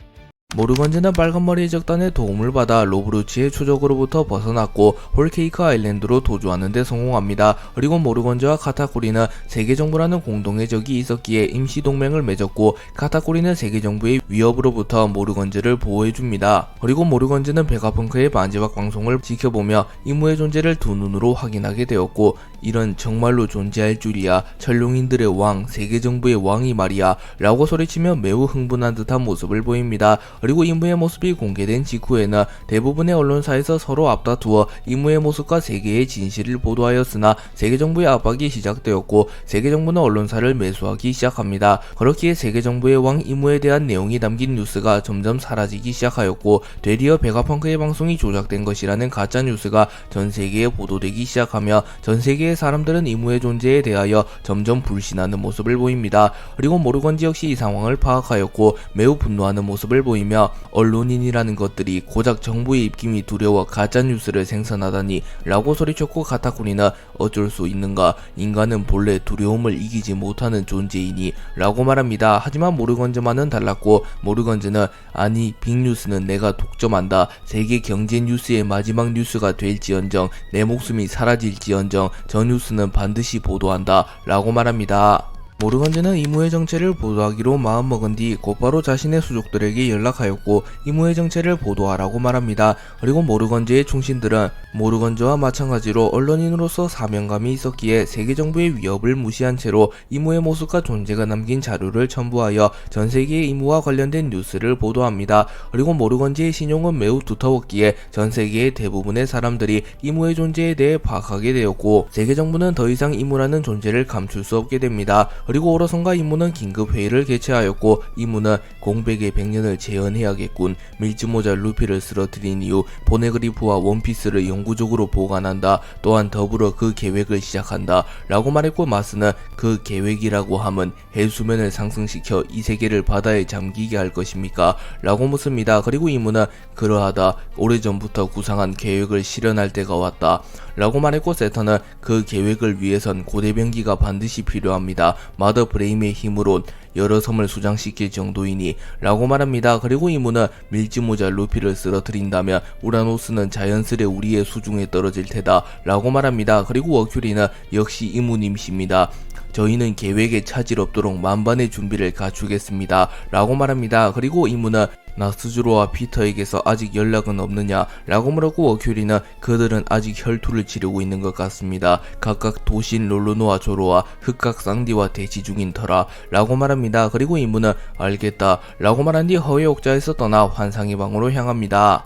S1: 모르건즈는 빨간머리 적단의 도움을 받아 로브루치의 추적으로부터 벗어났고 홀케이크 아일랜드로 도주하는 데 성공합니다. 그리고 모르건즈와 카타쿠리는 세계정부라는 공동의 적이 있었기에 임시동맹을 맺었고 카타쿠리는 세계정부의 위협으로부터 모르건즈를 보호해줍니다. 그리고 모르건즈는 베가펑크의 마지막 방송을 지켜보며 임무의 존재를 두 눈으로 확인하게 되었고 이런 정말로 존재할 줄이야. 천룡인들의 왕, 세계정부의 왕이 말이야 라고 소리치며 매우 흥분한 듯한 모습을 보입니다. 그리고 임무의 모습이 공개된 직후에는 대부분의 언론사에서 서로 앞다투어 임무의 모습과 세계의 진실을 보도하였으나 세계정부의 압박이 시작되었고 세계정부는 언론사를 매수하기 시작합니다. 그렇기에 세계정부의 왕 임무에 대한 내용이 담긴 뉴스가 점점 사라지기 시작하였고 되리어 베가펑크의 방송이 조작된 것이라는 가짜 뉴스가 전 세계에 보도되기 시작하며 전 세계의 사람들은 임무의 존재에 대하여 점점 불신하는 모습을 보입니다. 그리고 모르건즈 역시 이 상황을 파악하였고 매우 분노하는 모습을 보이며 언론인이라는 것들이 고작 정부의 입김이 두려워 가짜뉴스를 생산하다니 라고 소리쳤고 카타쿠리는 어쩔 수 있는가, 인간은 본래 두려움을 이기지 못하는 존재이니 라고 말합니다. 하지만 모르건즈만은 달랐고 모르건즈는 아니 빅뉴스는 내가 독점한다. 세계 경제 뉴스의 마지막 뉴스가 될지언정 내 목숨이 사라질지언정 저 뉴스는 반드시 보도한다 라고 말합니다. 모르건즈는 이무의 정체를 보도하기로 마음먹은 뒤 곧바로 자신의 수족들에게 연락하였고 이무의 정체를 보도하라고 말합니다. 그리고 모르건즈의 충신들은 모르건즈와 마찬가지로 언론인으로서 사명감이 있었기에 세계정부의 위협을 무시한 채로 이무의 모습과 존재가 남긴 자료를 첨부하여 전세계의 이무와 관련된 뉴스를 보도합니다. 그리고 모르건즈의 신용은 매우 두터웠기에 전세계의 대부분의 사람들이 이무의 존재에 대해 파악하게 되었고 세계정부는 더 이상 이무라는 존재를 감출 수 없게 됩니다. 그리고 오로선과 이무는 긴급회의를 개최하였고 이무는 공백의 100년을 재현해야겠군. 밀짚모자 루피를 쓰러뜨린 이후 포네그리프와 원피스를 영구적으로 보관한다. 또한 더불어 그 계획을 시작한다 라고 말했고 마스는 그 계획이라고 함은 해수면을 상승시켜 이 세계를 바다에 잠기게 할 것입니까? 라고 묻습니다. 그리고 이무는 그러하다. 오래전부터 구상한 계획을 실현할 때가 왔다 라고 말했고 세터는 그 계획을 위해선 고대병기가 반드시 필요합니다. 마더 브레임의 힘으론 여러 섬을 수장시킬 정도이니 라고 말합니다. 그리고 이무는 밀짚모자 루피를 쓰러뜨린다면 우라노스는 자연스레 우리의 수중에 떨어질 테다 라고 말합니다. 그리고 워큐리는 역시 이무님이십니다. 저희는 계획에 차질 없도록 만반의 준비를 갖추겠습니다 라고 말합니다. 그리고 이무는 나스주로와 피터에게서 아직 연락은 없느냐 라고 물었고 워큐리는 그들은 아직 혈투를 치르고 있는 것 같습니다. 각각 도신 롤로노와 조로와 흑각 쌍디와 대치 중인 터라 라고 말합니다. 그리고 이무는 알겠다 라고 말한 뒤 허의 옥자에서 떠나 환상의 방으로 향합니다.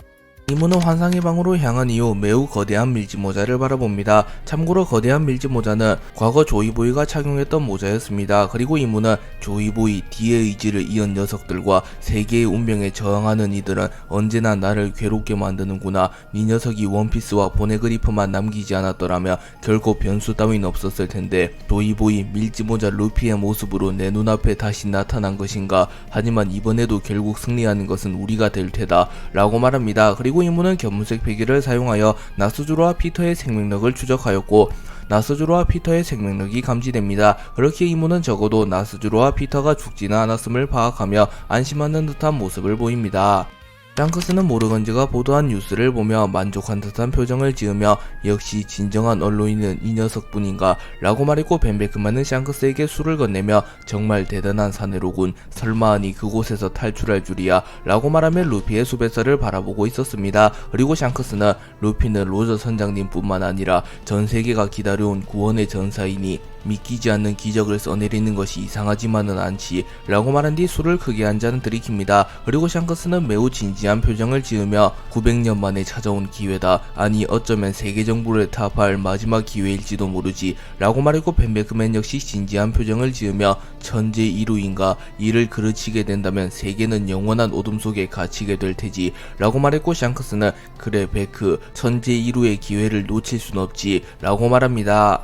S1: 이무는 환상의 방으로 향한 이후 매우 거대한 밀짚모자를 바라봅니다. 참고로 거대한 밀짚모자는 과거 조이보이가 착용했던 모자였습니다. 그리고 이무는 조이보이, 디의 의지를 이은 녀석들과 세계의 운명에 저항하는 이들은 언제나 나를 괴롭게 만드는구나. 네 녀석이 원피스와 보네그리프만 남기지 않았더라면 결코 변수 따윈 없었을 텐데 조이보이, 밀짚모자 루피의 모습으로 내 눈앞에 다시 나타난 것인가. 하지만 이번에도 결국 승리하는 것은 우리가 될 테다 라고 말합니다. 그리고 그리고 이모는 견문색 패기를 사용하여 나스주로와 피터의 생명력을 추적하였고 나스주로와 피터의 생명력이 감지됩니다. 그렇게 이모는 적어도 나스주로와 피터가 죽지는 않았음을 파악하며 안심하는 듯한 모습을 보입니다. 샹크스는 모르건즈가 보도한 뉴스를 보며 만족한 듯한 표정을 지으며 역시 진정한 언론인은 이 녀석뿐인가 라고 말했고 벤베크만은 샹크스에게 술을 건네며 정말 대단한 사내로군, 설마하니 그곳에서 탈출할 줄이야 라고 말하며 루피의 수배사를 바라보고 있었습니다. 그리고 샹크스는 루피는 로저 선장님 뿐만 아니라 전 세계가 기다려온 구원의 전사이니 믿기지 않는 기적을 써내리는 것이 이상하지만은 않지 라고 말한 뒤 술을 크게 한 잔 들이킵니다. 그리고 샹크스는 매우 진지한 표정을 지으며 900년 만에 찾아온 기회다, 아니 어쩌면 세계 정부를 타파할 마지막 기회일지도 모르지 라고 말했고 벤베크맨 역시 진지한 표정을 지으며 천재 이루인가, 이를 그르치게 된다면 세계는 영원한 어둠 속에 갇히게 될 테지 라고 말했고 샹크스는 그래 베크, 천재 이루의 기회를 놓칠 순 없지 라고 말합니다.